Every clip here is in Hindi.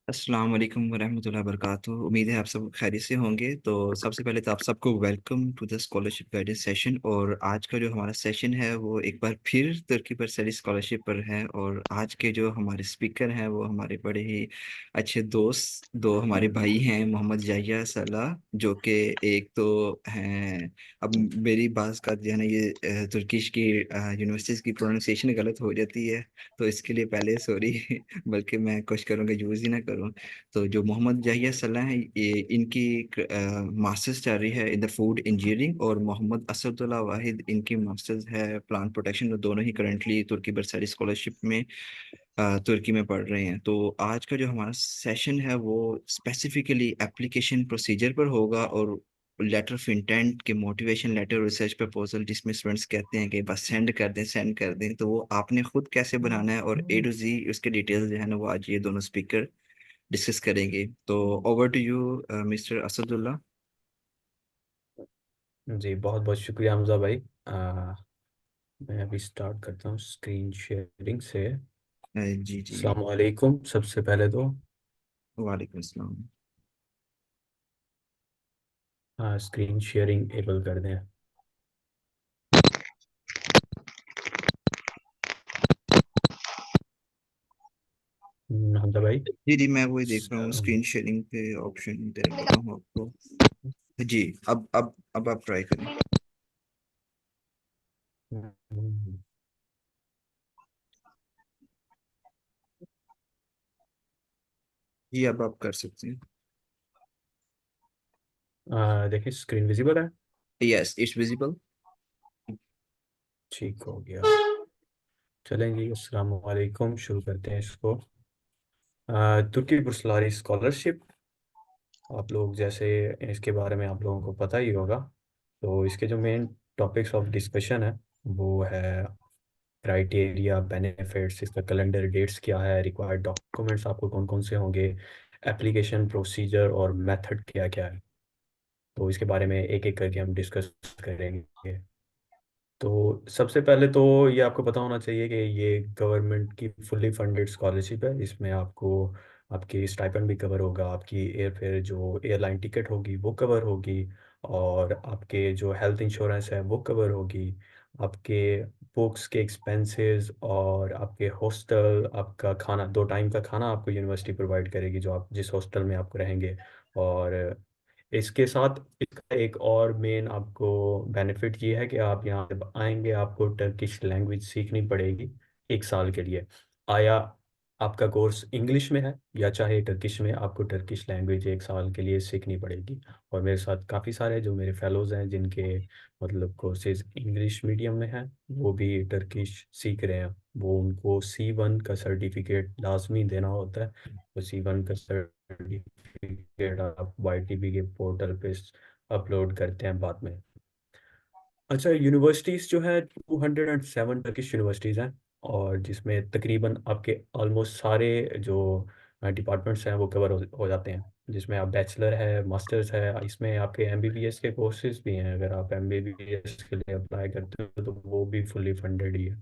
अस्सलाम वालेकुम वरहमतुल्लाहि वबरकातुहू। उम्मीद है आप सब खैरियत से होंगे। तो सबसे पहले तो आप सबको welcome to the scholarship guidance session. और आज का जो हमारा सेशन है वो एक बार फिर तुर्की पर स्टडी स्कॉलरशिप पर है। और आज के जो हमारे स्पीकर हैं वो हमारे बड़े ही अच्छे दोस्त, दो हमारे भाई हैं, मोहम्मद याह्या सलाह, जो कि एक तो हैं। अब मेरी बात का जो है ना, ये तुर्किश की यूनिवर्सिटीज़ की प्रोनाउंसिएशन गलत हो जाती है, तो इसके लिए पहले सॉरी। बल्कि मैं कोशिश करूँगा यूज़ ही ना करूँ। तो जो मोहम्मद याहिया सलाह है, ये इनकी मास्टर्स चल रही है इन द फूड इंजीनियरिंग, और मोहम्मद असदुल्ला वाहिद इनकी मास्टर्स है प्लांट प्रोटेक्शन। तो दोनों ही करंटली तुर्की बरसारी स्कॉलरशिप में तुर्की में पढ़ रहे हैं। तो आज का जो हमारा सेशन है वो स्पेसिफिकली एप्लीकेशन प्रोसीजर पर होगा, और लेटर ऑफ इंटेंट के मोटिवेशन लेटर, रिसर्च प्रपोजल, जिसमें स्टूडेंट्स कहते हैं कि बस सेंड कर दें, तो वो आपने खुद कैसे बनाना है, और ए टू जी उसके डिटेल्स जो है ना वो आज ये दोनों स्पीकर डिस्कस करेंगे। तो over to you mister Asadullah. जी बहुत बहुत शुक्रिया हमजा भाई। मैं अभी स्टार्ट करता हूँ स्क्रीन शेयरिंग से। जी जी। अस्सलाम वालेकुम सबसे पहले तो। वालेकुम अस्सलाम। स्क्रीन शेयरिंग एबल कर दें। हमजा भाई। जी जी, मैं वही देख स- रहा हूँ, अम, स्क्रीन शेयरिंग पे ऑप्शन दे रहा हूँ आपको। जी। अब आप ट्राई करें। जी, अब आप कर सकते हैं। देखिए स्क्रीन विजिबल है। Yes, it's visible. ठीक हो गया। चलेंगे, अस्सलाम वालेकुम, शुरू करते हैं इसको। तुर्की बुर्सलारी स्कॉलरशिप, आप लोग जैसे इसके बारे में आप लोगों को पता ही होगा। तो इसके जो मेन टॉपिक्स ऑफ डिस्कशन है वो है क्राइटेरिया, बेनिफिट्स, इसका कैलेंडर, डेट्स क्या है, रिक्वायर्ड डॉक्यूमेंट्स आपको कौन कौन से होंगे, एप्लीकेशन प्रोसीजर और मेथड क्या क्या है। तो इसके बारे में एक एक करके हम डिस्कस करेंगे। तो सबसे पहले तो ये आपको पता होना चाहिए कि ये गवर्नमेंट की फुल्ली फंडेड स्कॉलरशिप है। इसमें आपको आपकी स्टाइपेंड भी कवर होगा, आपकी एयरफेयर जो एयरलाइन टिकट होगी वो कवर होगी, और आपके जो हेल्थ इंश्योरेंस है वो कवर होगी, आपके बुक्स के एक्सपेंसेस और आपके हॉस्टल, आपका खाना, 2 टाइम का खाना आपको यूनिवर्सिटी प्रोवाइड करेगी जो आप जिस हॉस्टल में आपको रहेंगे। और इसके साथ इसका एक और मेन आपको बेनिफिट ये है कि आप यहाँ जब आएंगे आपको टर्किश लैंग्वेज सीखनी पड़ेगी 1 साल के लिए। आया आपका कोर्स इंग्लिश में है या चाहे टर्किश में, आपको टर्किश लैंग्वेज 1 साल के लिए सीखनी पड़ेगी। और मेरे साथ काफ़ी सारे जो मेरे फेलोज़ हैं जिनके मतलब कोर्सेज इंग्लिश मीडियम में हैं, वो भी टर्किश सीख रहे हैं। वो उनको C1 का सर्टिफिकेट लाजमी देना होता है। तो C1 का सर्टिफिकेट आप YTB के पोर्टल पे अपलोड करते हैं बाद में। अच्छा, यूनिवर्सिटीज़ जो है 207 टर्किश यूनिवर्सिटीज़ हैं, और जिसमें तकरीबन आपके ऑलमोस्ट सारे जो डिपार्टमेंट्स हैं वो कवर हो जाते हैं। जिसमें आप बैचलर है, मास्टर्स है, इसमें आपके MBBS के कोर्सेज भी हैं। अगर आप MBBS के लिए अप्लाई करते हो तो वो भी फुल्ली फंडेड ही है।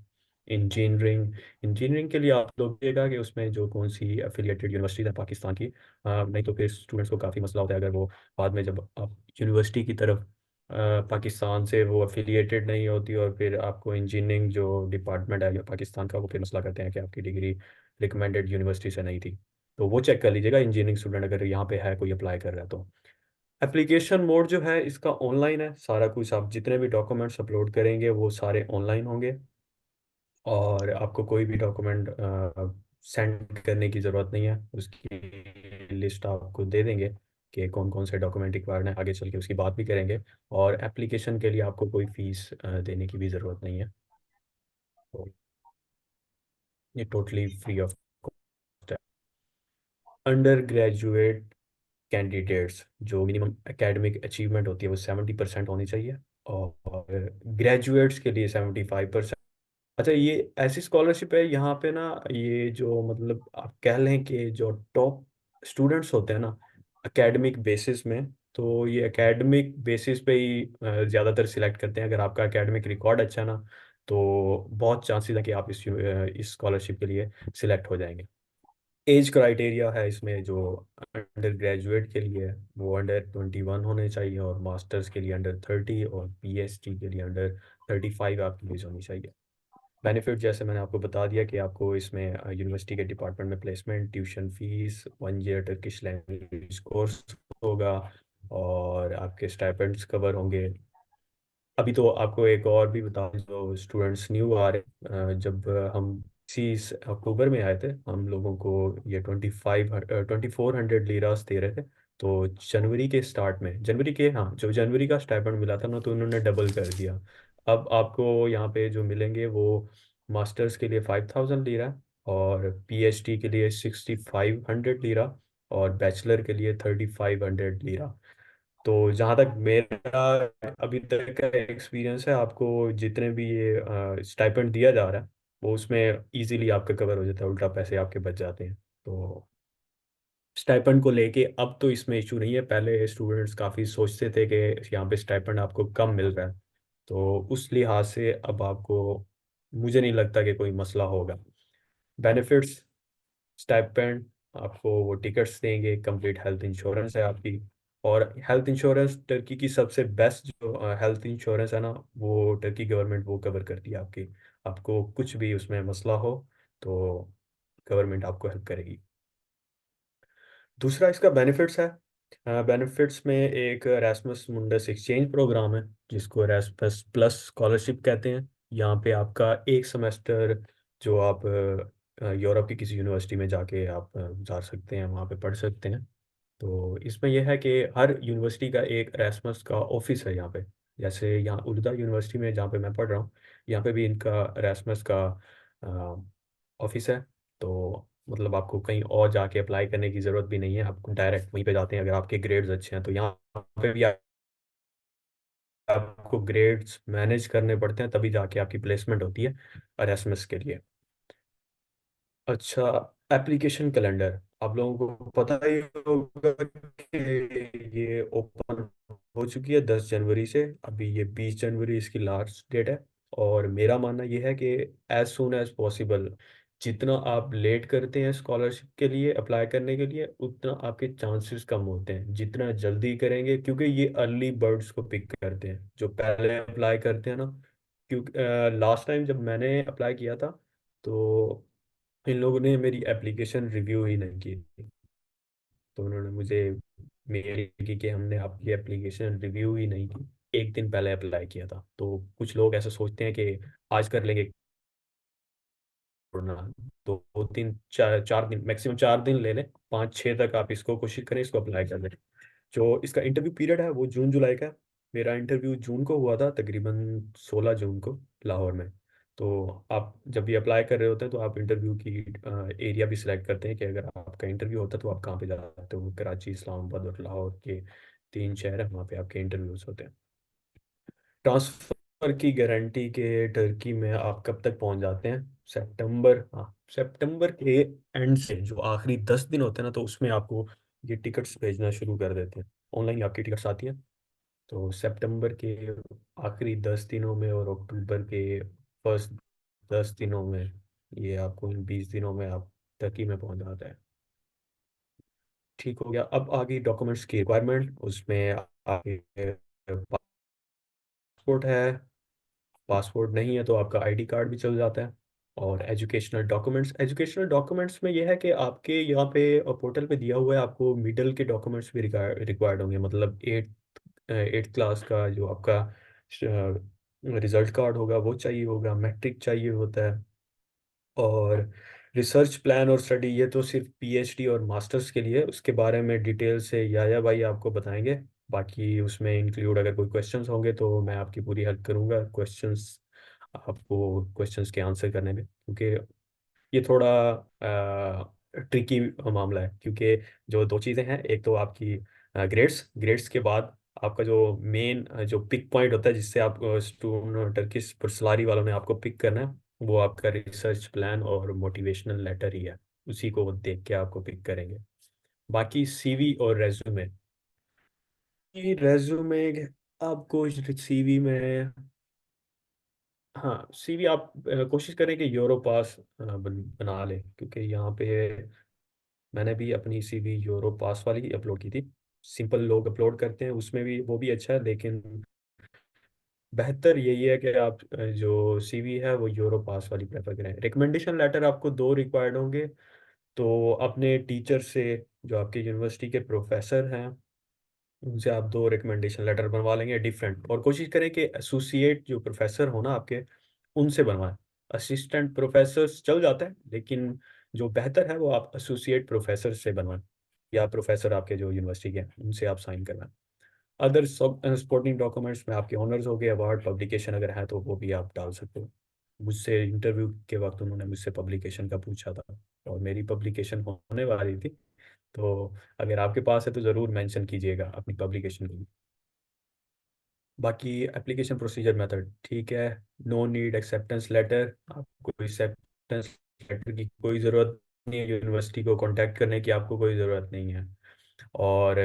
इंजीनियरिंग इंजीनियरिंग के लिए आप लोग देखिएगा कि उसमें जो कौन सी एफिलिएटेड यूनिवर्सिटीज़ है पाकिस्तान की। नहीं तो फिर स्टूडेंट्स को काफ़ी मसला होता है अगर वो बाद में जब आप यूनिवर्सिटी की तरफ पाकिस्तान से वो अफिलिएटेड नहीं होती, और फिर आपको इंजीनियरिंग जो डिपार्टमेंट है पाकिस्तान का वो फिर मसला करते हैं कि आपकी डिग्री रिकमेंडेड यूनिवर्सिटी से नहीं थी। तो वो चेक कर लीजिएगा इंजीनियरिंग स्टूडेंट अगर यहाँ पे है कोई अप्लाई कर रहा है तो। एप्लीकेशन मोड जो है इसका ऑनलाइन है। सारा कुछ आप जितने भी डॉक्यूमेंट्स अपलोड करेंगे वो सारे ऑनलाइन होंगे, और आपको कोई भी डॉक्यूमेंट सेंड करने की ज़रूरत नहीं है। उसकी लिस्ट आपको दे देंगे कि कौन कौन से डॉक्यूमेंट रिक्वायर्ड है, आगे चल के उसकी बात भी करेंगे। और एप्लीकेशन के लिए आपको कोई फीस देने की भी ज़रूरत नहीं है। तो ये टोटली फ्री ऑफ कॉस्ट है। अंडर ग्रेजुएट कैंडिडेट्स जो मिनिमम एकेडमिक अचीवमेंट होती है वो 70% होनी चाहिए, और ग्रेजुएट्स के लिए 75%। अच्छा, ये ऐसी स्कॉलरशिप है यहाँ पे ना, ये जो मतलब आप कह लें कि जो टॉप स्टूडेंट्स होते हैं ना एकेडमिक बेसिस में, तो ये एकेडमिक बेसिस पे ही ज़्यादातर सिलेक्ट करते हैं। अगर आपका एकेडमिक रिकॉर्ड अच्छा है ना, तो बहुत चांसेस है कि आप इस स्कॉलरशिप के लिए सिलेक्ट हो जाएंगे। एज क्राइटेरिया है इसमें जो अंडर ग्रेजुएट के लिए है, वो अंडर 21 होने चाहिए, और मास्टर्स के लिए अंडर 30, और पीएचडी के लिए अंडर 35 आपकी एज होनी चाहिए। बेनिफिट जैसे मैंने आपको बता दिया कि आपको इसमें यूनिवर्सिटी के डिपार्टमेंट में placement, tuition fees, 1 year Turkish language course होगा, और आपके स्टाइपेंड्स कवर होंगे। अभी तो आपको एक और भी बता दूं, जो स्टूडेंट्स न्यू आ रहे जब हम इसी अक्टूबर में आए थे, हम लोगों को ये 2400 लीरास दे रहे थे। तो जनवरी के स्टार्ट में, जनवरी के, हाँ, जो जनवरी का स्टाइपेंड मिला था ना, तो उन्होंने डबल कर दिया। अब आपको यहाँ पे जो मिलेंगे वो मास्टर्स के लिए 5000 लीरा, और पीएचडी के लिए 6500 लीरा, और बैचलर के लिए 3500 लीरा। तो जहाँ तक मेरा अभी तक का एक्सपीरियंस है, आपको जितने भी ये स्टाइपेंड दिया जा रहा है, वो उसमें इजीली आपका कवर हो जाता है, उल्टा पैसे आपके बच जाते हैं। तो स्टाइपेंड को लेके अब तो इसमें इशू नहीं है। पहले स्टूडेंट्स काफ़ी सोचते थे कि यहाँ पे स्टाइपेंड आपको कम मिल रहा है, तो उस लिहाज से अब आपको, मुझे नहीं लगता कि कोई मसला होगा। बेनिफिट्स, स्टाइपेंड, आपको वो टिकट्स देंगे, कंप्लीट हेल्थ इंश्योरेंस है आपकी। और हेल्थ इंश्योरेंस, टर्की की सबसे बेस्ट जो हेल्थ इंश्योरेंस है ना, वो टर्की गवर्नमेंट वो कवर करती है आपकी। आपको कुछ भी उसमें मसला हो तो गवर्नमेंट आपको हेल्प करेगी। दूसरा इसका बेनिफिट्स है। बेनिफिट्स में एक एरास्मस मुंडस एक्सचेंज प्रोग्राम है, जिसको एरास्मस प्लस स्कॉलरशिप कहते हैं। यहाँ पे आपका एक सेमेस्टर जो आप यूरोप की किसी यूनिवर्सिटी में जाके आप जा सकते हैं, वहाँ पे पढ़ सकते हैं। तो इसमें यह है कि हर यूनिवर्सिटी का एक एरास्मस का ऑफिस है यहाँ पे। जैसे यहाँ उर्दा यूनिवर्सिटी में जहाँ पे मैं पढ़ रहा हूँ, यहाँ पे भी इनका एरास्मस का ऑफिस है। तो मतलब आपको कहीं और जाके अप्लाई करने की ज़रूरत भी नहीं है, आपको डायरेक्ट वहीं पे जाते हैं। अगर आपके ग्रेड्स अच्छे हैं तो यहाँ पे भी आपको ग्रेड्स मैनेज करने पड़ते हैं, तभी जाके आपकी प्लेसमेंट होती है एरास्मस के लिए। अच्छा, एप्लीकेशन कैलेंडर आप लोगों को पता ही होगा कि ये ओपन हो चुकी है 10 जनवरी से। अभी ये 20 जनवरी इसकी लास्ट डेट है। और मेरा मानना ये है कि एज सुन एज पॉसिबल, जितना आप लेट करते हैं स्कॉलरशिप के लिए अप्लाई करने के लिए, उतना आपके चांसेस कम होते हैं। जितना जल्दी करेंगे, क्योंकि ये अर्ली बर्ड्स को पिक करते हैं जो पहले अप्लाई करते हैं ना। क्योंकि लास्ट टाइम जब मैंने अप्लाई किया था, तो इन लोगों ने मेरी एप्लीकेशन रिव्यू ही नहीं की थी। तो उन्होंने मुझे मेल की कि हमने आपकी एप्लीकेशन रिव्यू ही नहीं की, एक दिन पहले अप्लाई किया था। तो कुछ लोग ऐसा सोचते हैं कि आज कर लेंगे, छोड़ना। तो 2 3 4 4 दिन, मैक्सिमम 4 दिन ले लें, 5 6 तक आप इसको कोशिश करें, इसको अप्लाई कर लें। जो इसका इंटरव्यू पीरियड है वो जून जुलाई का है। मेरा इंटरव्यू जून को हुआ था, तकरीबन 16 जून को, लाहौर में। तो आप जब भी अप्लाई कर रहे होते हैं तो आप इंटरव्यू की एरिया भी सिलेक्ट करते हैं कि अगर आपका इंटरव्यू होता है तो आप कहाँ पे जाते हो। कराची, इस्लामाबाद और लाहौर के 3 शहर हैं, वहाँ पे आपके इंटरव्यूज होते हैं। ट्रांसफर की गारंटी के टर्की में आप कब तक पहुंच जाते हैं? सितंबर, हाँ, सितंबर के एंड से जो आखिरी 10 दिन होते हैं ना, तो उसमें आपको ये टिकट्स भेजना शुरू कर देते हैं। ऑनलाइन आपकी टिकट्स आती हैं। तो सितंबर के आखिरी 10 दिनों में और अक्टूबर के फर्स्ट 10 दिनों में, ये आपको इन 20 दिनों में आप टर्की में पहुंच जाता है। ठीक हो गया। अब आगे डॉक्यूमेंट्स की रिक्वायरमेंट, उसमें आपके पासपोर्ट है, पासपोर्ट नहीं है तो आपका आईडी कार्ड भी चल जाता है। और एजुकेशनल डॉक्यूमेंट्स में यह है कि आपके यहाँ पे पोर्टल पे दिया हुआ है, आपको मिडिल के डॉक्यूमेंट्स भी रिक्वायर्ड होंगे। मतलब 8th क्लास का जो आपका रिजल्ट कार्ड होगा वो चाहिए होगा, मैट्रिक चाहिए होता है। और रिसर्च प्लान और स्टडी, ये तो सिर्फ पीएचडी और मास्टर्स के लिए, उसके बारे में डिटेल से याया भाई आपको बताएंगे। बाकी उसमें इंक्लूड अगर कोई क्वेश्चंस होंगे तो मैं आपकी पूरी हेल्प करूंगा, क्वेश्चंस के आंसर करने में। क्योंकि ये थोड़ा ट्रिकी मामला है, क्योंकि जो दो चीज़ें हैं, एक तो आपकी ग्रेड्स, ग्रेड्स के बाद आपका जो मेन जो पिक पॉइंट होता है, जिससे आप स्टूडेंट टर्किश पुरसलारी वालों ने आपको पिक करना है, वो आपका रिसर्च प्लान और मोटिवेशनल लेटर ही है। उसी को वो देख के आपको पिक करेंगे। बाकी सीवी और रेज्यूमे, रेज्यूमे आपको सीवी में, हाँ, सीवी आप कोशिश करें कि यूरो पास बना लें, क्योंकि यहाँ पे मैंने भी अपनी सीवी यूरो पास वाली अपलोड की थी। सिंपल लोग अपलोड करते हैं उसमें भी, वो भी अच्छा है, लेकिन बेहतर यही है कि आप जो सीवी है वो यूरो पास वाली प्रेफर करें। रिकमेंडेशन लेटर आपको दो रिक्वायर्ड होंगे। तो अपने टीचर से, जो आपके यूनिवर्सिटी के प्रोफेसर हैं, उनसे आप दो रिकमेंडेशन लेटर बनवा लेंगे डिफरेंट, और कोशिश करें कि एसोसिएट जो प्रोफेसर हो ना आपके, उनसे बनवाएं। असिस्टेंट प्रोफेसर चल जाता है, लेकिन जो बेहतर है वो आप एसोसिएट प्रोफेसर से बनवाएं, या प्रोफेसर आपके जो यूनिवर्सिटी के हैं उनसे आप साइन करवाएं। अदर सब सपोर्टिंग डॉक्यूमेंट्स में आपके ऑनर्स हो गए, अवार्ड, पब्लिकेशन अगर है तो वो भी आप डाल सकते हो। मुझसे इंटरव्यू के वक्त उन्होंने मुझसे पब्लिकेशन का पूछा था, और मेरी पब्लिकेशन होने वाली थी। तो अगर आपके पास है तो ज़रूर मेंशन कीजिएगा अपनी पब्लिकेशन को भी। बाकी एप्लीकेशन प्रोसीजर मेथड ठीक है। नो नीड एक्सेप्टेंस लेटर, आपको एक्सेप्टेंस लेटर की कोई ज़रूरत नहीं है, यूनिवर्सिटी को कांटेक्ट करने की आपको कोई ज़रूरत नहीं है। और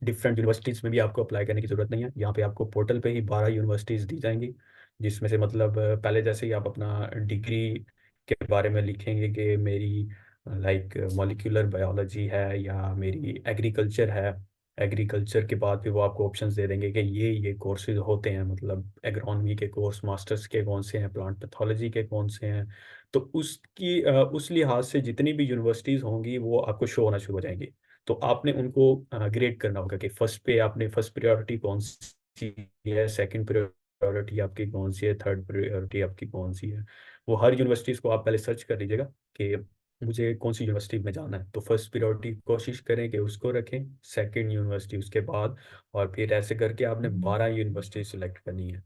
डिफरेंट यूनिवर्सिटीज़ में भी आपको अप्लाई करने की ज़रूरत नहीं है। यहाँ पे आपको पोर्टल पे ही 12 यूनिवर्सिटीज़ दी जाएंगी, जिसमें से मतलब पहले जैसे ही आप अपना डिग्री के बारे में लिखेंगे कि मेरी लाइक मॉलिक्यूलर बायोलॉजी है या मेरी एग्रीकल्चर है, एग्रीकल्चर के बाद भी वो आपको ऑप्शंस दे देंगे कि ये कोर्सेज होते हैं, मतलब एग्रोनॉमी के कोर्स, मास्टर्स के कौन से हैं, प्लांट पैथोलॉजी के कौन से हैं। तो उस लिहाज से जितनी भी यूनिवर्सिटीज़ होंगी वो आपको शो होना शुरू हो जाएंगी। तो आपने उनको ग्रेड करना होगा कि फर्स्ट पे आपने फर्स्ट प्रायोरिटी कौन सी है, सेकंड प्रायोरिटी आपकी कौन सी है, थर्ड प्रायोरिटी आपकी कौन सी है। वो हर यूनिवर्सिटीज़ को आप पहले सर्च कर लीजिएगा कि मुझे कौन सी यूनिवर्सिटी में जाना है, तो फर्स्ट प्रायोरिटी कोशिश करें कि उसको रखें, सेकंड यूनिवर्सिटी उसके बाद, और फिर ऐसे करके आपने 12 यूनिवर्सिटी सेलेक्ट करनी है।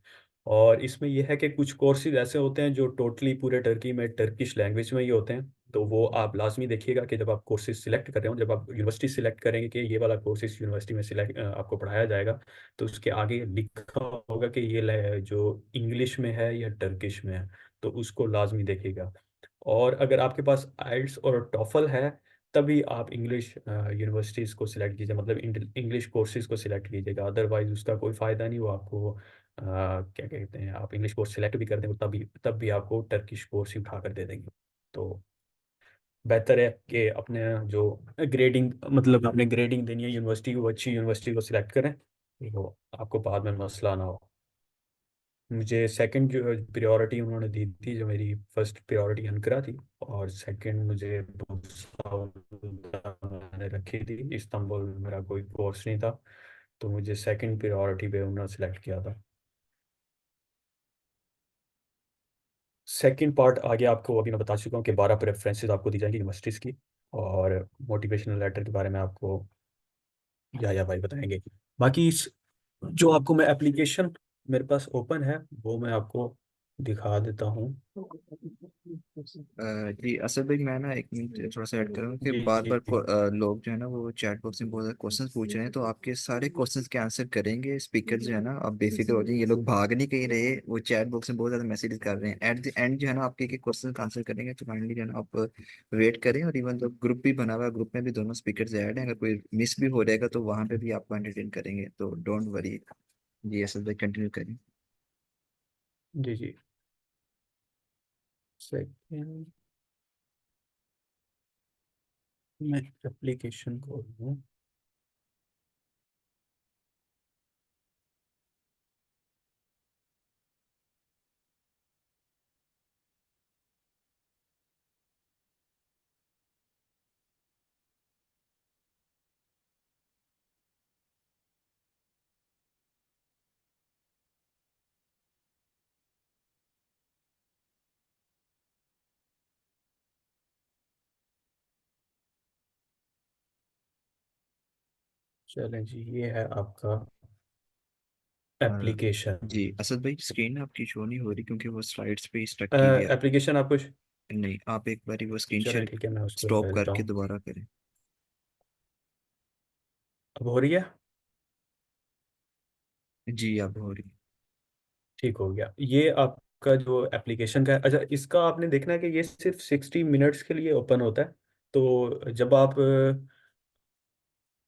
और इसमें यह है कि कुछ कोर्सेज ऐसे होते हैं जो टोटली पूरे टर्की में टर्किश लैंग्वेज में ही होते हैं। तो वो आप लाजमी देखिएगा कि जब आप कोर्सेज सिलेक्ट कर रहे हो, जब आप यूनिवर्सिटी सिलेक्ट करेंगे कि ये वाला कोर्स इस यूनिवर्सिटी में सिलेक्ट आपको पढ़ाया जाएगा, तो उसके आगे लिखा होगा कि ये जो इंग्लिश में है या टर्किश में है, तो उसको लाजमी देखिएगा। और अगर आपके पास आइल्स और टॉफल है, तभी आप इंग्लिश यूनिवर्सिटीज़ को सिलेक्ट कीजिए, मतलब इंग्लिश कोर्सेज को सिलेक्ट कीजिएगा। अदरवाइज उसका कोई फ़ायदा नहीं, वो आपको क्या कहते हैं, आप इंग्लिश कोर्स सिलेक्ट भी कर देंगे तब भी आपको टर्किश कोर्स ही उठा कर दे देंगे। तो बेहतर है कि अपने जो ग्रेडिंग, मतलब अपने ग्रेडिंग देनी है यूनिवर्सिटी को, अच्छी यूनिवर्सिटी को सिलेक्ट करें, तो आपको बाद में मसला ना हो। मुझे सेकंड जो प्रायोरिटी उन्होंने दी थी, जो मेरी फर्स्ट प्रायोरिटी अनकरा थी, और सेकंड मुझे मैंने रखी थी इस्तांबुल, मेरा कोई कोर्स नहीं था, तो मुझे सेकंड प्रायोरिटी पे उन्होंने सेलेक्ट किया था। सेकंड पार्ट आगे आपको अभी मैं बता चुका हूँ कि 12 प्रेफरेंसेस आपको दी जाएंगी यूनिवर्सिटीज़ की, और मोटिवेशनल लेटर के बारे में आपको या भाई बताएंगे। बाकी जो आपको मैं एप्लीकेशन मेरे पास ओपन है वो मैं आपको दिखा देता हूँ। जी असद भाई, मैं ना एक मिनट थोड़ा सा ऐड करूँ कि जी बार जी बार जी। लोग जो है ना वो चैट बॉक्स में बहुत सारे क्वेश्चन पूछ रहे हैं, तो आपके सारे क्वेश्चंस के आंसर करेंगे स्पीकर जो है ना, आप बेफिक्र हो जाइए, ये लोग भाग नहीं कहीं रहे, वो चैट बॉक्स में बहुत ज्यादा मैसेज कर रहे हैं। एट द एंड जो है ना आपके एक क्वेश्चन का आंसर करेंगे, तो काइंडली जो है ना आप वेट करें। और इवन तो ग्रुप भी बना हुआ है, ग्रुप में भी दोनों स्पीकर ऐड हैं, अगर कोई मिस भी हो जाएगा तो वहां पे भी आपको एंटरटेन करेंगे, तो डोंट वरी। जी असद भाई कंटिन्यू करें। जी जी। सेकंड, मैं एप्लीकेशन खोल लूँ। चलें जी, ये है आपका अ, एप्लीकेशन। जी असद भाई, स्क्रीन आपकी शो नहीं हो रही क्योंकि वो स्लाइड्स पे स्टक की हुई है। एप्लीकेशन आपको नहीं, आप एक बार वो स्क्रीन चलें शेयर ठीक है, मैं उसको स्टॉप कर देता करके हूँ। दोबारा करें। अब हो रही है? जी अब हो रही ठीक हो गया। ये आपका जो एप्लीकेशन का है, अच्छा इसका आपने देखना है कि ये सिर्फ 60 मिनट्स के लिए ओपन होता है। तो जब आप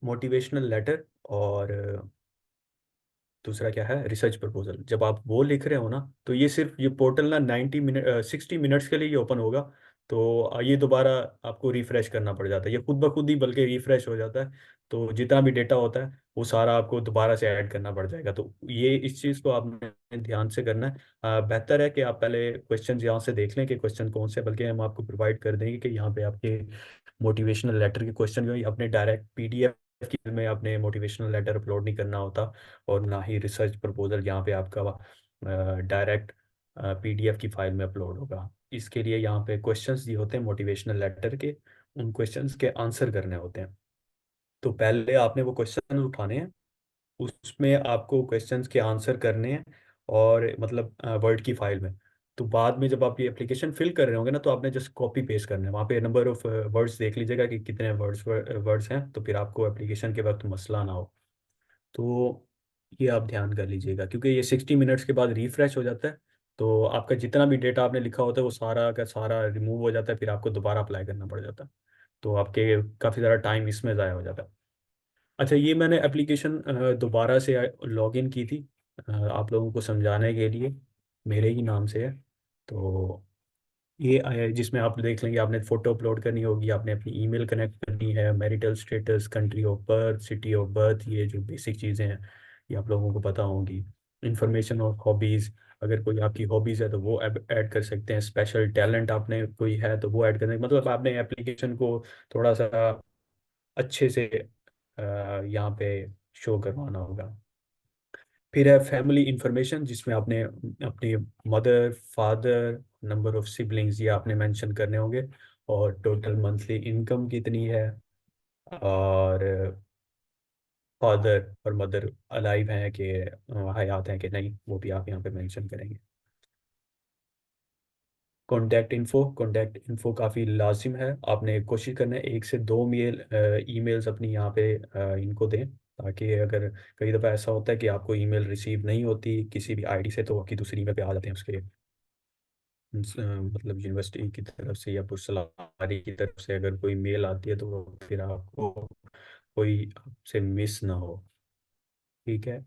मोटिवेशनल लेटर और दूसरा क्या है, रिसर्च प्रपोजल, जब आप वो लिख रहे हो ना, तो ये सिर्फ ये पोर्टल ना 90 मिनट 60 मिनट्स के लिए ये ओपन होगा। तो ये दोबारा आपको रिफ्रेश करना पड़ जाता है, ये खुद ब खुद ही बल्कि रिफ्रेश हो जाता है। तो जितना भी डेटा होता है वो सारा आपको दोबारा से ऐड करना पड़ जाएगा। तो ये इस चीज़ को आपने ध्यान से करना है। बेहतर है कि आप पहले क्वेश्चन यहाँ से देख लें कि क्वेश्चन कौन से, बल्कि हम आपको प्रोवाइड कर देंगे कि यहाँ पे आपके मोटिवेशनल लेटर के क्वेश्चन जो है अपने डायरेक्ट पीडीएफ की में अपने मोटिवेशनल लेटर अपलोड नहीं करना होता, और ना ही रिसर्च प्रपोजल यहाँ पे आपका डायरेक्ट पीडीएफ की फाइल में अपलोड होगा। इसके लिए यहाँ पे क्वेश्चंस दिए होते हैं मोटिवेशनल लेटर के, उन क्वेश्चंस के आंसर करने होते हैं। तो पहले आपने वो क्वेश्चन उठाने हैं, उसमें आपको क्वेश्चंस के आंसर करने हैं, और मतलब वर्ड की फाइल में। तो बाद में जब आप ये एप्लीकेशन फिल कर रहे होंगे ना, तो आपने जस्ट कॉपी पेस्ट करना है, वहाँ पे नंबर ऑफ वर्ड्स देख लीजिएगा कि कितने वर्ड्स वर्ड्स हैं, तो फिर आपको एप्लीकेशन के वक्त मसला ना हो। तो ये आप ध्यान कर लीजिएगा, क्योंकि ये 60 मिनट्स के बाद रिफ्रेश हो जाता है। तो आपका जितना भी डेटा आपने लिखा होता है वो सारा का सारा रिमूव हो जाता है, फिर आपको दोबारा अप्लाई करना पड़ जाता है। तो आपके काफ़ी ज़्यादा टाइम इसमें ज़ाया हो जाता है। अच्छा, ये मैंने एप्लीकेशन दोबारा से लॉगिन की थी आप लोगों को समझाने के लिए, मेरे ही नाम से है। तो ये जिसमें आप देख लेंगे, आपने फ़ोटो अपलोड करनी होगी, आपने अपनी ईमेल कनेक्ट करनी है, marital status, country of birth, city of birth, ये जो बेसिक चीज़ें हैं ये आप लोगों को पता होंगी। इंफॉर्मेशन ऑफ हॉबीज़, अगर कोई आपकी हॉबीज़ है तो वो ऐड कर सकते हैं। स्पेशल टैलेंट आपने कोई है तो वो ऐड करना, मतलब आपने एप्लीकेशन को थोड़ा सा अच्छे से यहाँ पे शो करवाना होगा। फिर है फैमिली इंफॉर्मेशन, जिसमें आपने अपनी mother, father, number of siblings ये आपने मेंशन करने होंगे, और टोटल मंथली इनकम कितनी है, और फादर और मदर अलाइव हैं कि हयात हैं कि नहीं, वो भी आप यहाँ पे मेंशन करेंगे। कॉन्टैक्ट इन्फो काफ़ी लाजिम है, आपने कोशिश करना है 1 से 2 ईमेल्स अपनी यहाँ पे इनको दें, ताकि अगर कई दफ़ा ऐसा होता है कि आपको ईमेल रिसीव नहीं होती किसी भी आईडी से, तो आपकी दूसरी ईमेल पे आ जाते हैं उसके मतलब यूनिवर्सिटी की तरफ से या पुरसलारी की तरफ से अगर कोई मेल आती है, तो वो फिर आपको कोई आपसे मिस ना हो। ठीक है।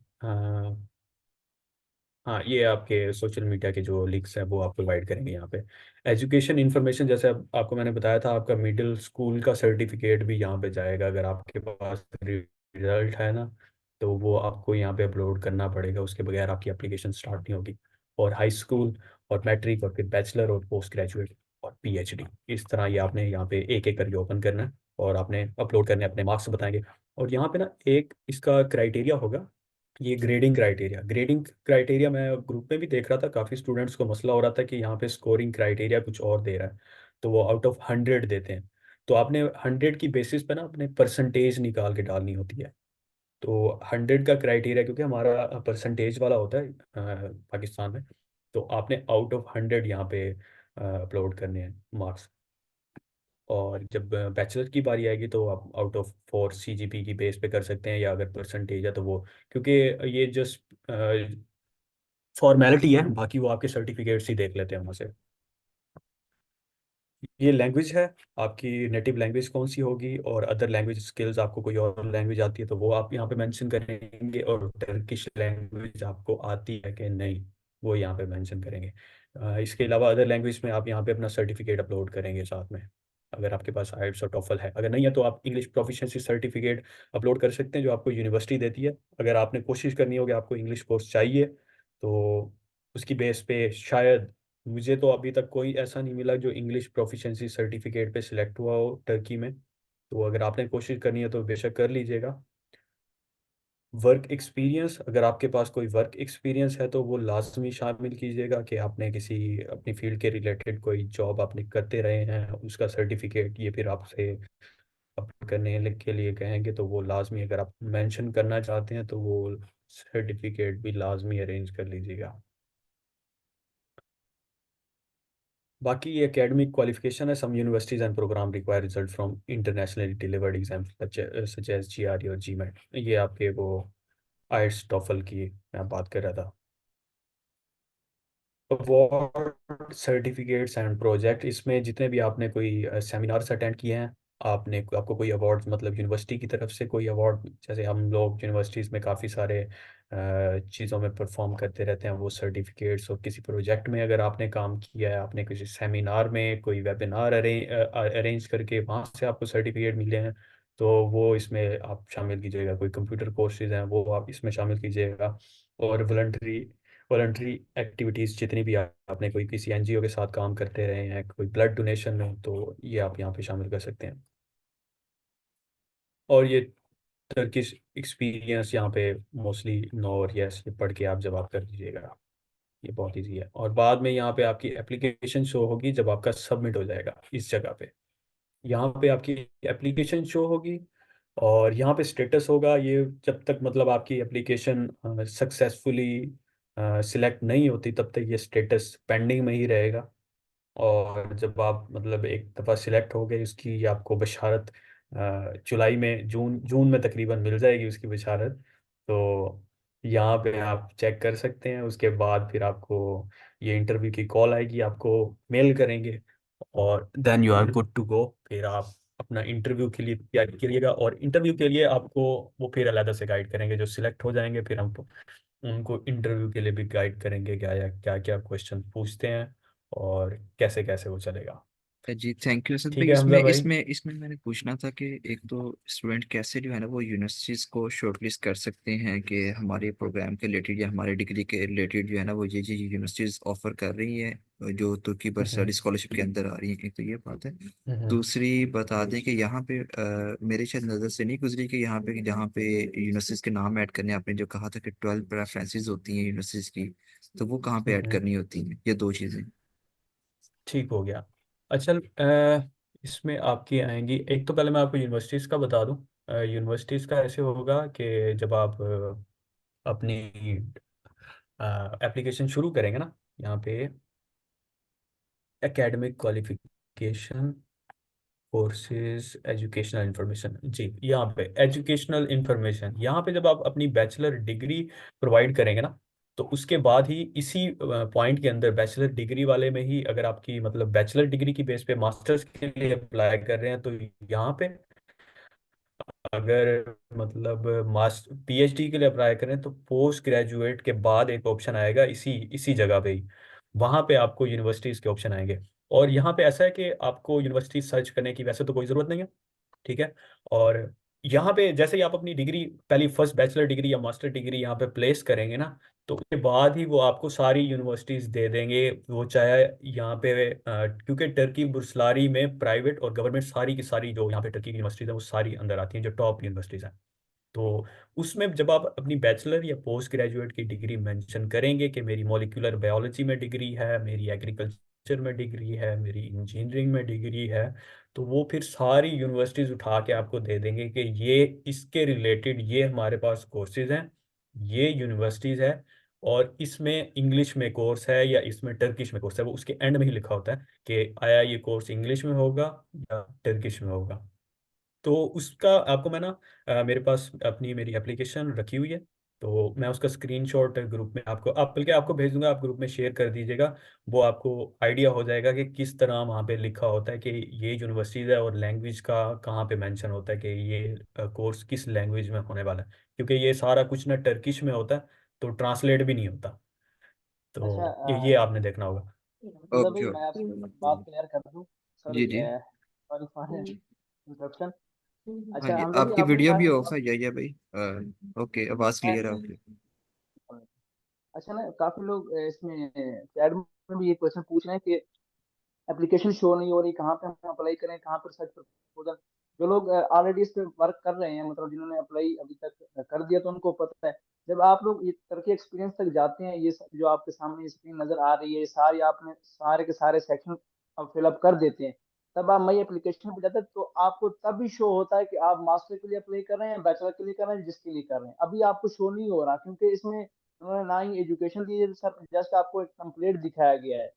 हाँ, ये आपके सोशल मीडिया के जो लिंक्स हैं वो आप प्रोवाइड करेंगे यहाँ पे। एजुकेशन इन्फॉर्मेशन, जैसे अब आपको मैंने बताया था, आपका मिडिल स्कूल का सर्टिफिकेट भी यहाँ पे जाएगा, अगर आपके पास रिजल्ट है ना, तो वो आपको यहाँ पे अपलोड करना पड़ेगा, उसके बगैर आपकी एप्लीकेशन स्टार्ट नहीं होगी। और हाई स्कूल और मैट्रिक और फिर बैचलर और पोस्ट ग्रेजुएट और पीएचडी, इस तरह ये आपने यहाँ पे एक एक करके ओपन करना है, और आपने अपलोड करने अपने मार्क्स बताएंगे। और यहाँ पे ना एक इसका क्राइटेरिया होगा, ये ग्रेडिंग क्राइटेरिया मैं ग्रुप में भी देख रहा था, काफ़ी स्टूडेंट्स को मसला हो रहा था कि यहाँ पे स्कोरिंग क्राइटेरिया कुछ और दे रहा है, तो वो आउट ऑफ 100 देते हैं। तो आपने 100 की बेसिस पे ना अपने परसेंटेज निकाल के डालनी होती है। तो 100 का क्राइटेरिया, क्योंकि हमारा परसेंटेज वाला होता है पाकिस्तान में, तो आपने आउट ऑफ 100 यहाँ पे अपलोड करने हैं मार्क्स। और जब बैचलर की बारी आएगी तो आप आउट ऑफ 4 सीजीपी की बेस पे कर सकते हैं, या अगर परसेंटेज है तो वो, क्योंकि ये जस्ट फॉर्मेलिटी है, बाकी वो आपके सर्टिफिकेट्स ही देख लेते हैं वहाँ से। ये लैंग्वेज है, आपकी नेटिव लैंग्वेज कौन सी होगी, और अदर लैंग्वेज स्किल्स, आपको कोई और लैंग्वेज आती है तो वो आप यहाँ पे मेंशन करेंगे, और टर्किश लैंग्वेज आपको आती है कि नहीं, वो यहाँ पे मेंशन करेंगे। इसके अलावा अदर लैंग्वेज में आप यहाँ पे अपना सर्टिफिकेट अपलोड करेंगे साथ में, अगर आपके पास आइल्स और टॉफल है। अगर नहीं है तो आप इंग्लिश प्रोफिशिएंसी सर्टिफिकेट अपलोड कर सकते हैं, जो आपको यूनिवर्सिटी देती है। अगर आपने कोशिश करनी होगी, आपको इंग्लिश कोर्स चाहिए, तो उसकी बेस पे शायद, मुझे तो अभी तक कोई ऐसा नहीं मिला जो इंग्लिश प्रोफिशिएंसी सर्टिफिकेट पे सिलेक्ट हुआ हो टर्की में। तो अगर आपने कोशिश करनी है तो बेशक कर लीजिएगा। वर्क एक्सपीरियंस, अगर आपके पास कोई वर्क एक्सपीरियंस है तो वो लाजमी शामिल कीजिएगा, कि आपने किसी अपनी फील्ड के रिलेटेड कोई जॉब आपने करते रहे हैं, उसका सर्टिफिकेट ये फिर आपसे अपलोड करने के लिए कहेंगे, तो वो लाजमी, अगर आप मेंशन करना चाहते हैं तो वो सर्टिफिकेट भी लाजमी अरेंज कर लीजिएगा। बाकी ये एकेडमिक क्वालिफिकेशन है, some universities and program require result from internationally delivered exam such as GRE और जीमेट, ये आपके वो आइट्स टॉफल की मैं बात कर रहा था। अवार्ड सर्टिफिकेट्स एंड प्रोजेक्ट, इसमें जितने भी आपने कोई सेमिनार्स अटेंड किए हैं, आपको कोई अवार्ड, मतलब यूनिवर्सिटी की तरफ से कोई अवार्ड, जैसे हम लोग यूनिवर्सिटीज़ में काफ़ी सारे चीज़ों में परफॉर्म करते रहते हैं, वो सर्टिफिकेट्स, और किसी प्रोजेक्ट में अगर आपने काम किया है, आपने किसी सेमिनार में कोई वेबिनार अरेंज करके वहाँ से आपको सर्टिफिकेट मिले हैं, तो वो इसमें आप शामिल कीजिएगा। कोई कंप्यूटर कोर्सेज हैं वो आप इसमें शामिल कीजिएगा। और वॉलंटरी एक्टिविटीज़ जितनी भी आपने कोई किसी एनजीओ के साथ काम करते रहे हैं, कोई ब्लड डोनेशन में, तो ये आप यहाँ पे शामिल कर सकते हैं। और ये टर्किश एक्सपीरियंस यहाँ पे मोस्टली नो और यस ये पढ़ के आप जवाब कर दीजिएगा। ये बहुत ईजी है। और बाद में यहाँ पे आपकी एप्लीकेशन शो होगी जब आपका सबमिट हो जाएगा इस जगह पे। यहाँ पे आपकी एप्लीकेशन शो होगी, और यहाँ पे स्टेटस होगा। ये जब तक मतलब आपकी एप्लीकेशन सक्सेसफुली सिलेक्ट नहीं होती तब तक ये स्टेटस पेंडिंग में ही रहेगा। और जब आप मतलब एक दफ़ा सिलेक्ट हो गए, उसकी आपको बशारत जुलाई में, जून जून में तकरीबन मिल जाएगी उसकी बशारत। तो यहाँ पे आप चेक कर सकते हैं। उसके बाद फिर आपको ये इंटरव्यू की कॉल आएगी, आपको मेल करेंगे, और then you are good to go. फिर आप अपना इंटरव्यू के लिए तैयारी करिएगा। और इंटरव्यू के लिए आपको वो फिर अलग से गाइड करेंगे। जो सिलेक्ट हो जाएंगे फिर हम उनको इंटरव्यू के लिए भी गाइड करेंगे, क्या या क्या क्या क्वेश्चन पूछते हैं और कैसे कैसे वो चलेगा। जी थैंक यू असद भाई। ठीक है इसमें हमजा भाई। इसमें इसमें मैंने पूछना था कि एक तो स्टूडेंट कैसे जो है ना वो यूनिवर्सिटीज़ को शॉर्टलिस्ट कर सकते हैं कि हमारे प्रोग्राम के रिलेटेड या हमारे डिग्री के रिलेटेड जो है ना वो ये यूनिवर्सिटीज़ ऑफर कर रही है जो तुर्की पर स्टडी हम्म। स्कॉलरशिप के अंदर आ रही है। एक तो ये बात है। हम्म। दूसरी बता दें कि यहाँ पे मेरे शायद नज़र से नहीं गुजरी कि यहाँ पे जहाँ पे यूनिवर्सिटीज़ के नाम ऐड करने आपने जो कहा था कि 12 प्रेफरेंसेस होती हैं यूनिवर्सिटीज़ की, तो वो कहाँ पे ऐड हम्म। करनी होती हैं ये दो चीज़ें। ठीक हो गया। अच्छा, इसमें आपकी आएंगी। एक तो पहले मैं आपको यूनिवर्सिटीज़ का बता दूं। यूनिवर्सिटीज़ का ऐसे होगा कि जब आप अपनी एप्लीकेशन शुरू करेंगे ना, यहाँ पे academic qualification, courses, educational information, जी यहाँ पे एजुकेशनल इंफॉर्मेशन, यहाँ पे जब आप अपनी बैचलर डिग्री प्रोवाइड करेंगे ना, तो उसके बाद ही इसी पॉइंट के अंदर बैचलर डिग्री वाले में ही, अगर आपकी मतलब बैचलर डिग्री की बेस पे मास्टर्स के लिए अप्लाई कर रहे हैं, तो यहाँ पे अगर मतलब मास्टर पीएचडी के लिए अप्लाई करें तो पोस्ट ग्रेजुएट के बाद एक ऑप्शन आएगा इसी इसी जगह पे ही। वहाँ पे आपको यूनिवर्सिटीज़ के ऑप्शन आएंगे। और यहाँ पे ऐसा है कि आपको यूनिवर्सिटी सर्च करने की वैसे तो कोई ज़रूरत नहीं है, ठीक है। और यहाँ पे जैसे ही आप अपनी डिग्री, पहली फर्स्ट बैचलर डिग्री या मास्टर डिग्री यहाँ पे प्लेस करेंगे ना, तो उसके बाद ही वो आपको सारी यूनिवर्सिटीज दे देंगे। वो चाहे यहाँ पे क्योंकि टर्की बुर्सलारी में प्राइवेट और गवर्नमेंट सारी की सारी जो यहाँ पे टर्की की यूनिवर्सिटीज हैं वो सारी अंदर आती हैं, जो टॉप यूनिवर्सिटीज हैं। तो उसमें जब आप अपनी बैचलर या पोस्ट ग्रेजुएट की डिग्री मेंशन करेंगे कि मेरी मॉलिक्यूलर बायोलॉजी में डिग्री है, मेरी एग्रीकल्चर में डिग्री है, मेरी इंजीनियरिंग में डिग्री है, तो वो फिर सारी यूनिवर्सिटीज़ उठा के आपको दे देंगे कि ये इसके रिलेटेड ये हमारे पास कोर्सेज हैं, ये यूनिवर्सिटीज़ है, और इसमें इंग्लिश में कोर्स है या इसमें टर्किश में कोर्स है। वो उसके एंड में ही लिखा होता है कि आया ये कोर्स इंग्लिश में होगा या टर्किश में होगा। तो उसका आपको मैं ना मेरे पास अपनी मेरी एप्लीकेशन रखी हुई है, तो मैं उसका स्क्रीनशॉट ग्रुप में आपको, आप बल्कि आपको भेज दूंगा, आप ग्रुप में शेयर कर दीजिएगा। वो आपको आइडिया हो जाएगा कि किस तरह वहाँ पे लिखा होता है कि ये यूनिवर्सिटीज़ है, और लैंग्वेज का कहाँ पे मेंशन होता है कि ये कोर्स किस लैंग्वेज में होने वाला है। क्योंकि ये सारा कुछ ना टर्किश में होता है, तो ट्रांसलेट भी नहीं होता। अच्छा तो ये आपने देखना होगा। मतलब भाई ओके। मैं आपसे बात क्लियर कर दूं। जी सॉरी जी। Sorry for interruption. हाँ अच्छा जी हमजा भाई आपकी आपने वीडियो कहा भी कि ऑफ है या भाई। आवाज़ मैं क्लियर है आपकी। अच्छा ना काफी लोग इसमें चैट में भी ये क्वेश्चन पूछ रहे हैं कि एप्लीकेशन शो नहीं हो रही, कहाँ पे हम अप्लाई करें, कहाँ पर सर्च प्रपोजल। जो लोग ऑलरेडी इस पे वर्क कर रहे हैं, मतलब जिन्होंने अप्लाई अभी तक कर दिया, तो उनको पता है। जब आप लोग ये करके एक्सपीरियंस तक जाते हैं, ये जो आपके सामने स्क्रीन नजर आ रही है, ये सारी आपने सारे के सारे सेक्शन फिलअप कर देते हैं, तब आप मई एप्लीकेशन पे जाते हैं, तो आपको तब भी शो होता है कि आप मास्टर के लिए अप्लाई कर रहे हैं, बैचलर के लिए कर रहे हैं, जिसके लिए कर रहे हैं। अभी आपको शो नहीं हो रहा क्योंकि इसमें उन्होंने ना ही एजुकेशन दी है, सर जस्ट आपको एक कंप्लीट दिखाया गया है।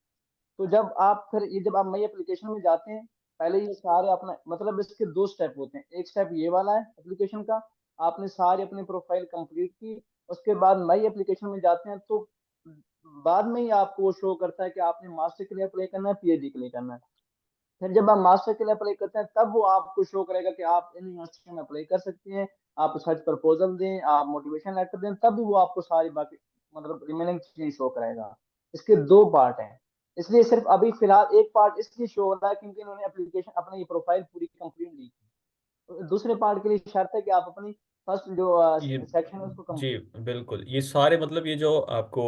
तो जब आप फिर ये जब आप मई एप्लीकेशन में जाते हैं, पहले ये सारे अपना मतलब इसके दो स्टेप होते हैं। एक स्टेप ये वाला है एप्लीकेशन का, आपने सारी अपनी प्रोफाइल कंप्लीट की। उसके बाद मई एप्लीकेशन में जाते हैं, तो बाद में ही आपको वो शो करता है कि आपने मास्टर के लिए अप्लाई करना है, पीएचडी के लिए करना है। फिर जब आप मास्टर के लिए अप्लाई करते हैं, तब वो आपको शो करेगा कि आप इन यूनिवर्सिटी में अप्लाई कर सकते हैं, आप सर्च प्रपोजल दें, आप मोटिवेशन लेटर दें, तब भी वो आपको सारी बाकी मतलब रिमेनिंग चीजें शो कराएगा। इसके दो पार्ट हैं, इसलिए सिर्फ अभी फिलहाल एक पार्ट इसलिए शो हो रहा है क्योंकि इन्होंने एप्लीकेशन अपनी प्रोफाइल पूरी कंप्लीट नहीं की। तो दूसरे पार्ट के लिए शर्त है कि आप अपनी फर्स्ट जो ये सेक्शन है उसको जी कंप्लीट। बिल्कुल, ये सारे मतलब ये जो आपको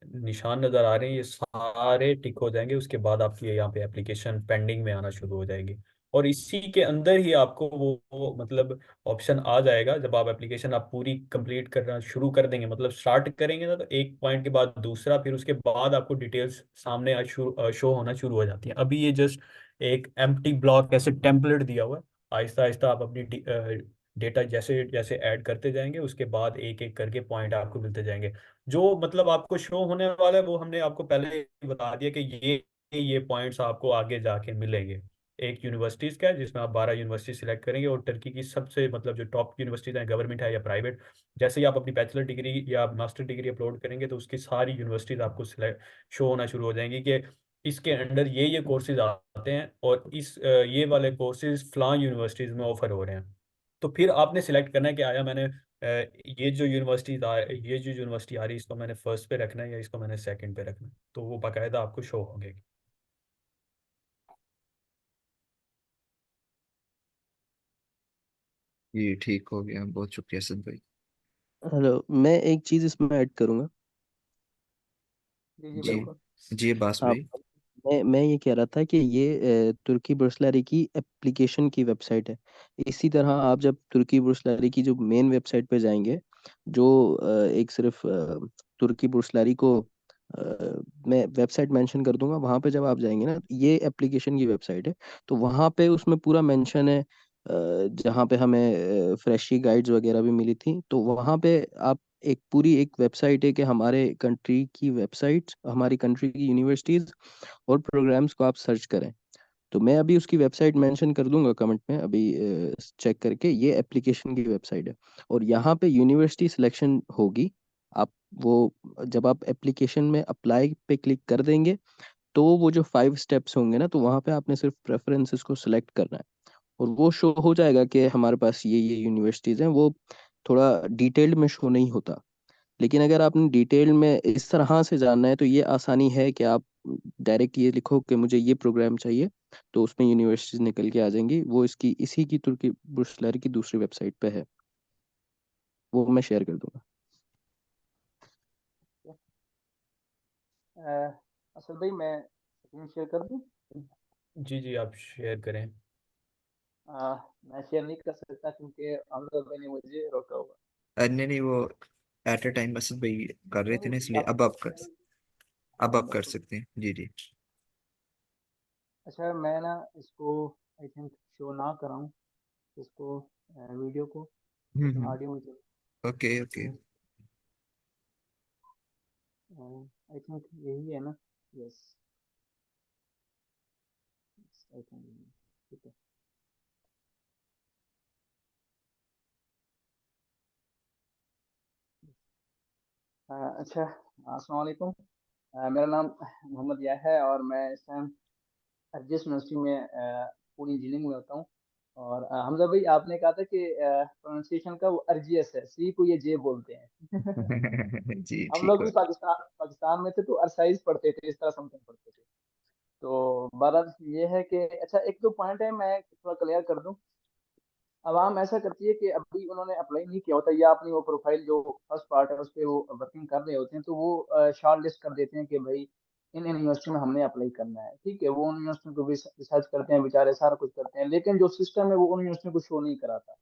निशान नज़र आ रहे हैं ये सारे टिक हो जाएंगे, उसके बाद आपकी यहाँ पे एप्लीकेशन पेंडिंग में आना शुरू हो जाएगी। और इसी के अंदर ही आपको वो मतलब ऑप्शन आ जाएगा, जब आप एप्लीकेशन आप पूरी कंप्लीट करना शुरू कर देंगे, मतलब स्टार्ट करेंगे ना, तो एक पॉइंट के बाद दूसरा, फिर उसके बाद आपको डिटेल्स सामने शो होना शुरू हो जाती है। अभी ये जस्ट एक एम्प्टी ब्लॉक ऐसे टेम्पलेट दिया हुआ है। आहिस्ता आहिस्ता आप अपनी डेटा जैसे जैसे ऐड करते जाएंगे, उसके बाद एक एक करके पॉइंट आपको मिलते जाएंगे। जो मतलब आपको शो होने वाला है वो हमने आपको पहले ही बता दिया कि ये पॉइंट्स आपको आगे जाके मिलेंगे। एक यूनिवर्सिटीज का है जिसमें आप 12 यूनिवर्सिटी सिलेक्ट करेंगे, और टर्की की सबसे मतलब जो टॉप यूनिवर्सिटीज हैं, गवर्नमेंट है या प्राइवेट, जैसे ही आप अपनी बैचलर डिग्री या मास्टर डिग्री अपलोड करेंगे तो उसकी सारी यूनिवर्सिटीज आपको सिलेक्ट शो होना शुरू हो जाएंगी कि इसके अंडर ये कोर्सेज आते हैं, और ये वाले कोर्सेज फलां यूनिवर्सिटीज में ऑफर हो रहे हैं। तो फिर आपने सिलेक्ट करना है कि आया मैंने ये जो यूनिवर्सिटी आ रही है इसको मैंने फर्स्ट पे रखना है या इसको मैंने सेकंड पे रखना है, तो वो बाकायदा आपको शो होंगे। ये ठीक हो गया, बहुत शुक्रिया सद भाई। हेलो, मैं एक चीज़ इसमें ऐड करूँगा। जी जी जी बिल्कुल। जी अब्बास हाँ, भाई। मैं ये कह रहा था कि ये तुर्की बुर्सलारी की एप्लीकेशन की वेबसाइट है। इसी तरह आप जब तुर्की बुर्सलारी की जो मेन वेबसाइट पे जाएंगे, जो एक सिर्फ तुर्की बुर्सलारी को मैं वेबसाइट मेंशन कर दूंगा, वहाँ पे जब आप जाएंगे ना, ये एप्लीकेशन की वेबसाइट है। तो वहाँ पे उसमें पूरा मेंशन है, जहाँ पे हमें फ्रेशी गाइड्स वगैरह भी मिली थी। तो वहाँ पे आप एक पूरी एक वेबसाइट है कि हमारे कंट्री की वेबसाइट्स, हमारी कंट्री की यूनिवर्सिटीज़ और प्रोग्राम्स को आप सर्च करें। तो मैं अभी उसकी वेबसाइट मेंशन कर दूंगा कमेंट में, अभी चेक करके। ये एप्लीकेशन की वेबसाइट है, और यहाँ पे यूनिवर्सिटी सिलेक्शन होगी। आप वो जब आप एप्लीकेशन में अप्लाई पे क्लिक कर देंगे, तो वो जो 5 स्टेप्स होंगे ना, तो वहाँ पे आपने सिर्फ प्रेफरेंसेस को सिलेक्ट करना है, और वो शो हो जाएगा कि हमारे पास ये यूनिवर्सिटीज़ हैं। वो थोड़ा डिटेल्ड में शो नहीं होता, लेकिन अगर आपने डिटेल में इस तरह से जानना है तो ये आसानी है कि आप डायरेक्ट ये लिखो कि मुझे ये प्रोग्राम चाहिए, तो उसमें यूनिवर्सिटीज निकल के आ जाएंगी। वो इसकी इसी की तुर्की बुर्सलारी की दूसरी वेबसाइट पे है, वो मैं शेयर कर दूंगा। असल भाई मैं स्क्रीन शेयर कर दूं? जी जी, आप शेयर करें। मैं शेयर नहीं कर सकता क्योंकि अमजद भाई ने मुझे रोका हुआ। नहीं नहीं, वो एट अ टाइम असद भाई कर रहे नहीं थे ना, नहीं इसलिए आप अब हाँ आप कर बिल्कुल। सकते हैं। जी जी। अच्छा मैं ना इसको आई थिंक शो ना कराऊं इसको, वीडियो को, लेकिन हम्म। ऑडियो में तो ओके ओके। आई थिंक यही है ना। यस, आई थिंक ठीक है। अच्छा, अस्सलाम वालेकुम। मेरा नाम मोहम्मद या है और मैं इस टाइम जिस यूनिवर्सिटी में पूरी इंजीनियरिंग में होता हूँ। और हमजा भाई आपने कहा था कि प्रोनाउंसिएशन का वो अर्जियस है, सी को ये जे बोलते हैं। जी हम ठीक लोग हो। भी पाकिस्तान पाकिस्तान में थे तो अरसाइज पढ़ते थे, इस तरह समथिंग पढ़ते थे। तो बात ये है कि अच्छा एक दो पॉइंट है मैं थोड़ा क्लियर कर दूं। आवाम ऐसा करती है कि अभी उन्होंने अप्लाई नहीं किया होता या अपनी वो प्रोफाइल जो फर्स्ट पार्ट है उस पर वो वर्किंग कर रहे होते हैं, तो वो शॉर्ट लिस्ट कर देते हैं कि भाई इन इन यूनिवर्सिटी में हमने अप्लाई करना है। ठीक है, वो उन यूनिवर्सिटी को भी रिसर्च करते हैं बेचारे, सारा कुछ करते हैं, लेकिन जो सिस्टम है वो उन यूनिवर्सिटी को शो नहीं कराता।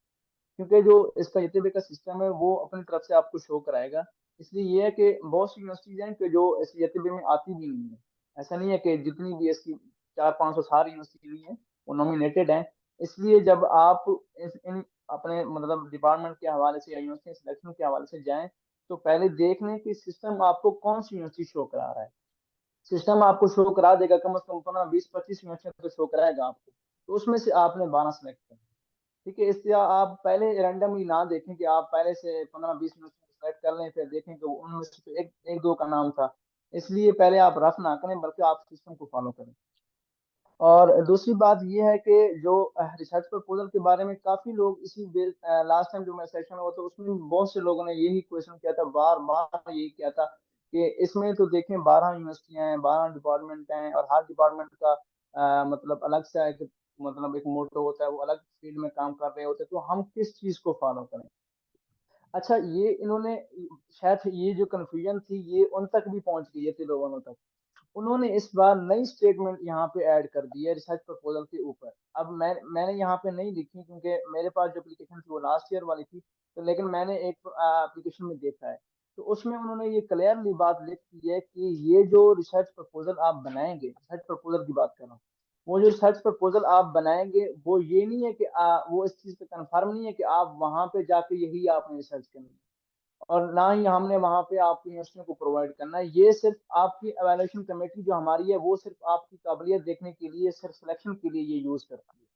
क्योंकि जो इसका एतबे का सिस्टम है वो अपनी तरफ से आपको शो कराएगा। इसलिए ये है कि बहुत सी यूनिवर्सिटीज हैं कि जो इस एतबे में आती भी नहीं है। ऐसा नहीं है कि जितनी भी इसकी 400-500 सारी यूनिवर्सिटी नहीं है, वो नॉमिनेटेड हैं। इसलिए जब आप इन अपने मतलब डिपार्टमेंट के हवाले से या यूनिवर्सिटी सिलेक्शन के हवाले से जाएं, तो पहले देख लें कि सिस्टम आपको कौन सी यूनिवर्सिटी शो करा रहा है। सिस्टम आपको शो करा देगा कम से कम 15-20-25 यूनिवर्सिटी तो शो कराएगा आपको, तो उसमें से आपने 12 सेलेक्ट करना। ठीक है, इसलिए आप पहले रैंडमली ना देखें कि आप पहले से 15-20 मिनट सेलेक्ट कर लें फिर देखें कि उनमें से तो एक एक दो का नाम था। इसलिए पहले आप रफ ना करें बल्कि आप सिस्टम को फॉलो करें। और दूसरी बात ये है कि जो रिसर्च प्रपोजल के बारे में काफी लोग इसी लास्ट टाइम जो मैं सेशन हुआ था उसमें बहुत से लोगों ने यही क्वेश्चन किया था, बार बार यही किया था कि इसमें तो देखें 12 यूनिवर्सिटियां हैं, 12 डिपार्टमेंट हैं और हर डिपार्टमेंट का मतलब अलग सा एक मतलब एक मोटो होता है, वो अलग फील्ड में काम कर रहे होते हैं, तो हम किस चीज को फॉलो करें। अच्छा, ये इन्होंने शायद ये जो कंफ्यूजन थी ये उन तक भी पहुंच गई थी लोगों तक। उन्होंने इस बार नई स्टेटमेंट यहाँ पे ऐड कर दी है रिसर्च प्रपोजल के ऊपर। अब मैंने यहाँ पे नहीं लिखी क्योंकि मेरे पास जो एप्लीकेशन थी वो लास्ट ईयर वाली थी, तो लेकिन मैंने एक एप्लीकेशन में देखा है, तो उसमें उन्होंने ये क्लियरली बात लिख दी है कि ये जो रिसर्च प्रपोजल आप बनाएंगे, रिसर्च प्रपोजल की बात कर रहा हूँ, वो जो रिसर्च प्रपोजल आप बनाएंगे वो ये नहीं है कि वो इस चीज पे कंफर्म नहीं है कि आप वहां पे जाके यही आपने रिसर्च करनी है, और ना ही हमने वहां पे आपकी यूनिवर्सिटी को प्रोवाइड करना है। ये सिर्फ आपकी एवेल्यूएशन कमेटी जो हमारी है वो सिर्फ आपकी काबिलियत देखने के लिए, सिर्फ सिलेक्शन के लिए ये यूज करती है।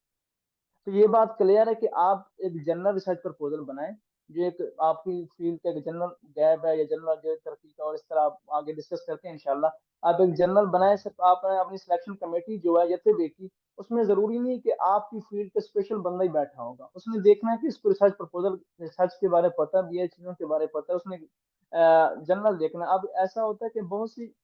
तो ये बात क्लियर है कि आप एक जनरल रिसर्च प्रपोजल बनाएं, जो एक आपकी फील्ड का एक जनरल गैप है या जनरल जो तरक्की का, और इस तरह आप आगे डिस्कस करते हैं इंशाल्लाह। आप एक जनरल बनाए, सिर्फ आप अपनी सिलेक्शन कमेटी जो है यथे की, उसमें जरूरी नहीं कि आपकी फील्ड का स्पेशल बंदा ही बैठा होगा, उसने देखना है कि इसको रिसर्च प्रपोजल, रिसर्च के बारे में पता भी है, चीजों के बारे में पता है, उसने जनरल देखना। अब ऐसा होता है कि बहुत सी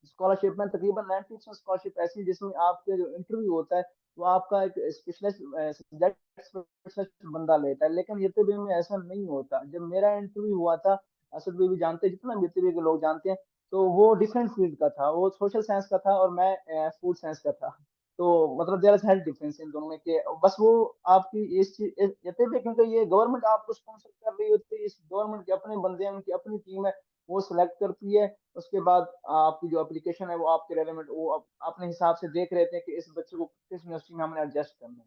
स्कॉलरशिप में तकरीबन 90% स्कॉलरशिप ऐसी है जिसमें आपके जो इंटरव्यू होता है वो आपका एक स्पेशलिस्ट सब्जेक्ट स्पेशलिस्ट बंदा लेता है, लेकिन YTB में ऐसा नहीं होता। जब मेरा इंटरव्यू हुआ था, असद भाई भी जानते हैं, जितना YTB के लोग जानते हैं, तो वो डिफरेंट फील्ड का था, वो सोशल साइंस का था और मैं फूड साइंस का था। तो मतलब देयर इज हेल्थ डिफरेंस इन दोनों में के बस वो आपकी इस चीज YTB, क्योंकि ये गवर्नमेंट आपको स्पॉन्सर कर रही होती है, इस गवर्नमेंट के अपने बंदे हैं, उनकी अपनी टीम है, वो सिलेक्ट करती है। उसके बाद आपकी जो एप्लीकेशन है वो आपके रेलेवेंट, वो अपने हिसाब से देख रहे थे कि इस बच्चे को किस यूनिवर्सिटी में हमने एडजस्ट करना है।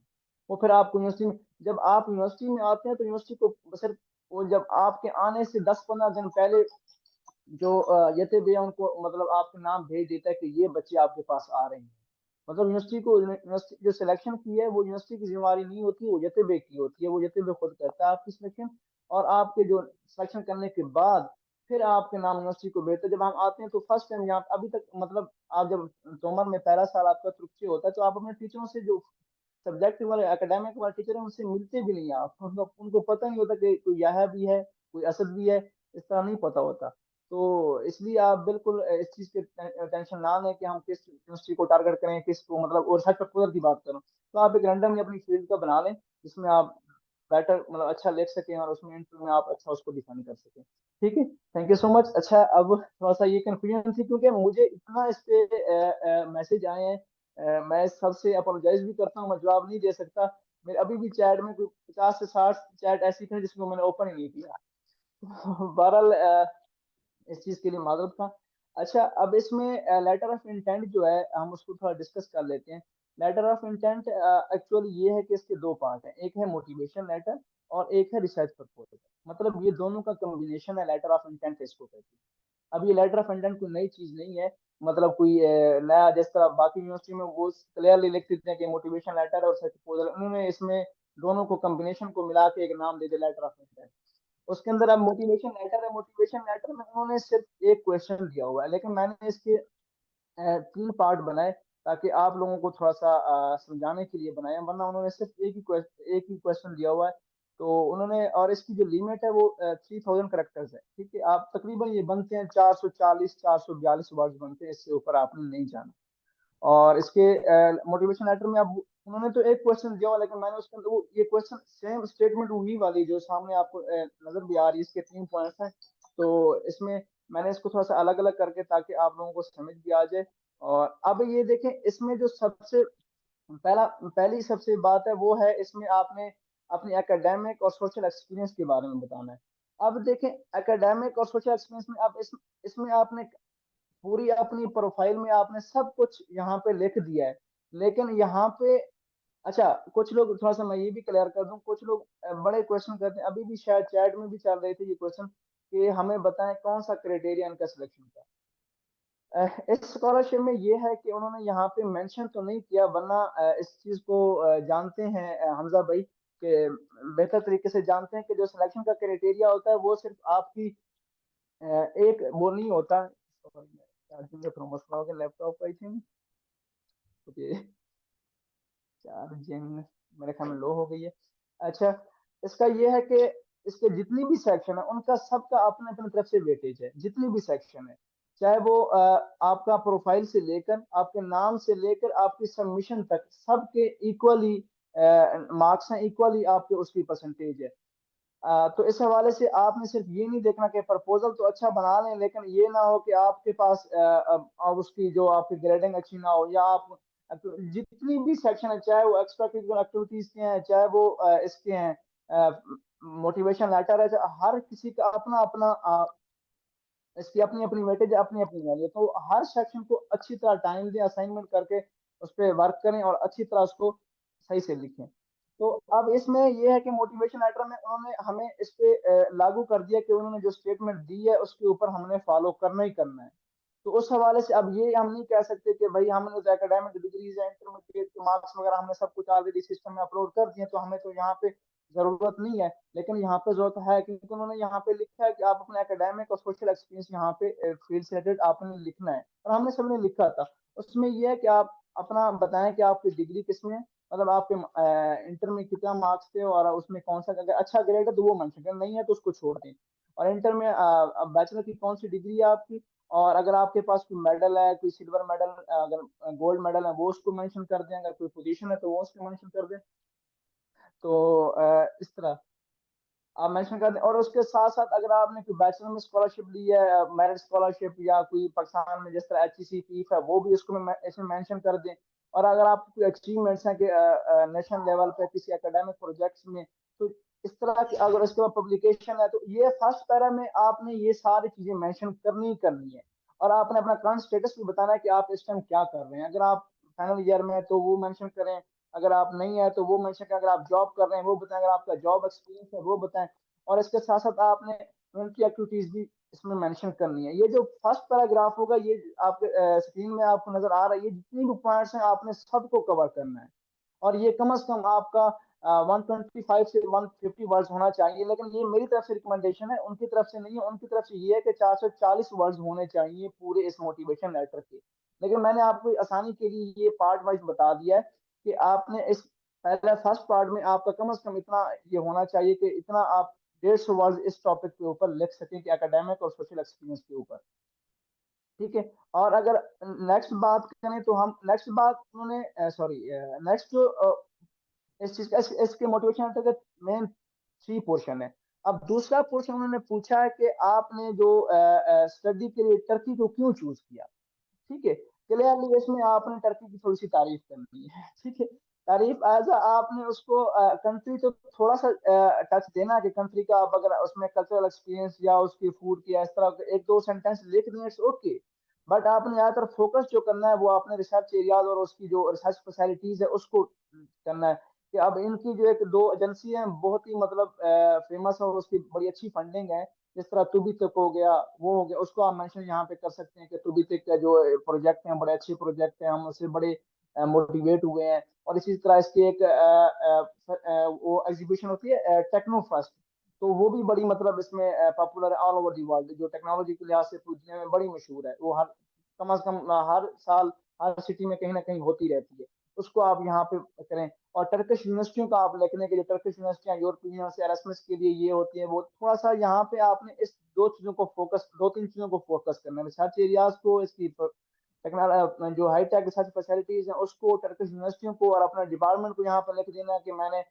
वो फिर आपको यूनिवर्सिटी में, जब आप यूनिवर्सिटी में आते हैं तो यूनिवर्सिटी को सिर्फ वो जब आपके आने से 10-15 दिन पहले जो यते भैया उनको मतलब आपके नाम भेज देता है कि ये बच्चे आपके पास आ रहे हैं। मतलब यूनिवर्सिटी को, यूनिवर्सिटी जो सिलेक्शन की है वो यूनिवर्सिटी की जिम्मेवारी नहीं होती, वो यते की होती है, वो यते खुद करता है आपकी सिलेक्शन। और आपके जो सिलेक्शन करने के बाद फिर आपके नाम यूनिवर्सिटी को भेजते हैं। जब हम आते हैं तो फर्स्ट टाइम यहाँ अभी तक मतलब आप जब तोमर में पहला साल आपका तृप्ति होता है तो आप अपने टीचरों से जो सब्जेक्ट वाले एकेडमिक वाले टीचर है उनसे मिलते भी नहीं हैं आप, उनको पता नहीं होता कि कोई यह भी है, कोई असद भी है, इस तरह नहीं पता होता। तो इसलिए आप बिल्कुल इस चीज के टेंशन ना लें कि हम किस यूनिवर्सिटी को टारगेट करें, किसको मतलब, और सच प्रपोजल की बात करूं तो आप एक रैंडमली अपनी फील्ड का बना लें जिसमें आप बेटर मतलब अच्छा लिख सकें और उसमें इंटरव्यू में आप अच्छा उसको डिफाइन कर सकें। ठीक है, थैंक यू सो मच। अच्छा, अब थोड़ा सा ये कंफ्यूजन थी क्योंकि मुझे इतना इस पे मैसेज आए हैं, मैं सबसे अपोलोजाइज भी करता हूँ, मैं जवाब नहीं दे सकता। मेरे अभी भी चैट में कोई 50 से 60 चैट ऐसी थी जिसको मैंने ओपन ही नहीं किया। बहरहाल इस चीज के लिए माजरत था। अच्छा, अब इसमें लेटर ऑफ इंटेंट जो है हम उसको थोड़ा डिस्कस कर लेते हैं। लेटर ऑफ इंटेंट एक्चुअली ये है कि इसके दो पार्ट हैं, एक है मोटिवेशन लेटर और एक है रिसर्च प्रपोजल। मतलब ये दोनों का कॉम्बिनेशन है लेटर ऑफ इंटेंट इसको कहते हैं। अब ये लेटर ऑफ इंटेंट कोई नई चीज नहीं है, मतलब कोई नया, जिस तरह बाकी यूनिवर्सिटी में वो क्लियरली लिख देते हैं कि मोटिवेशन लेटर और रिसर्च प्रपोजल, उन्होंने इसमें दोनों को कॉम्बिनेशन को मिला के एक नाम दे दिया लेटर ऑफ इंटेंट। उसके अंदर अब मोटिवेशन लेटर है, मोटिवेशन लेटर में उन्होंने सिर्फ एक क्वेश्चन दिया हुआ है, लेकिन मैंने इसके 3 पार्ट बनाए ताकि आप लोगों को थोड़ा सा समझाने के लिए बनाया, वरना उन्होंने सिर्फ एक ही क्वेश्चन दिया हुआ है। तो उन्होंने, और इसकी जो लिमिट है वो 3000 करेक्टर्स है। ठीक है, आप तकरीबन ये बनते हैं 440-442 वर्ड बनते हैं, इससे ऊपर आपने नहीं जाना। और इसके मोटिवेशन लेटर में अब उन्होंने तो एक क्वेश्चन दिया हुआ, लेकिन मैंने उसके अंदर वो ये क्वेश्चन सेम स्टेटमेंट वही वाली जो सामने आपको नजर भी आ रही है, इसके 3 पॉइंट्स हैं। तो इसमें मैंने इसको थोड़ा सा अलग अलग करके ताकि आप लोगों को समझ भी आ जाए। और अब ये देखें, इसमें जो सबसे पहली सबसे बात है वो है, इसमें आपने अपनी एकेडमिक और सोशल एक्सपीरियंस के बारे में बताना है। अब देखें, एकेडमिक और सोशल एक्सपीरियंस में अब इसमें आपने पूरी अपनी प्रोफाइल में आपने सब कुछ यहाँ पे लिख दिया है, लेकिन यहाँ पे अच्छा, कुछ लोग, थोड़ा सा मैं ये भी क्लियर कर दूं, कुछ लोग बड़े क्वेश्चन करते हैं, अभी भी शायद चैट में भी चल रहे थे ये क्वेश्चन कि हमें बताएं कौन सा क्राइटेरिया इनका सिलेक्शन का। इस स्कॉलरशिप में ये है कि उन्होंने यहाँ पे मेंशन तो नहीं किया, वरना इस चीज को जानते हैं हमजा भाई के बेहतर तरीके से जानते हैं कि जो सिलेक्शन का क्राइटेरिया होता है वो सिर्फ आपकी एक वो नहीं होता। चार्जिंग का थोड़ा मसला हो गया लैपटॉप का, आई थिंक। ओके, 4 जन मेरे ख्याल में लो हो गई है। अच्छा, इसका ये है कि इसके जितनी भी सेक्शन है उनका सबका अपने अपने तरफ से वेटेज है। जितनी भी सेक्शन है, चाहे वो आपका प्रोफाइल से लेकर आपके नाम से लेकर आपकी सबमिशन तक, सबके इक्वली मार्क्स हैं, इक्वली आपके उसकी परसेंटेज है। तो इस हवाले से आपने सिर्फ ये नहीं देखना कि प्रपोजल तो अच्छा बना लें, लेकिन ये ना हो कि आपके पास अब उसकी जो आपकी ग्रेडिंग अच्छी ना हो, या आप जितनी भी सेक्शन है, चाहे वो एक्स्ट्रा करिकुलर एक्टिविटीज के हैं, चाहे वो इसके हैं मोटिवेशन लेटर है, हर किसी का अपना अपना इसकी अपनी अपनी वेटेज, अपनी अपनी वैल्यू। तो हर सेक्शन को अच्छी तरह टाइम दें, असाइनमेंट करके उस पर वर्क करें और अच्छी तरह उसको सही से लिखें। तो अब इसमें यह है कि मोटिवेशन लेटर में उन्होंने हमें इस पे लागू कर दिया कि उन्होंने जो स्टेटमेंट दी है उसके ऊपर हमने फॉलो करना ही करना है। तो उस हवाले से अब ये हम नहीं कह सकते कि भाई हमने तो एकेडमिक डिग्रीज है, इंटरमीडिएट के मार्क्स वगैरह हमने सब कुछ ऑलरेडी सिस्टम में अपलोड कर दिए, तो हमें तो यहाँ पे जरूरत नहीं है। लेकिन यहाँ पे जरूरत है, क्योंकि उन्होंने यहाँ पे लिखा है कि आप अपने एकेडमिक और सोशल एक्सपीरियंस यहाँ पे फील्ड से रिलेटेड आपने लिखना है, और हमने सबने लिखा था। उसमें यह है कि आप अपना बताएं कि आपकी डिग्री किसमें, मतलब आपके इंटर में कितना मार्क्स थे, और उसमें कौन सा, अगर अच्छा ग्रेड है तो वो मेंशन करें, नहीं है तो उसको छोड़ दें। और इंटर में बैचलर की कौन सी डिग्री है आपकी, और अगर आपके पास कोई मेडल है, कोई सिल्वर मेडल, अगर गोल्ड मेडल है वो उसको मेंशन कर दें, अगर कोई पोजीशन है तो वो उसको मेंशन कर दें। तो इस तरह आप मेंशन कर दें। और उसके साथ साथ अगर आपने कोई बैचलर में स्कॉलरशिप ली है, मेरिट स्कॉलरशिप, या कोई पाकिस्तान में जिस तरह HEC पीफ है, वो भी उसको इसमें मेंशन कर दें। और अगर आपकी कोई अचीवमेंट्स हैं कि नेशनल लेवल पे किसी एकेडमिक प्रोजेक्ट्स में, तो इस तरह की अगर उसके बाद पब्लिकेशन है, तो ये फर्स्ट पैरा में आपने ये सारी चीजें मेंशन करनी ही करनी है। और आपने अपना करंट स्टेटस भी बताना है कि आप इस टाइम क्या कर रहे हैं। अगर आप फाइनल ईयर में है तो वो मेंशन करें, अगर आप नहीं है तो वो मेंशन करें, अगर आप जॉब कर रहे हैं वो बताएं, अगर आपका जॉब एक्सपीरियंस है वो बताएं। और इसके साथ साथ आपने उनकी एक्टिविटीज भी इसमें मेंशन करनी है। ये जो फर्स्ट पैराग्राफ होगा, ये आपके स्क्रीन में आपको नजर आ रहा है, ये जितनी भी पॉइंट्स हैं आपने सबको कवर करना है। और ये कम से कम आपका 125 से 150 वर्ड्स होना चाहिए। लेकिन ये मेरी तरफ से रिकमेंडेशन है, उनकी तरफ से नहीं है। उनकी तरफ से ये है कि 440 वर्ड्स होने चाहिए पूरे इस मोटिवेशन लेटर के। लेकिन मैंने आपको आसानी के लिए ये पार्ट वाइज बता दिया है कि आपने इस पहले फर्स्ट पार्ट में आपका कम से कम इतना ये होना चाहिए कि इतना आप 150 वर्ड इस टॉपिक के ऊपर लिख सकें कि एकेडमिक और सोशल एक्सपीरियंस के ऊपर। ठीक है। और अगर नेक्स्ट बात करें तो हम नेक्स्ट बात उन्होंने सॉरी नेक्स्ट जो इस चीज का इसके मोटिवेशन का मेन 3 पोर्शन है। अब दूसरा पोर्शन उन्होंने पूछा है कि आपने जो स्टडी के लिए टर्की को क्यों चूज किया। ठीक है। क्लियरली इसमें आपने टर्की की थोड़ी सी तारीफ करनी है। ठीक है। तारीफ एज आपने उसको कंट्री तो थोड़ा सा टच देना कि कंट्री का आप अगर उसमें कल्चरल एक्सपीरियंस या उसकी फूड की इस तरह के 1-2 सेंटेंस लिख दें, इट्स ओके। बट आपने ज्यादातर फोकस जो करना है वो आपने रिसर्च एरियाज और उसकी जो रिसर्च फैसिलिटीज है उसको करना है। कि अब इनकी जो एक दो एजेंसी है बहुत ही मतलब फेमस है और उसकी बड़ी अच्छी फंडिंग है। जिस तरह तुबितक हो गया, वो हो गया, उसको आप मेंशन यहाँ पे कर सकते हैं कि तुबितक का जो प्रोजेक्ट है बड़े अच्छे प्रोजेक्ट हैं, हम उससे बड़े मोटिवेट हुए हैं। और इसी तरह इसकी एक वो एग्जीबिशन होती है टेक्नो फर्स्ट, तो वो भी बड़ी मतलब इसमें पॉपुलर है ऑल ओवर दी वर्ल्ड, जो टेक्नोलॉजी के लिहाज से पूरी दुनिया में बड़ी मशहूर है। वो हर कम से कम हर साल हर सिटी में कहीं ना कहीं होती रहती है। उसको आप यहाँ पे करें। और टर्किश यूनिवर्सिटियों का आप लिखने के लिए, टर्किश यूनिवर्सिटियां यूरोपियन यूनिवर्सिटी एरास्मस के लिए ये होती है, वो थोड़ा सा यहाँ पे आपने इस दो चीजों को फोकस, 2-3 चीजों को फोकस करना है। रिसर्च एरियाज को, इसकी टेक्नोलॉजी जो हाईटेक रिसर्च फैसिलिटीज है उसको, टर्किश यूनिवर्सिटियों को, और अपना डिपार्टमेंट को यहाँ पे लिख देना कि मैंने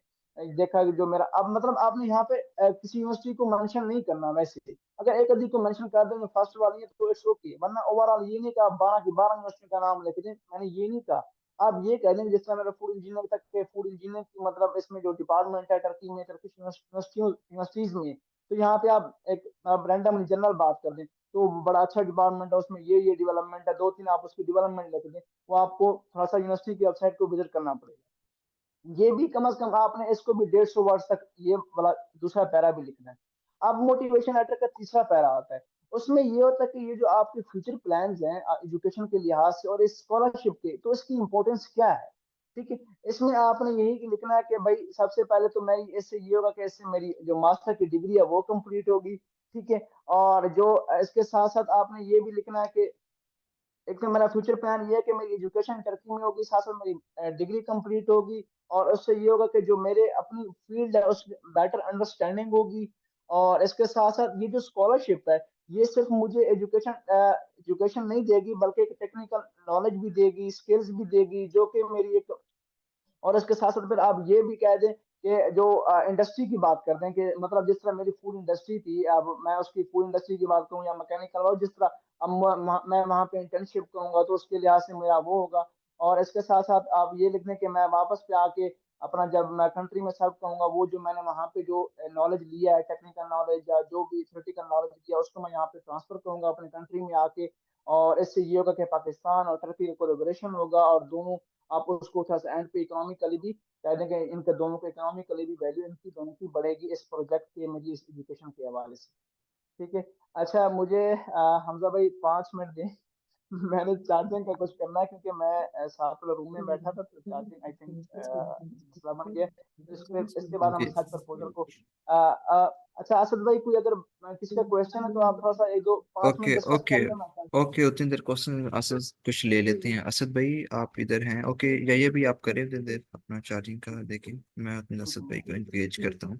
देखा कि जो मेरा, अब मतलब आपने यहाँ पे किसी यूनिवर्सिटी को मेंशन नहीं करना। वैसे अगर एक आदि को मेंशन कर देंगे फर्स्ट वाली है तो इट्स ओके, वरना ओवरऑल ये नहीं कि आप 12 की 12 यूनिवर्सिटी का नाम लिख दें, मैंने ये नहीं कहा। आप ये कह देंगे जिस तरह मेरा फूड इंजीनियर तक के, फूड इंजीनियर की मतलब इसमें जो डिपार्टमेंट है टर्की में, टर्किश यूनिवर्सिटीज में, तो यहाँ पे आप रैंडम जनरल बात कर दें तो बड़ा अच्छा डिपार्टमेंट है, उसमें ये डेवलपमेंट है, 2-3 आप उसकी डेवलपमेंट लिख दें। वो आपको थोड़ा सा यूनिवर्सिटी की वेबसाइट को विजिट करना पड़ेगा। ये भी कम से कम आपने इसको भी 150 वर्ड तक ये वाला दूसरा पैरा भी लिखना है। अब मोटिवेशन लेटर का तीसरा पैरा आता है। उसमें ये होता है कि ये जो आपके फ्यूचर प्लान्स हैं एजुकेशन के लिहाज से और इस स्कॉलरशिप के, तो इसकी इंपॉर्टेंस क्या है। ठीक है। इसमें आपने यही लिखना है कि भाई सबसे पहले तो मेरी इससे ये होगा कि इससे मेरी जो मास्टर की डिग्री है वो कंप्लीट होगी। ठीक है। और जो इसके साथ साथ आपने ये भी लिखना है कि एक तो मेरा फ्यूचर प्लान ये है कि मेरी एजुकेशन टर्की में होगी, साथ साथ मेरी डिग्री कंप्लीट होगी, और उससे ये होगा कि जो मेरे अपनी फील्ड है उस बेटर अंडरस्टैंडिंग होगी। और इसके साथ साथ ये जो स्कॉलरशिप है, ये सिर्फ मुझे एजुकेशन नहीं देगी, बल्कि एक टेक्निकल नॉलेज भी देगी, स्किल्स भी देगी, जो कि मेरी एक। और इसके साथ साथ फिर आप ये भी कह दें कि जो इंडस्ट्री की बात करते हैं, कि मतलब जिस तरह मेरी फूड इंडस्ट्री थी, अब मैं उसकी फूड इंडस्ट्री की बात करूँ या मैकेनिकल, और जिस तरह अब मैं वहाँ पे इंटर्नशिप करूंगा तो उसके लिहाज से मेरा वो होगा। और इसके साथ साथ आप ये लिख दें कि मैं वापस पे आके अपना जब मैं कंट्री में सर्व करूंगा, वो जो मैंने वहाँ पे जो नॉलेज लिया है, टेक्निकल नॉलेज या जो भी थ्योरेटिकल नॉलेज लिया, उसको मैं यहाँ पे ट्रांसफर करूंगा अपनी कंट्री में आके। और इससे ये होगा कि पाकिस्तान और टर्की का कोलैबोरेशन होगा, और दोनों आप उसको थोड़ा सा एंड पे इकोनॉमिकली भी कह दें कि इनके दोनों को इकोनॉमिकली भी वैल्यू इनकी दोनों की बढ़ेगी इस प्रोजेक्ट के, मेरी इस एजुकेशन के हवाले से। ठीक है। अच्छा, मुझे हमजा भाई 5 मिनट दें। मैंने चार्जिंग का कुछ करना है, क्योंकि मैं साथ वाले रूम में बैठा था, तो चार्जिंग आई थिंक मसला बन गया। तो इसके बाद हम ओके रिसर्च प्रपोजल को अच्छा, असद भाई कोई अगर किसी का क्वेश्चन है तो आप थोड़ा सा एक दो 5 मिनट ओके डिस्कस ओके कर लेना। ओके उतनी देर क्वेश्चन असद कुछ ले लेते हैं। असद भाई आप इधर हैं? ओके, या ये भी आप करें उतनी देर अपना चार्जिंग का देखें, मैं अपने असद भाई को इंगेज करता हूँ।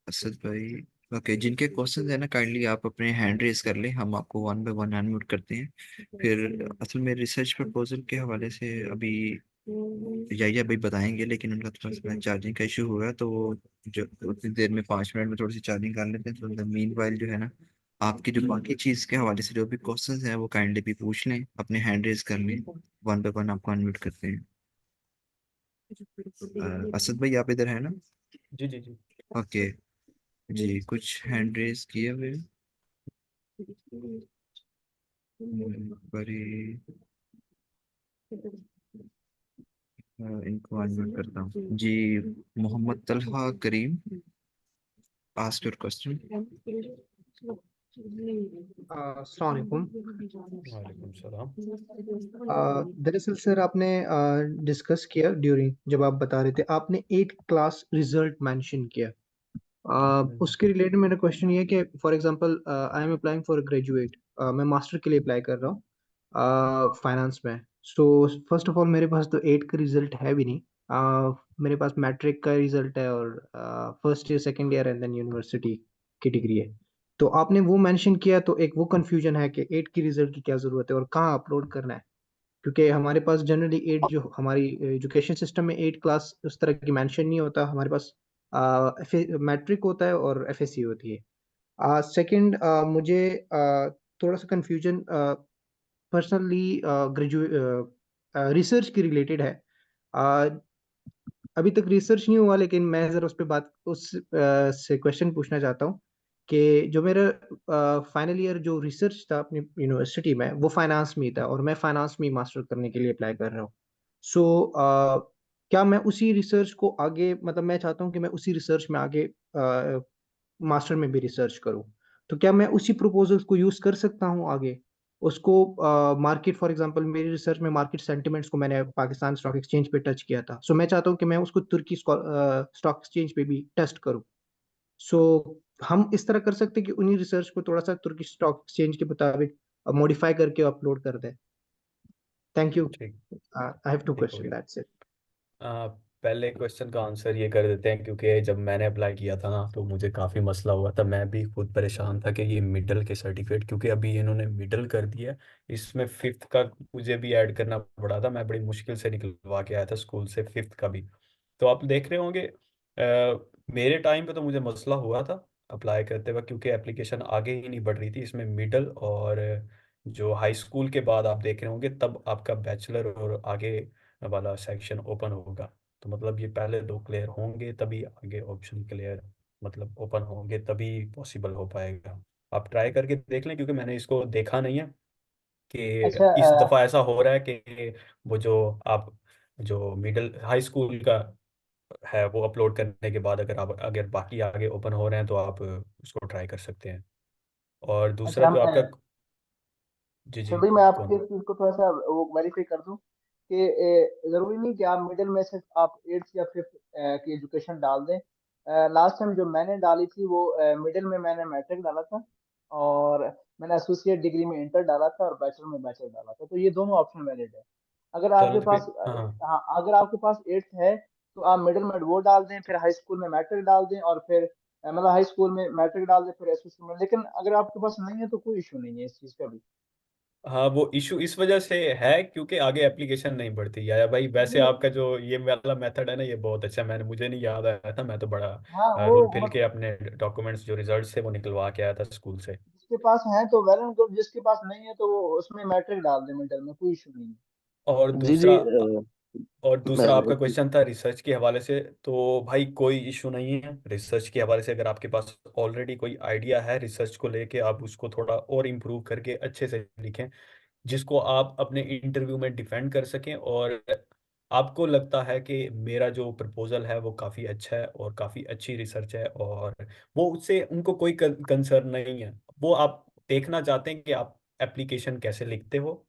असद भाई, ओके, जिनके क्वेश्चन है ना काइंडली आप अपने हैंड रेज कर लें, हम आपको वन बाय वन अनम्यूट करते हैं। फिर असल में रिसर्च प्रपोजल के हवाले से अभी या भाई बताएंगे, लेकिन उनका थोड़ा सा चार्जिंग का इशू हुआ है, तो वो जो उतनी देर में 5 मिनट में थोड़ी सी चार्जिंग कर लेते हैं। तो मीन वाइल जो है ना, आपकी जो बाकी चीज के हवाले से जो भी क्वेश्चंस हैं वो काइंडली भी पूछ लें, अपने हैंड रेज कर लें, वन बाय वन आपको अनम्यूट करते हैं। असद भाई आप इधर है ना? जी जी जी। ओके जी, कुछ हैंड रेज किए हुए बड़ी इनको अनम्यूट करता हूँ जी। मोहम्मद तलहा करीम, आस्क योर क्वेश्चन। अस्सलाम वालेकुम। वालेकुम सलाम। दरअसल सर आपने डिस्कस किया ड्यूरिंग जब आप बता रहे थे, आपने 8 क्लास रिजल्ट मेंशन किया। उसके रिलेटेड मेरा क्वेश्चन ये है कि for example I am applying for graduate, मैं मास्टर के लिए अप्लाई कर रहा हूँ फाइनेंस में। सो फर्स्ट ऑफ ऑल मेरे पास तो 8 का रिजल्ट है भी नहीं। मेरे पास मैट्रिक का रिजल्ट है और first year second year and then university की डिग्री है। तो आपने वो मेंशन किया, तो एक वो कंफ्यूजन है कि 8 की रिजल्ट की क्या ज़रूरत है और कहाँ अपलोड करना है। क्योंकि हमारे पास जनरली 8, जो हमारी एजुकेशन सिस्टम में 8 क्लास उस तरह की मेंशन नहीं होता। हमारे पास मैट्रिक होता है और एफएससी होती है। सेकंड, मुझे थोड़ा सा कंफ्यूजन पर्सनली ग्रेजुएट रिसर्च की रिलेटेड है। अ, अभी तक रिसर्च नहीं हुआ, लेकिन मैं ज़रा उस पे बात उस से क्वेश्चन पूछना चाहता हूँ कि जो मेरा फाइनल ईयर जो रिसर्च था अपनी यूनिवर्सिटी में, वो फाइनेंस में ही था और मैं फाइनेंस में मास्टर करने के लिए अप्लाई कर रहा हूँ। सो क्या मैं उसी रिसर्च को आगे, मतलब मैं चाहता हूँ कि मैं उसी रिसर्च में आगे मास्टर में भी रिसर्च करूँ, तो क्या मैं उसी प्रोपोजल्स को यूज़ कर सकता हूँ आगे उसको? मार्केट फॉर एग्जांपल मेरी रिसर्च में मार्केट सेंटिमेंट्स को मैंने पाकिस्तान स्टॉक एक्सचेंज पे टच किया था, सो मैं चाहता हूँ कि मैं उसको तुर्की स्टॉक एक्सचेंज पे भी टेस्ट करूँ। सो हम इस तरह कर सकते हैं कि उन्हीं रिसर्च को थोड़ा सा तुर्की स्टॉक एक्सचेंज के मुताबिक मॉडिफाई करके अपलोड कर दें। Thank you. ठीक। आई हैव टू ठीक हो क्वेश्चन, गया। That's it. पहले क्वेश्चन का आंसर ये कर देते हैं, क्योंकि जब मैंने अप्लाई किया था ना तो मुझे काफ़ी मसला हुआ था। मैं भी खुद परेशान था कि ये मिडल के सर्टिफिकेट, क्योंकि अभी इन्होंने मिडल कर दिया है, इसमें फिफ्थ का मुझे भी ऐड करना पड़ा था। मैं बड़ी मुश्किल से निकलवा के आया था स्कूल से फिफ्थ का भी। तो आप देख रहे होंगे मेरे टाइम पे तो मुझे मसला हुआ था अप्लाई करते वक्त, क्योंकि एप्लीकेशन आगे ही नहीं बढ़ रही थी। इसमें मिडल और जो हाई स्कूल के बाद आप देख रहे होंगे तब आपका बैचलर और आगे वाला सेक्शन ओपन होगा। तो मतलब ये पहले दो क्लियर होंगे तभी आगे ऑप्शन क्लियर, मतलब ओपन होंगे तभी पॉसिबल हो पाएगा। आप ट्राई करके देख लें, क्योंकि मैंने इसको देखा नहीं है अच्छा, कि इस दफ़ा ऐसा हो रहा है कि वो जो आप जो मिडिल हाई स्कूल का है वो अपलोड करने के बाद अगर बाकी आगे ओपन हो रहे हैं तो आप उसको ट्राई कर सकते हैं। और दूसरा अच्छा, जो आपका। जी अच्छा जी। भाई, मैं आपके कौन? इस चीज को थोड़ा सा वो वेरीफाई कर दूं कि जरूरी नहीं कि आप मिडिल में से आप 8th या 5th की एजुकेशन डाल दें। लास्ट टाइम जो मैंने डाली थी वो मिडिल में मैंने मैट्रिक डाला था, और मैंने एसोसिएट डिग्री में इंटर डाला था और बैचलर में बैचलर डाला था, तो ये दोनों ऑप्शन वैलिड है। अगर चलो आपके तो पास फिर हाँ। हाँ, अगर आपके पास एट्थ है तो आप मिडिल में वो डाल दें, फिर हाई स्कूल में मैट्रिक डाल दें, और फिर मतलब हाई स्कूल में मैट्रिक डाल दें, फिर एसोसिएट में। लेकिन अगर आपके पास नहीं है तो कोई इशू नहीं है इस चीज का भी। हाँ, वो इशू इस वजह से है क्योंकि आगे एप्लीकेशन नहीं बढ़ती। या भाई वैसे नहीं, आपका जो ये वाला मेथड है ना, ये बहुत अच्छा है। मुझे नहीं याद आया था, मैं तो बड़ा हाँ वो रुल फिल के मतलब अपने डॉक्यूमेंट्स जो रिजल्ट थे वो निकलवा के आया था स्कूल से। जिसके पास है तो वेल एंड गुड, जिसके पास नहीं है तो वो उसमें मैट्रिक डाल दे मिडिल में, कोई इशू नहीं है। और जी जी। दूसरा और दूसरा आपका मैं क्वेश्चन था रिसर्च के हवाले से। तो भाई कोई इशू नहीं है रिसर्च के हवाले से। अगर आपके पास ऑलरेडी कोई आइडिया है रिसर्च को लेके, आप उसको थोड़ा और इम्प्रूव करके अच्छे से लिखें, जिसको आप अपने इंटरव्यू में डिफेंड कर सकें। और आपको लगता है कि मेरा जो प्रपोजल है वो काफ़ी अच्छा है और काफ़ी अच्छी रिसर्च है, और वो उससे उनको कोई कंसर्न नहीं है। वो आप देखना चाहते हैं कि आप एप्लीकेशन कैसे लिखते हो,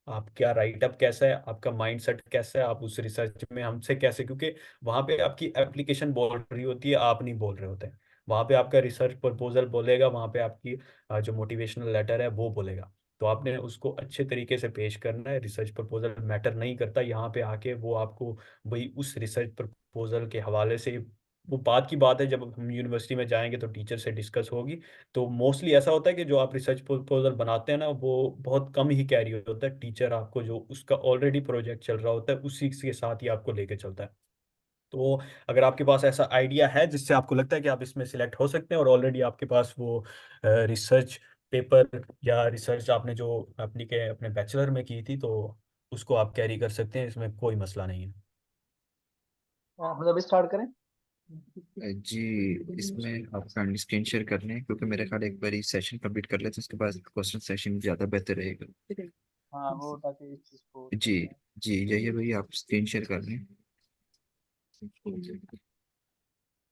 आप क्या राइटअप कैसा है, आपका माइंडसेट कैसा है, आप उस रिसर्च में हमसे कैसे, क्योंकि वहाँ पे आपकी एप्लीकेशन बोल रही होती है, आप नहीं बोल रहे होते हैं। वहाँ पे आपका रिसर्च प्रपोजल बोलेगा, वहाँ पे आपकी जो मोटिवेशनल लेटर है वो बोलेगा। तो आपने उसको अच्छे तरीके से पेश करना है। रिसर्च प्रपोजल मैटर नहीं करता यहाँ पे आके, वो आपको वही उस रिसर्च प्रपोजल के हवाले से, वो बात की बात है जब हम यूनिवर्सिटी में जाएंगे तो टीचर से डिस्कस होगी। तो मोस्टली ऐसा होता है कि जो आप रिसर्च प्रपोजल बनाते हैं ना, वो बहुत कम ही कैरी होता है। टीचर आपको जो उसका ऑलरेडी प्रोजेक्ट चल रहा होता है उसी के साथ ही आपको लेके चलता है। तो अगर आपके पास ऐसा आइडिया है जिससे आपको लगता है कि आप इसमें सिलेक्ट हो सकते हैं, और ऑलरेडी आपके पास वो रिसर्च पेपर या रिसर्च आपने जो अपने बैचलर में की थी, तो उसको आप कैरी कर सकते हैं, इसमें कोई मसला नहीं है। मतलब स्टार्ट करें। जी, इसमें आप काइंडली स्क्रीन शेयर कर लें, क्योंकि मेरे ख्याल एक बार सेशन कंप्लीट कर लेते हैं उसके बाद क्वेश्चन सेशन ज़्यादा बेहतर रहेगा। हाँ वो ताकि इस चीज को जी थोड़ा सा। जी, यही भाई आप स्क्रीन शेयर कर लें।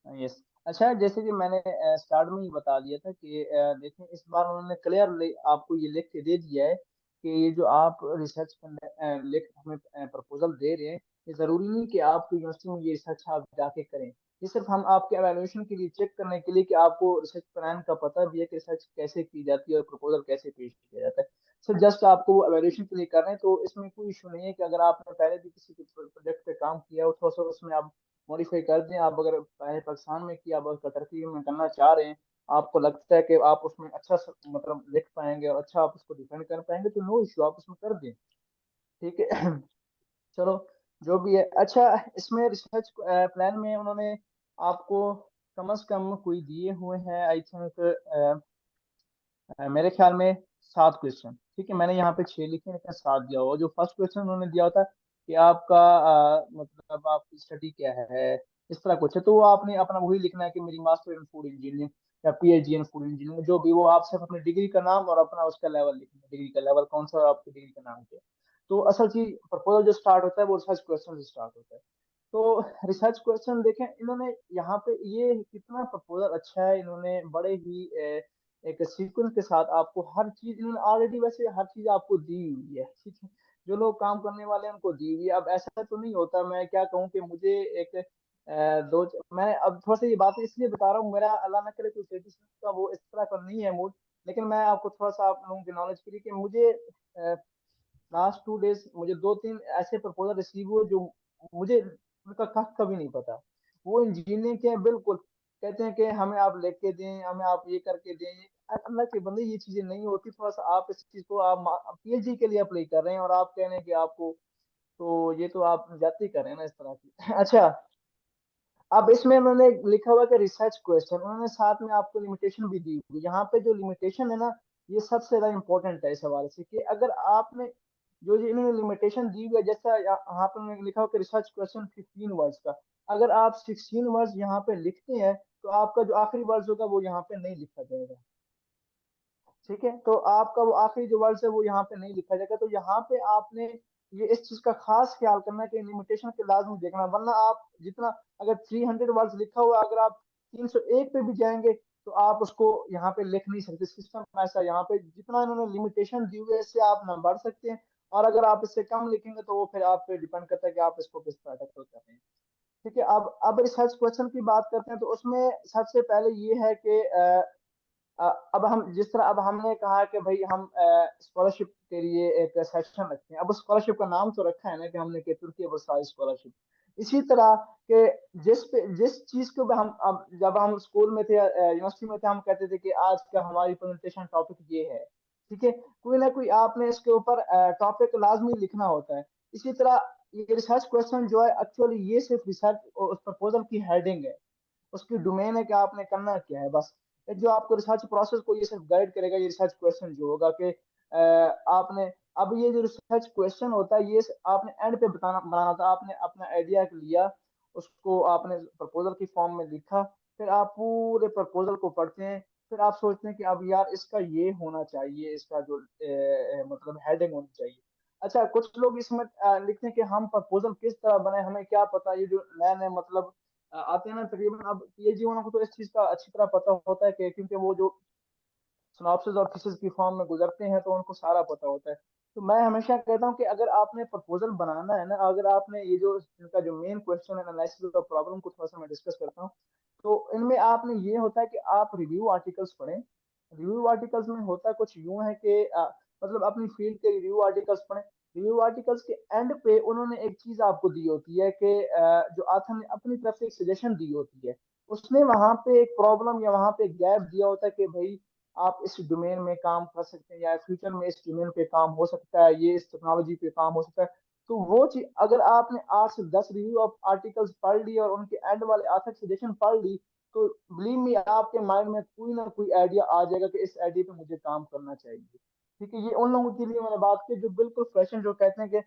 यस। अच्छा, जैसे कि मैंने स्टार्ट में ही बता दिया था कि देखें इस बार उन्होंने क्लियर आपको ये लिख के दे दिया है कि ये जो आप रिसर्च करने लिख हमें प्रपोजल दे रहे हैं, ये जरूरी नहीं कि आपकी यूनिवर्सिटी में ये रिसर्च आप जाके करें। ये सिर्फ हम आपके एवेल्यूएशन के लिए, चेक करने के लिए कि आपको रिसर्च प्लान का पता भी है कि रिसर्च कैसे की जाती है और प्रपोजल कैसे पेश किया जाता है। सिर्फ जस्ट आपको वो एवेल्यूएशन के लिए कर रहे हैं, तो इसमें कोई इशू नहीं है कि अगर आपने पहले भी किसी प्रोजेक्ट पे काम किया हो, थोड़ा सा उसमें आप मॉडिफाई कर दें। आप अगर पहले पाकिस्तान में किया, आप अगर टर्की में करना चाह रहे हैं, आपको लगता है कि आप उसमें अच्छा मतलब लिख पाएंगे और अच्छा आप उसको डिफेंड कर पाएंगे, तो नो इशू, आप उसमें कर दें। ठीक है। चलो, जो भी है। अच्छा, इसमें रिसर्च प्लान में उन्होंने आपको कम से कम कोई दिए हुए हैं, आई थिंक मेरे ख्याल में 7 क्वेश्चन। ठीक है, मैंने यहाँ पे 6 लिखे हैं, लेकिन 7 दिया हुआ। जो फर्स्ट क्वेश्चन उन्होंने दिया होता कि आपका मतलब आपकी स्टडी क्या है, इस तरह कुछ है, तो वो आपने अपना वही लिखना है कि मेरी मास्टर इन फूड इंजीनियरिंग या पीएचडी इन फूड इंजीनियरिंग, जो भी। वो आप सिर्फ अपनी डिग्री का नाम और अपना उसका लेवल लिखना है, डिग्री का लेवल कौन सा, और आपकी डिग्री का नाम क्या है। तो असल चीज प्रपोजल जो स्टार्ट होता है वो रिसर्च क्वेश्चन से स्टार्ट होता है। तो रिसर्च क्वेश्चन देखें, इन्होंने यहाँ पे ये कितना प्रपोजल अच्छा है, इन्होंने बड़े ही एक सीक्वेंस के साथ आपको हर चीज, इन्होंने ऑलरेडी वैसे हर चीज आपको दी हुई है। ठीक है, जो लोग काम करने वाले हैं उनको दी हुई है। अब ऐसा तो नहीं होता, मैं क्या कहूँ कि मुझे एक मैं अब थोड़ा सा ये बात इसलिए बता रहा हूँ, मेरा अल्लाह ना करे कोई क्रिटिसिज्म का वो इस तरह का नहीं है मूड, लेकिन मैं आपको थोड़ा सा आप लोगों की नॉलेज के लिए कि मुझे लास्ट 2 डेज मुझे 2-3 ऐसे प्रपोजल रिसीव हुए जो मुझे उनका कभी नहीं पता। वो इंजीनियरिंग के हैं बिल्कुल, कहते हैं कि हमें आप लेके दें, हमें आप ये करके दें। अल्लाह के बंदे, ये चीजें नहीं होती। थोड़ा सा आप इस चीज को, आप पीएचडी के लिए अप्लाई कर रहे हैं और आप कह रहे हैं कि आपको, तो ये तो आप जाति कर रहे हैं ना इस तरह की। अच्छा, अब इसमें उन्होंने लिखा हुआ कि रिसर्च क्वेश्चन, उन्होंने साथ में आपको लिमिटेशन भी दी हुई। यहाँ पे जो लिमिटेशन है ना, ये सबसे ज्यादा इंपॉर्टेंट है इस हवाले से कि अगर आपने जो इन्होंने लिमिटेशन दी हुई है, जैसा यहाँ पे उन्होंने लिखा हुआ कि रिसर्च क्वेश्चन 15 वर्ड्स का, अगर आप 16 वर्ड्स यहाँ पे लिखते हैं तो आपका जो आखिरी वर्ड्स होगा वो यहाँ पे नहीं लिखा जाएगा। ठीक है, तो आपका वो आखिरी जो वर्ड्स है वो यहाँ पे नहीं लिखा जाएगा। तो यहाँ पे आपने ये इस चीज का खास ख्याल करना है कि लिमिटेशन के लाजमी देखना, वरना आप जितना, अगर 300 वर्ड्स लिखा हुआ, अगर आप 301 पे भी जाएंगे तो आप उसको यहाँ पे लिख नहीं सकते। सिस्टम ऐसा यहाँ पे जितना इन्होंने लिमिटेशन दी हुई है, इससे आप ना बढ़ सकते हैं, और अगर आप इससे कम लिखेंगे तो वो फिर आप पे डिपेंड करता है कि आप इसको किस तरह टैकल कर रहे हैं। ठीक है, अब रिसर्च क्वेश्चन की बात करते हैं, तो उसमें सबसे पहले ये है कि अब हम जिस तरह अब हमने कहा कि भाई हम स्कॉलरशिप के लिए एक सेक्शन रखते हैं, अब स्कॉलरशिप का नाम तो रखा है ना कि हमने कि तुर्की बुर्साई स्कॉलरशिप। इसी तरह के जिस चीज को भी हम अब जब हम स्कूल में थे यूनिवर्सिटी में थे, हम कहते थे कि आज का हमारी प्रेजेंटेशन टॉपिक ये है, ठीक है, कोई ना कोई आपने इसके ऊपर टॉपिक लाजमी लिखना होता है। इसी तरह ये रिसर्च क्वेश्चन जो है एक्चुअली ये सिर्फ रिसर्च उस प्रपोजल की हेडिंग है, उसकी डोमेन है कि आपने करना क्या है बस। ये जो आपको रिसर्च प्रोसेस को ये सिर्फ गाइड करेगा, ये रिसर्च क्वेश्चन जो होगा कि आपने अब ये जो रिसर्च क्वेश्चन होता है ये आपने एंड पे बनाना था, आपने अपना आइडिया लिया, उसको आपने प्रपोजल की फॉर्म में लिखा, फिर आप पूरे प्रपोजल को पढ़ते हैं, फिर आप सोचते हैं कि अब यार इसका ये होना चाहिए, इसका जो मतलब हेडिंग होनी चाहिए। अच्छा, कुछ लोग इसमें लिखते हैं कि हम प्रपोजल किस तरह बनाए, हमें क्या पता, ये जो नए नए मतलब आते हैं ना तकरीबन, अब पीएचडी वालों को तो इस चीज का अच्छी तरह पता होता है कि क्योंकि वो जो सिनॉप्सिस और थीसिस की फॉर्म में गुजरते हैं तो उनको सारा पता होता है। तो मैं हमेशा कहता हूँ कि अगर आपने प्रपोजल बनाना है ना, अगर आपने ये जो इनका जो मेन क्वेश्चन है एनालिसिस ऑफ प्रॉब्लम को थोड़ा सा मैं डिस्कस करता हूँ, तो इनमें आपने ये होता है कि आप रिव्यू आर्टिकल्स पढ़ें। रिव्यू आर्टिकल्स में होता कुछ यूं है कि मतलब अपनी फील्ड के रिव्यू आर्टिकल्स पढ़ें। रिव्यू आर्टिकल्स के एंड पे उन्होंने एक चीज आपको दी होती है कि जो ऑथर ने अपनी तरफ से एक सजेशन दी होती है, उसने वहां पे एक प्रॉब्लम या वहां पे एक गैप दिया होता है कि भाई आप इस डोमेन में काम कर सकते हैं या फ्यूचर में इस डोमेन पे काम हो सकता है, ये इस टेक्नोलॉजी पे काम हो सकता है। तो वो चीज अगर आपने 8 से 10 रिव्यू ऑफ आर्टिकल्स पढ़ ली और उनके एंड वाले आथर सजेशन पढ़ ली, तो बिलीव मी आपके माइंड में कोई ना कोई आइडिया आ जाएगा कि इस आइडिया पे मुझे काम करना चाहिए। ठीक है, ये उन लोगों के लिए मैंने बात की जो बिल्कुल फ्रेश हैं, जो कहते हैं कि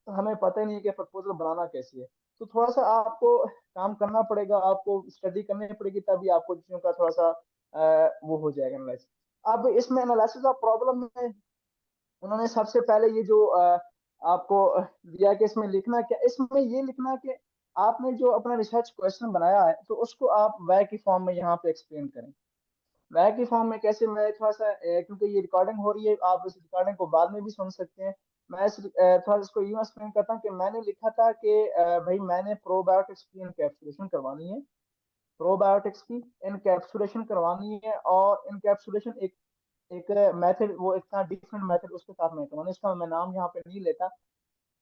हमें पता ही नहीं है कि प्रपोजल बनाना कैसे है। तो थोड़ा सा आपको काम करना पड़ेगा, आपको स्टडी करनी पड़ेगी, तभी आपको चीजों का थोड़ा सा वो हो जाएगा एनालिसिस। अब इसमें एनालिसिस ऑफ प्रॉब्लम में उन्होंने सबसे पहले ये जो आपको दिया कि इसमें लिखना क्या, इसमें ये लिखना कि आपने जो अपना रिसर्च क्वेश्चन बनाया है तो उसको आप वै की फॉर्म में यहाँ पे एक्सप्लेन करें। वै की फॉर्म में कैसे, मैं थोड़ा सा क्योंकि ये रिकॉर्डिंग हो रही है, आप इस रिकॉर्डिंग को बाद में भी सुन सकते हैं। मैं थोड़ा इसको यूं एक्सप्लेन करता हूँ कि मैंने लिखा था कि भाई मैंने प्रोबायोटिक्स की इनकैप्सुलेशन करवानी है, प्रोबायोटिक्स की इनकैप्सुलेशन करवानी है, और इनकैप्सुलेशन एक एक मेथड, वो इतना डिफरेंट मेथड उसके साथ मैं करवानी, इसका मैं नाम यहाँ पे नहीं लेता।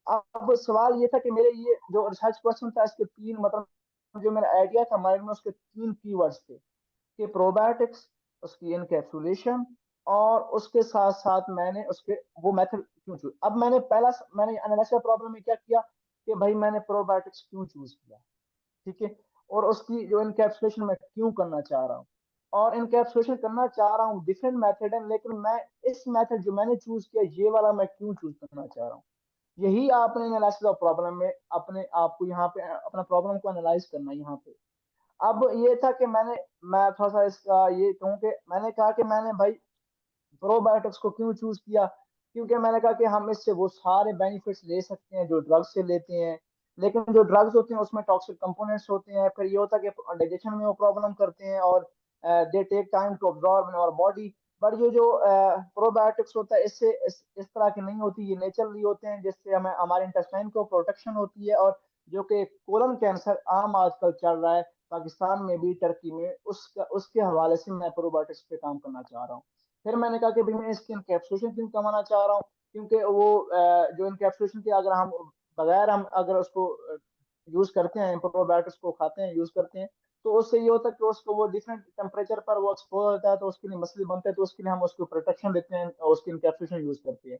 अब सवाल ये था कि मेरे ये जो रिसर्च क्वेश्चन था इसके तीन मतलब जो मेरा आइडिया था माइंड में, उसके तीन कीवर्ड्स थे कि प्रोबायोटिक्स, उसकी इनकैप्सुलेशन, और उसके साथ साथ मैंने उसके वो मेथड क्यों चूज। अब मैंने एनालिसिस प्रॉब्लम में क्या किया कि भाई मैंने प्रोबायोटिक्स क्यों चूज किया, ठीक है, और उसकी जो इनकैप्सुलेशन मैं क्यों करना चाह रहा हूँ, और इनकैप्सुलेशन करना चाह रहा हूँ डिफरेंट मेथड है, लेकिन मैं इस मेथड जो मैंने चूज किया ये वाला मैं क्यों चूज करना चाह रहा हूँ। यही आपने एनालिसिस ऑफ प्रॉब्लम में अपने आप को यहाँ पे अपना प्रॉब्लम को एनालाइज करना है यहाँ पे। अब ये था कि मैं थोड़ा सा इसका ये कहूँ कि मैंने कहा कि मैंने भाई प्रोबायोटिक्स को क्यों चूज किया, क्योंकि मैंने कहा कि हम इससे वो सारे बेनिफिट्स ले सकते हैं जो ड्रग्स से लेते हैं, लेकिन जो ड्रग्स होते हैं उसमें टॉक्सिक कंपोनेंट्स होते हैं, फिर ये होता है कि डाइजेशन में वो प्रॉब्लम करते हैं, और they take time to absorb in our body. But ये जो प्रोबायोटिक्स होता है इससे इस तरह की नहीं होती, ये नेचुरली होते हैं, जिससे हमें हमारे इंटेस्टाइन को प्रोटेक्शन होती है, और जो कि कोलन कैंसर आम आजकल चल रहा है पाकिस्तान में भी, टर्की में, उसका उसके हवाले से मैं प्रोबायोटिक्स पे काम करना चाह रहा हूँ। फिर मैंने कहा कि भाई मैं इसकी इनकैप्सुलेशन क्यों कमाना चाह रहा हूँ, क्योंकि वो जो इनकैप्सुलेशन की अगर हम बगैर हम अगर उसको यूज करते हैं, प्रोबायोटिक्स को खाते हैं, यूज करते हैं, तो उससे ये होता है कि उसको वो डिफरेंट टेम्परेचर पर वो एक्सपोज होता है, तो उसके लिए मसले बनते हैं, तो उसके लिए हम उसको प्रोटेक्शन देते हैं और उसकी इनकैप्सुलेशन यूज करते हैं।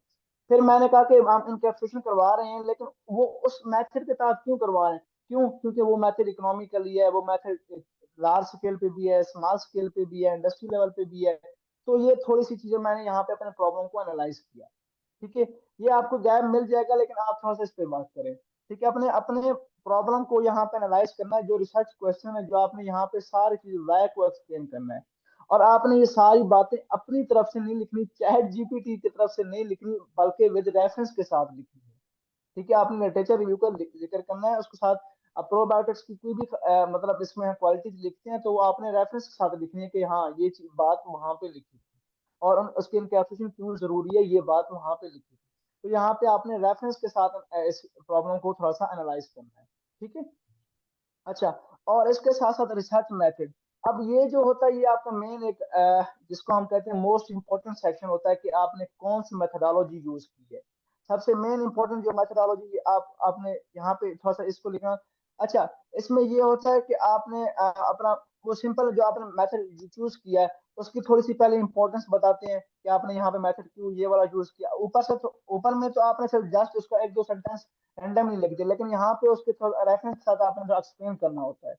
फिर मैंने कहा कि हम इनकैप्सुलेशन करवा रहे हैं, लेकिन वो उस मेथड के तहत क्यों करवा रहे हैं, क्यों, क्योंकि वो मेथड इकोनॉमिकली है, वो मेथड लार्ज स्केल पे भी है, स्मॉल स्केल पे भी है, इंडस्ट्री लेवल पे भी है। तो ये थोड़ी सी चीजें मैंने यहाँ पे अपने प्रॉब्लम को एनालाइज किया। ठीक है, ये आपको गैप मिल जाएगा, लेकिन आप थोड़ा सा इस पे बात करें। ठीक है, अपने अपने प्रॉब्लम को यहाँ पे एनालाइज करना है, जो रिसर्च क्वेश्चन है, जो आपने यहाँ पे सारी चीज राय को एक्सप्लेन करना है, और आपने ये सारी बातें अपनी तरफ से नहीं लिखनी, चैट जीपीटी की तरफ से नहीं लिखनी, बल्कि विद रेफरेंस के साथ लिखनी है। ठीक है, आपने लिटरेचर रिव्यू का जिक्र करना है, उसके साथ अब प्रोबायोटिक्स की कोई भी मतलब इसमें क्वालिटी लिखते हैं तो वो आपने रेफरेंस के साथ लिखनी है कि हाँ ये बात वहां पे लिखी थी, और उसकी इनकैप्सुलेशन क्यों जरूरी है ये बात वहां पे लिखी थी। तो यहाँ पे आपने रेफरेंस के साथ इस प्रॉब्लम को थोड़ा सा एनालाइज करना है। ठीक है, अच्छा, और इसके साथ साथ रिसर्च मेथड। अब ये जो होता है ये आपका मेन एक जिसको हम कहते हैं मोस्ट इंपॉर्टेंट सेक्शन होता है कि आपने कौन सी मेथोडोलॉजी यूज की है। सबसे मेन इंपॉर्टेंट जो मेथोडोलॉजी आपने यहाँ पे थोड़ा सा इसको लिखना। अच्छा, इसमें ये होता है कि आपने अपना वो सिंपल जो आपने मेथड चूज किया है उसकी थोड़ी सी पहले इंपॉर्टेंस बताते हैं कि आपने यहाँ पे मेथड क्यों ये वाला यूज किया। ऊपर से तो ऊपर में तो आपने सिर्फ जस्ट उसका एक दो सेंटेंस रैंडमली लिख दिया, लेकिन यहाँ पे उसके थोड़ा रेफरेंस के साथ आपने एक्सप्लेन करना होता है।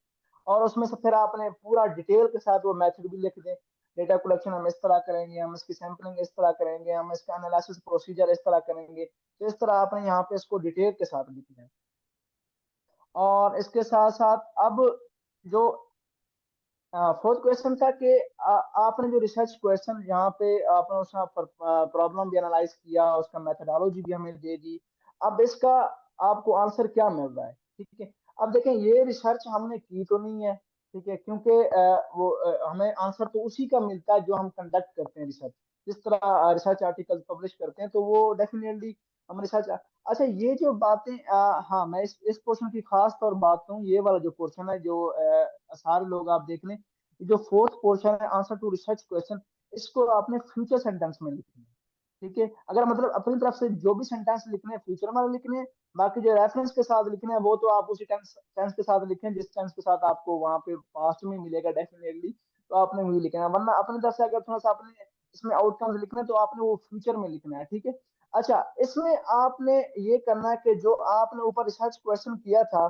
और उसमें से फिर आपने पूरा डिटेल के साथ वो मेथड भी लिख दें। डेटा कलेक्शन हम इस तरह करेंगे, हम इसकी सैंपलिंग इस तरह करेंगे, हम इसका एनालिसिस प्रोसीजर इस तरह करेंगे। तो इस तरह आपने यहाँ पे इसको डिटेल के साथ लिखना है। और इसके साथ साथ अब जो फोर्थ क्वेश्चन था कि आपने जो रिसर्च क्वेश्चन यहाँ पे आपने उसका प्रॉब्लम भी एनालाइज किया, उसका मेथोडोलॉजी भी हमें दे दी। अब इसका आपको आंसर क्या मिल रहा है? ठीक है, अब देखें ये रिसर्च हमने की तो नहीं है, ठीक है, क्योंकि हमें आंसर तो उसी का मिलता है जो हम कंडक्ट करते हैं रिसर्च। जिस तरह रिसर्च आर्टिकल पब्लिश करते हैं तो वो डेफिनेटली हम रिसर्च। अच्छा, ये जो बातें हाँ, मैं इस पोर्शन की खास तौर बात करूँ, ये वाला जो पोर्शन है जो सारे लोग आप देख लें, जो फोर्थ पोर्शन है आंसर टू रिसर्च क्वेश्चन, इसको आपने फ्यूचर सेंटेंस में लिखना है। ठीक है, अगर मतलब अपनी तरफ से जो भी सेंटेंस लिखने हैं फ्यूचर में लिखने हैं। बाकी जो रेफरेंस के साथ लिखने हैं वो तो आप उसी टेंस टेंस के साथ लिखें जिस टेंस के साथ आपको वहां पे पास्ट में मिलेगा डेफिनेटली। तो आपने वही लिखना है, वरना अपनी तरफ से अगर थोड़ा सा आपने इसमें आउटकम्स लिखना है तो आपने वो फ्यूचर में लिखना है। ठीक है। अच्छा, इसमें आपने ये करना है कि जो आपने ऊपर रिसर्च क्वेश्चन किया था,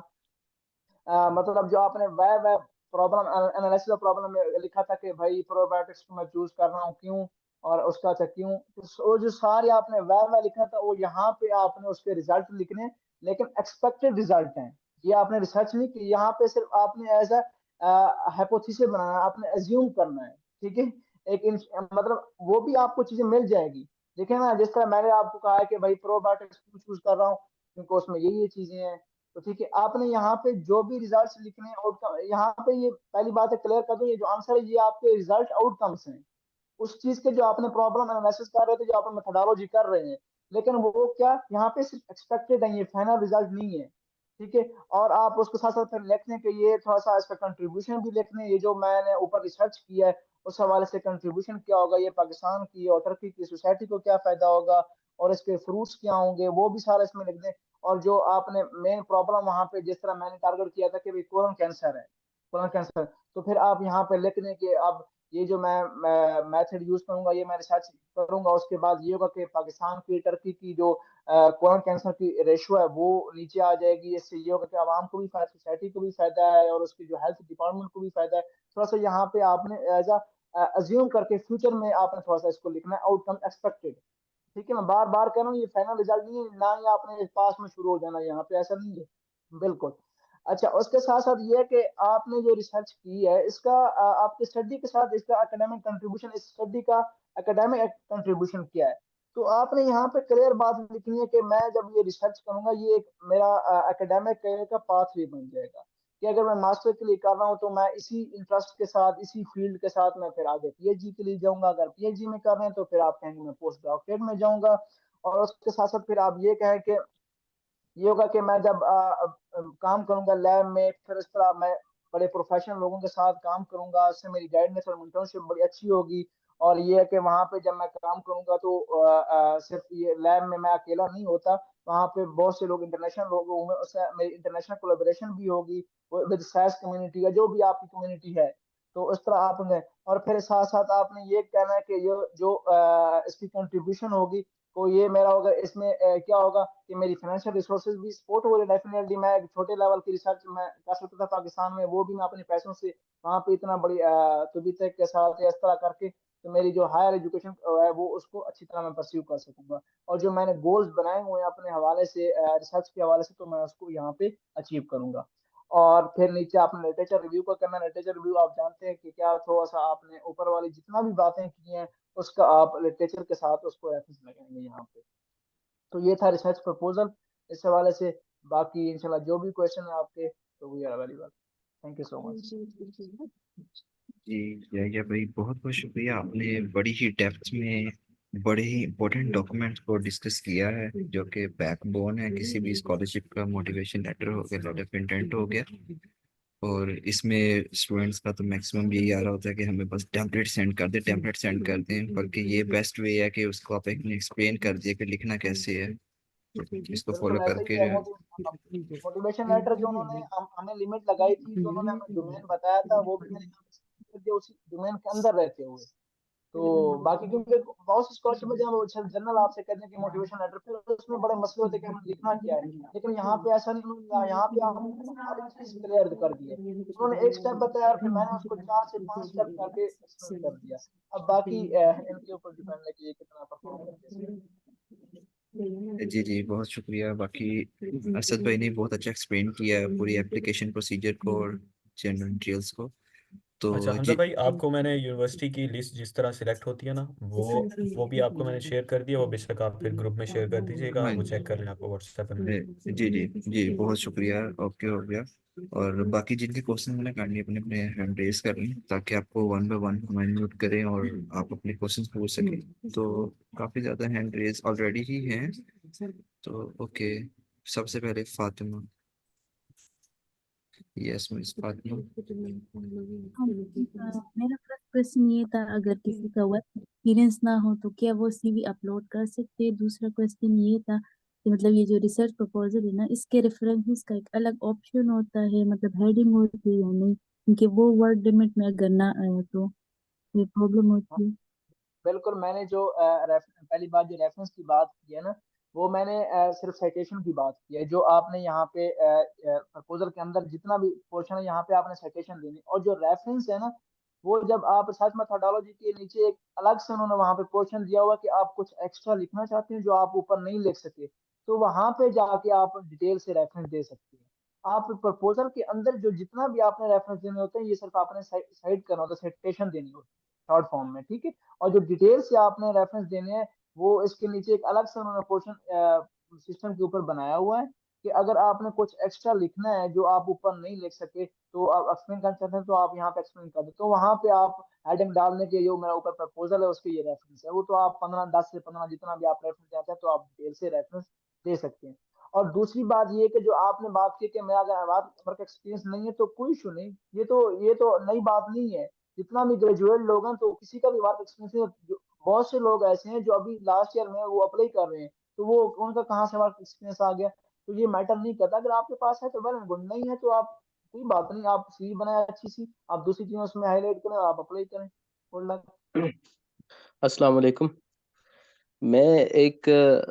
मतलब जो आपने वह प्रॉब्लम एनालिसिस ऑफ प्रॉब्लम में लिखा था कि भाई प्रोबायोटिक्स को मैं चूज कर रहा हूँ क्यों, और उसका अच्छा क्यों, तो वो जो सारे आपने वह लिखा था वो यहाँ पे आपने उसके रिजल्ट लिखने हैं, लेकिन एक्सपेक्टेड रिजल्ट हैं। ये आपने रिसर्च नहीं की, यहाँ पे सिर्फ आपने एज हाइपोथेसिस बनाना है, आपने एज्यूम करना है। ठीक है, मतलब वो भी आपको चीजें मिल जाएगी। देखिए ना, जिस तरह मैंने आपको कहा है कि भाई प्रोबायोटिक्स क्यों चूज कर रहा हूँ, क्योंकि उसमें ये चीजें हैं। तो ठीक है, आपने यहाँ पे जो भी रिजल्ट्स लिखने हैं आउटकम, यहाँ पे ये पहली बात है क्लियर कर दूं, ये जो आंसर है ये आपके रिजल्ट आउटकम्स हैं उस चीज के जो आपने प्रॉब्लम एनालिसिस कर रहे थे, जो आपने मेथोडोलॉजी कर रहे हैं। लेकिन वो क्या यहाँ पे सिर्फ एक्सपेक्टेड है, ये फाइनल रिजल्ट नहीं है। ठीक है, और आप उसके साथ साथ फिर लिखने के ये थोड़ा सा इसका कंट्रीब्यूशन भी लिखने, ये जो मैंने ऊपर रिसर्च किया है उस हवाले से कंट्रीब्यूशन क्या होगा, ये पाकिस्तान की और तुर्की की सोसाइटी को क्या फायदा होगा, और इसके फ्रूट्स क्या होंगे, वो भी सारा इसमें लिख दें। और जो आपने मेन प्रॉब्लम वहां पे जिस तरह मैंने टारगेट किया था कि भाई कोलन कैंसर है, कोलन कैंसर, तो फिर आप यहाँ पे लिख दें कि अब ये जो मैं मेथड यूज करूंगा, ये मैं रिसर्च करूंगा, उसके बाद ये होगा कि पाकिस्तान की टर्की की जो कोलन कैंसर की रेशियो है वो नीचे आ जाएगी। इससे ये होगा कि आवाम को भी फायदा, सोसाइटी को भी फायदा है, और उसकी जो हेल्थ डिपार्टमेंट को भी फायदा है। थोड़ा सा यहाँ पे आपने एज अज्यूम करके फ्यूचर में आपने थोड़ा सा इसको लिखना है, आउटकम एक्सपेक्टेड। ठीक है, मैं बार बार कह रहा हूँ ये फाइनल रिजल्ट नहीं है, ना ही आपने पास में शुरू हो जाना, यहाँ पे ऐसा नहीं है बिल्कुल। अच्छा, उसके साथ साथ ये है कि आपने जो रिसर्च की है इसका आपकी स्टडी के साथ इसका एकेडमिक कंट्रीब्यूशन, इस स्टडी का एकेडमिक कंट्रीब्यूशन क्या है। तो आपने यहाँ पे क्लियर बात लिखनी है कि मैं जब ये रिसर्च करूंगा ये एक मेरा एकेडमिक करियर का पाथवे बन जाएगा, कि अगर मैं मास्टर के लिए कर रहा हूँ तो मैं इसी इंटरेस्ट के साथ इसी फील्ड के साथ मैं फिर आगे पीएचडी के लिए जाऊंगा, अगर पीएचडी में कर रहे हैं तो फिर आप कहेंगे मैं पोस्ट डॉक्टरेट में जाऊंगा। और उसके साथ साथ फिर आप ये कहें कि ये होगा कि मैं जब काम करूंगा लैब में, फिर इस तरह मैं बड़े प्रोफेशनल लोगों के साथ काम करूंगा, उससे मेरी गाइडेंस और मेंटरशिप बड़ी अच्छी होगी। और ये है कि वहां पे जब मैं काम करूंगा तो सिर्फ ये लैब में मैं अकेला नहीं होता, वहां पे बहुत से लोग इंटरनेशनल लोग होंगे, उससे मेरी इंटरनेशनल कोलेबोरेशन भी होगी विद साइंस कम्युनिटी या जो भी आपकी कम्युनिटी है। तो उस तरह आप होंगे। और फिर साथ साथ आपने ये कहना है कि ये जो इसकी कंट्रीब्यूशन होगी, तो ये मेरा होगा इसमें क्या होगा कि मेरी फाइनेंशियल रिसोर्सेज भी सपोर्ट हो रही है। डेफिनेटली मैं एक छोटे लेवल की रिसर्च मैं कर सकता था पाकिस्तान में, वो भी मैं अपने पैसों से वहाँ पे इतना बड़ी तुबितक के साथ या इस तरह करके, तो मेरी जो हायर एजुकेशन है वो उसको अच्छी तरह मैं परस्यू कर सकूंगा। और जो मैंने गोल्स बनाए हुए हैं अपने हवाले से रिसर्च के हवाले से, तो मैं उसको यहाँ पे अचीव करूंगा। और फिर नीचे आपने लिटरेचर रिव्यू का करना। लिटरेचर रिव्यू आप जानते हैं कि क्या, थोड़ा सा आपने ऊपर वाली जितना भी बातें की हैं उसका आप लिटरेचर के साथ उसको रेफरेंस लगाएंगे यहाँ पे। तो ये था रिसर्च प्रपोजल इस हवाले से। बाकी इंशाल्लाह जो भी क्वेश्चन है आपके तो we are available. Thank you so much. जी, या भाई बहुत बहुत शुक्रिया, आपने बड़ी ही डेप्थ में बड़े ही इंपॉर्टेंट डॉक्यूमेंट्स को डिस्कस किया है जो कि बैकबोन है किसी भी स्कॉलरशिप का। मोटिवेशन लेटर हो गया, लेटर ऑफ इंटेंट हो गया, और इसमें स्टूडेंट्स का तो मैक्सिमम यही आ रहा होता है कि हमें बस टेम्पलेट सेंड कर दें, बल्कि ये बेस्ट वे है कि उसको आप एक एक्सप्लेन कर दिए कि लिखना कैसे है, तो इसको फॉलो बिल्कुल ऐसा ही करके है। मोटिवेशन लेटर जो उन्होंने हमें लिमिट लगाई थी, जो उन्होंने हमें डोमेन बताया था, वो भी मैंने यहाँ पे select कर दिया उसी डोमेन के अंदर रहते हुए। तो बाकी क्योंकि बहुत सी स्कॉलरशिप में जब जनरल आपसे कहते हैं कि मोटिवेशन लेटर, फिर उसमें बड़े मसले होते हैं कि हमें लिखना क्या है। लेकिन यहाँ पे ऐसा नहीं, उन्होंने यहाँ पे आपको हर एक चीज क्लियर कर दी है। उन्होंने एक स्टेप बताया और फिर मैंने उसको 4 से 5 स्टेप करके एक्सप्लेन कर दिया। अब बाकी इनके ऊपर डिपेंड है कि ये कितना परफॉर्म करते हैं। जी जी, बहुत शुक्रिया। बाकी असद भाई ने बहुत अच्छा एक्सप्लेन किया पूरी एप्लीकेशन प्रोसीजर को और जनरल डिटेल्स को। अच्छा तो हमजा जी भाई, आपको मैंने यूनिवर्सिटी की लिस्ट जिस तरह सिलेक्ट होती है ना, वो भी आपको मैंने शेयर कर दिया। वो बेशक आप फिर ग्रुप में शेयर कर दीजिएगा, हाँ वो चेक कर लें, आपको व्हाट्सएप पे मिल जाएगा। जी जी जी, बहुत शुक्रिया। ओके हो गया। और बाकी जिनके क्वेश्चन मैंने करनी अपने अपने हैंड रेज कर लें, ताकि आपको वन बाय वन हमारे म्यूट करें और आप अपने क्वेश्चन पूछ सकें। तो काफ़ी ज़्यादा हैंड रेज ऑलरेडी ही हैं। तो ओके, सबसे पहले फातिमा। Yes miss Fatima. हाँ, मेरा फर्स्ट क्वेश्चन ये था, अगर किसी का वर्क एक्सपीरियंस ना हो तो क्या वो सीवी अपलोड कर सकते हैं? दूसरा क्वेश्चन ये था कि मतलब ये जो रिसर्च प्रपोजल है ना, इसके रेफरेंसेस का एक अलग ऑप्शन होता है, मतलब हेडिंग होती है या नहीं? क्योंकि वो वर्ड लिमिट में अगर ना आया तो ये प्रॉब्लम होती है। बिल्कुल, मैंने जो पहली बात जो रेफरेंस की बात की है ना, वो मैंने सिर्फ साइटेशन की बात की है। जो आपने यहाँ पे प्रपोजल के अंदर जितना भी पोर्शन है, यहाँ पे आपने साइटेशन देनी, और जो रेफरेंस है ना, वो जब आप रिसर्च मेथोडोलॉजी के नीचे एक अलग से उन्होंने वहाँ पे पोर्शन दिया हुआ कि आप कुछ एक्स्ट्रा लिखना चाहते हैं जो आप ऊपर नहीं लिख सके, तो वहां पे जाके आप डिटेल से रेफरेंस दे सकते हैं। आप प्रपोजल के अंदर जो जितना भी आपने रेफरेंस देने होते हैं, ये सिर्फ आपने साइड करना होता है, साइटेशन देनी होती है शॉर्ट फॉर्म में, ठीक है। और जो डिटेल से आपने रेफरेंस देने हैं, वो इसके नीचे एक अलग से उन्होंने पोर्शन सिस्टम के ऊपर बनाया हुआ है कि अगर आपने कुछ एक्स्ट्रा लिखना है जो आप ऊपर नहीं लिख सके, तो आप एक्सप्लेन करना चाहते हैं, तो आप यहाँ पे एक्सप्लेन कर दे, तो वहां पे आप हेडिंग डालने के जो मेरा ऊपर प्रपोजल है उसके ये रेफरेंस है, वो तो आप 15 10 से 15 जितना भी आप रेफरेंस देते हैं, तो आप डिटेल से रेफरेंस दे सकते हैं। और दूसरी बात ये कि जो आपने बात की कि मेरा अगर वर्क एक्सपीरियंस नहीं है तो कोई इशू नहीं, ये तो नई बात नहीं है। जितना भी ग्रेजुएट लोग हैं, तो किसी का भी वर्क एक्सपीरियंस है, बहुत से लोग ऐसे हैं जो अभी लास्ट ईयर में वो अप्लाई कर रहे हैं, तो वो उनका कहाँ से वर्क एक्सपीरियंस आ गया, तो ये मैटर नहीं करता। अगर आपके पास है तो वेल एंड गुड, नहीं है तो आप कोई बात नहीं, आप सीवी बनाए अच्छी सी, आप दूसरी चीजें उसमें हाईलाइट करें और आप अप्लाई करें। Good luck. अस्सलाम वालेकुम। मैं एक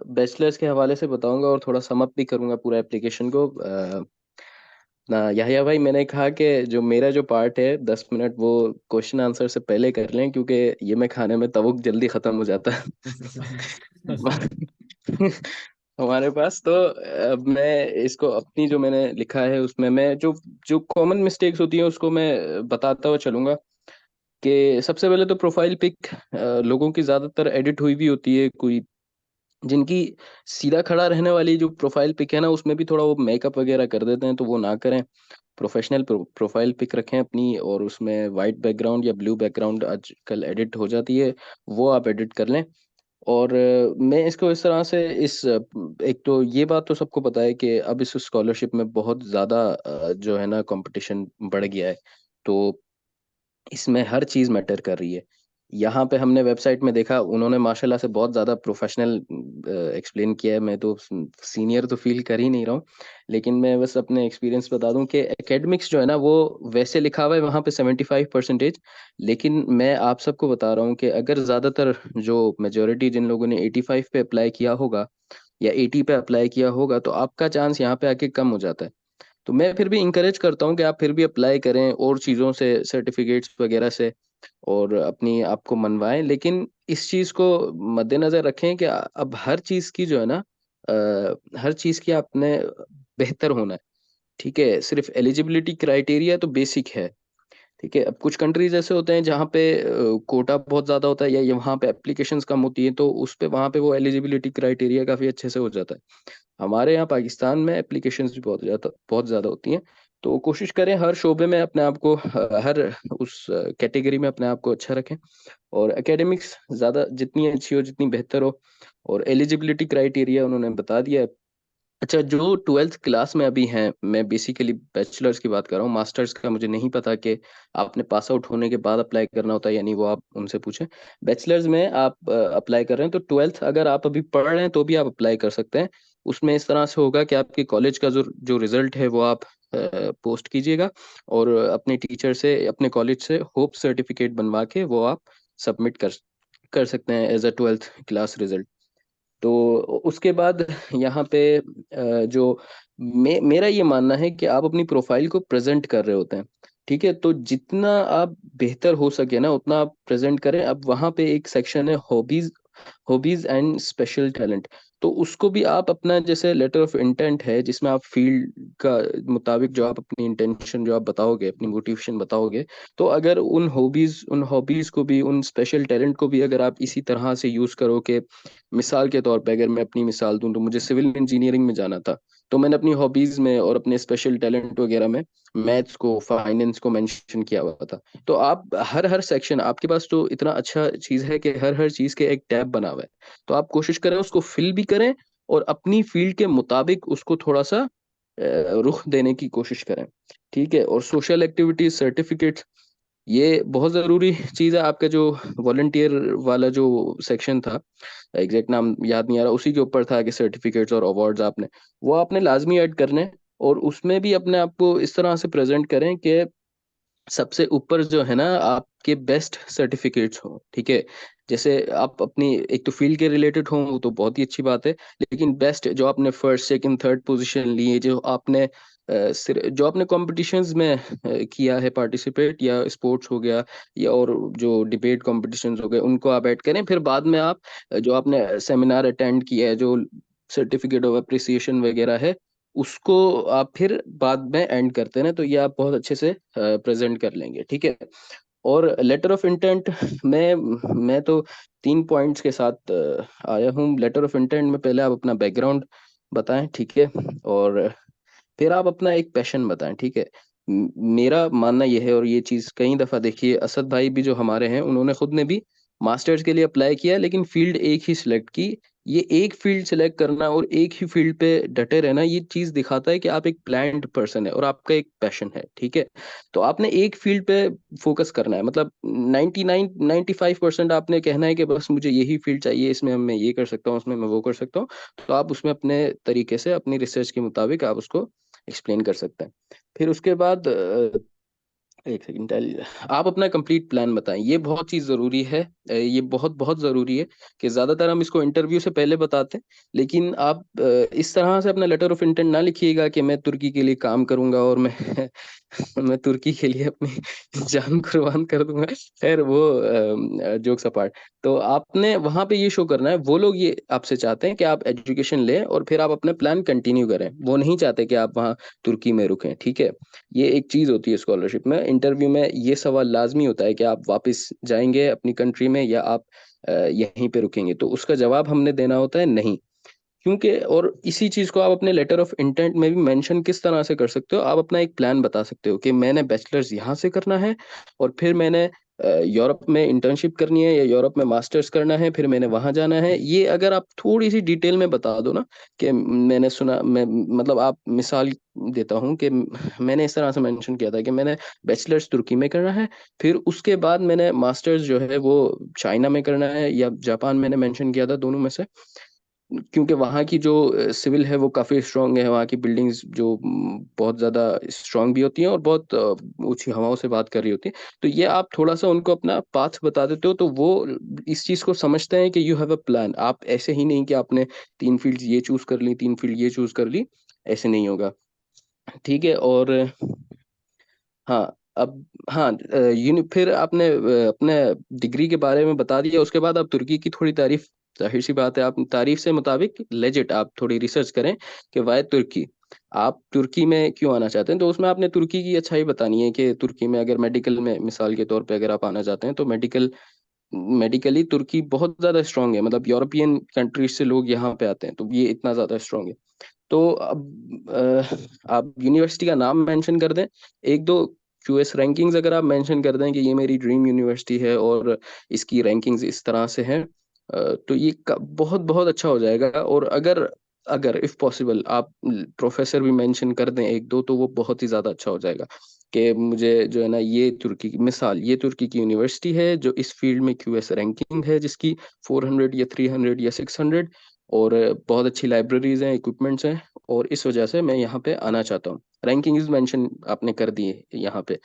बैचलर्स के हवाले से बताऊंगा और थोड़ा समअप भी करूंगा पूरा एप्लीकेशन को। ना याहिया भाई, मैंने कहा कि जो मेरा जो पार्ट है 10 मिनट वो क्वेश्चन आंसर से पहले कर लें, क्योंकि ये मैं खाने में तवक जल्दी खत्म हो जाता है हमारे पास। तो अब मैं इसको अपनी जो मैंने लिखा है उसमें मैं जो जो कॉमन मिस्टेक्स होती हैं उसको मैं बताता हुआ चलूंगा। कि सबसे पहले तो प्रोफाइल पिक लोगों की ज्यादातर एडिट हुई भी होती है। कोई जिनकी सीधा खड़ा रहने वाली जो प्रोफाइल पिक है ना, उसमें भी थोड़ा वो मेकअप वगैरह कर देते हैं, तो वो ना करें। प्रोफेशनल प्रोफाइल पिक रखें अपनी, और उसमें वाइट बैकग्राउंड या ब्लू बैकग्राउंड आजकल एडिट हो जाती है, वो आप एडिट कर लें। और मैं इसको इस तरह से एक तो ये बात तो सबको पता है कि अब इस स्कॉलरशिप में बहुत ज़्यादा जो है ना कंपटीशन बढ़ गया है। तो इसमें हर चीज़ मैटर कर रही है। यहाँ पे हमने वेबसाइट में देखा, उन्होंने माशाल्लाह से बहुत ज़्यादा प्रोफेशनल एक्सप्लेन किया है। मैं तो सीनियर तो फील कर ही नहीं रहा हूँ, लेकिन मैं बस अपने एक्सपीरियंस बता दूं कि एकेडमिक्स जो है ना वो वैसे लिखा हुआ है वहाँ पे 75%। लेकिन मैं आप सबको बता रहा हूँ कि अगर ज़्यादातर जो मेजोरिटी जिन लोगों ने 85 पे अप्लाई किया होगा या 80 पे अप्लाई किया होगा, तो आपका चांस यहाँ पे आके कम हो जाता है। तो मैं फिर भी इंकरेज करता हूँ कि आप फिर भी अप्लाई करें और चीज़ों से, सर्टिफिकेट्स वगैरह से, और अपनी आपको मनवाएं। लेकिन इस चीज़ को मद्देनजर रखें कि अब हर चीज़ की जो है ना, हर चीज़ की आपने बेहतर होना है। ठीक है, सिर्फ एलिजिबिलिटी क्राइटेरिया तो बेसिक है। ठीक है, अब कुछ कंट्रीज ऐसे होते हैं जहाँ पे कोटा बहुत ज़्यादा होता है या वहाँ पे एप्लीकेशंस कम होती है, तो उस पे वहाँ पे वो एलिजिबिलिटी क्राइटेरिया काफ़ी अच्छे से हो जाता है। हमारे यहाँ पाकिस्तान में एप्लीकेशंस भी बहुत ज़्यादा होती हैं। तो कोशिश करें हर शोबे में अपने आप को, हर उस कैटेगरी में अपने आप को अच्छा रखें। और एकेडमिक्स ज़्यादा जितनी अच्छी हो, जितनी बेहतर हो। और एलिजिबिलिटी क्राइटेरिया उन्होंने बता दिया है, अच्छा, जो 12th क्लास में अभी हैं, मैं बेसिकली बैचलर्स की बात कर रहा हूँ, मास्टर्स का मुझे नहीं पता कि आपने पास आउट होने के बाद अप्लाई करना होता है या नहीं, वो आप उनसे पूछें। बैचलर्स में आप अप्लाई कर रहे हैं तो 12th अगर आप अभी पढ़ रहे हैं तो भी आप अप्लाई कर सकते हैं। उसमें इस तरह से होगा कि आपके कॉलेज का जो जो रिजल्ट है वो आप पोस्ट कीजिएगा, और अपने टीचर से, अपने कॉलेज से होप सर्टिफिकेट बनवा के वो आप सबमिट कर सकते हैं as a 12th class result. तो उसके बाद यहाँ पे जो मेरा ये मानना है कि आप अपनी प्रोफाइल को प्रेजेंट कर रहे होते हैं, ठीक है, तो जितना आप बेहतर हो सके ना उतना आप प्रेजेंट करें। अब वहाँ पे एक सेक्शन है hobbies, hobbies and special talent. तो उसको भी आप अपना, जैसे लेटर ऑफ इंटेंट है जिसमें आप फील्ड का मुताबिक जो आप अपनी इंटेंशन जो आप बताओगे, अपनी मोटिवेशन बताओगे, तो अगर उन हॉबीज को भी, उन स्पेशल टैलेंट को भी अगर आप इसी तरह से यूज करो कि, मिसाल के तौर पे अगर मैं अपनी मिसाल दूं तो मुझे सिविल इंजीनियरिंग में जाना था, तो मैंने अपनी हॉबीज में और अपने स्पेशल टैलेंट वगैरह में मैथ्स को, फाइनेंस को मेंशन किया हुआ था। तो आप हर हर सेक्शन, आपके पास तो इतना अच्छा चीज है कि हर हर चीज के एक टैब बना हुआ है, तो आप कोशिश करें उसको फिल भी करें और अपनी फील्ड के मुताबिक उसको थोड़ा सा रुख देने की कोशिश करें, ठीक है। और सोशल एक्टिविटीज, सर्टिफिकेट्स, ये बहुत ज़रूरी चीज़ है। आपका जो वॉलंटियर वाला जो सेक्शन था, एग्जैक्ट नाम याद नहीं आ रहा, उसी के ऊपर था कि सर्टिफिकेट्स और अवार्ड्स आपने, वो आपने लाजमी ऐड करने हैं। और उसमें भी अपने आप को इस तरह से प्रेजेंट करें कि सबसे ऊपर जो है ना आपके बेस्ट सर्टिफिकेट्स हो, ठीक है। जैसे आप अपनी, एक तो फील्ड के रिलेटेड हो वो तो बहुत ही अच्छी बात है, लेकिन बेस्ट जो आपने फर्स्ट सेकंड थर्ड पोजीशन लिए, जो आपने जो आपने कॉम्पिटिशन्स में किया है पार्टिसिपेट, या स्पोर्ट्स हो गया, या और जो डिबेट कॉम्पिटिशन्स हो गए, उनको आप ऐड करें। फिर बाद में आप जो आपने सेमिनार अटेंड किया है, जो सर्टिफिकेट ऑफ अप्रिसिएशन वगैरह है, उसको आप फिर बाद में एंड करते हैं ना, तो ये आप बहुत अच्छे से प्रेजेंट कर लेंगे, ठीक है। और लेटर ऑफ इंटेंट में मैं तो 3 पॉइंट्स के साथ आया हूँ। लेटर ऑफ इंटेंट में पहले आप अपना बैकग्राउंड बताएं, ठीक है, और फिर आप अपना एक पैशन बताएं, ठीक है। मेरा मानना यह है, और ये चीज़ कई दफ़ा देखिए, असद भाई भी जो हमारे हैं, उन्होंने खुद ने भी मास्टर्स के लिए अप्लाई किया लेकिन फील्ड एक ही सिलेक्ट की। ये एक फील्ड सिलेक्ट करना और एक ही फील्ड पे डटे रहना, ये चीज़ दिखाता है कि आप एक प्लान्ड पर्सन है और आपका एक पैशन है, ठीक है। तो आपने एक फील्ड पे फोकस करना है, मतलब 95% आपने कहना है कि बस मुझे यही फील्ड चाहिए, इसमें मैं ये कर सकता हूँ, उसमें मैं वो कर सकता हूँ। तो आप उसमें अपने तरीके से, अपनी रिसर्च के मुताबिक आप उसको एक्सप्लेन कर सकते हैं। फिर उसके बाद एक सेकंड, आप अपना कंप्लीट प्लान बताएं, ये बहुत चीज़ ज़रूरी है। ये बहुत बहुत ज़रूरी है कि ज़्यादातर हम इसको इंटरव्यू से पहले बताते हैं, लेकिन आप इस तरह से अपना लेटर ऑफ इंटेंट ना लिखिएगा कि मैं तुर्की के लिए काम करूंगा और मैं मैं तुर्की के लिए अपनी जान कुर्बान कर दूंगा। खैर वो जोक्स अपार्ट, तो आपने वहां पे ये शो करना है, वो लोग ये आपसे चाहते हैं कि आप एजुकेशन लें और फिर आप अपना प्लान कंटिन्यू करें, वो नहीं चाहते कि आप वहाँ तुर्की में रुकें, ठीक है। ये एक चीज होती है स्कॉलरशिप में। इंटरव्यू में ये सवाल लाजमी होता है कि आप वापस जाएंगे अपनी कंट्री में या आप यहीं पे रुकेंगे, तो उसका जवाब हमने देना होता है नहीं। क्योंकि, और इसी चीज को आप अपने लेटर ऑफ इंटेंट में भी मेंशन किस तरह से कर सकते हो, आप अपना एक प्लान बता सकते हो कि मैंने बैचलर्स यहाँ से करना है और फिर मैंने यूरोप में इंटर्नशिप करनी है या यूरोप में मास्टर्स करना है, फिर मैंने वहां जाना है। ये अगर आप थोड़ी सी डिटेल में बता दो ना, कि मैंने सुना, मैं मतलब आप मिसाल देता हूँ कि मैंने इस तरह से मेंशन किया था कि मैंने बैचलर्स तुर्की में करना है, फिर उसके बाद मैंने मास्टर्स जो है वो चाइना में करना है या जापान, मैंने मेंशन किया था दोनों में से। क्योंकि वहाँ की जो सिविल है वो काफ़ी स्ट्रांग है, वहाँ की बिल्डिंग्स जो बहुत ज़्यादा स्ट्रांग भी होती हैं और बहुत ऊंची हवाओं से बात कर रही होती है। तो ये आप थोड़ा सा उनको अपना पाथ बता देते हो तो वो इस चीज़ को समझते हैं कि यू हैव अ प्लान। आप ऐसे ही नहीं कि आपने 3 फील्ड ये चूज कर ली, 3 फील्ड ये चूज कर ली, ऐसे नहीं होगा, ठीक है। और हाँ, अब हाँ, फिर आपने अपने डिग्री के बारे में बता दिया, उसके बाद आप तुर्की की थोड़ी तारीफ, जाहिर सी बात है, आप तारीफ से मुताबिक लेजिट आप थोड़ी रिसर्च करें कि वाई तुर्की, आप तुर्की में क्यों आना चाहते हैं। तो उसमें आपने तुर्की की अच्छाई बतानी है कि तुर्की में अगर मेडिकल में, मिसाल के तौर पे अगर आप आना चाहते हैं, तो मेडिकली तुर्की बहुत ज़्यादा स्ट्रांग है, मतलब यूरोपियन कंट्रीज से लोग यहाँ पे आते हैं, तो ये इतना ज़्यादा स्ट्रांग है। तो अब आप यूनिवर्सिटी का नाम मेंशन कर दें, एक दो क्यूएस रैंकिंग्स अगर आप मेंशन कर दें कि ये मेरी ड्रीम यूनिवर्सिटी है और इसकी रैंकिंग्स इस तरह से हैं, तो ये बहुत बहुत अच्छा हो जाएगा। और अगर अगर इफ पॉसिबल आप प्रोफेसर भी मेंशन कर दें एक दो, तो वो बहुत ही ज़्यादा अच्छा हो जाएगा कि मुझे जो है ना, ये तुर्की की मिसाल, ये तुर्की की यूनिवर्सिटी है जो इस फील्ड में क्यूएस रैंकिंग है जिसकी 400 या 300 या 600, और बहुत अच्छी लाइब्रेरीज हैं, इक्विपमेंट्स हैं, और इस वजह से मैं यहाँ पे आना चाहता हूँ। रैंकिंग्स मेंशन आपने कर दिए यहाँ पे,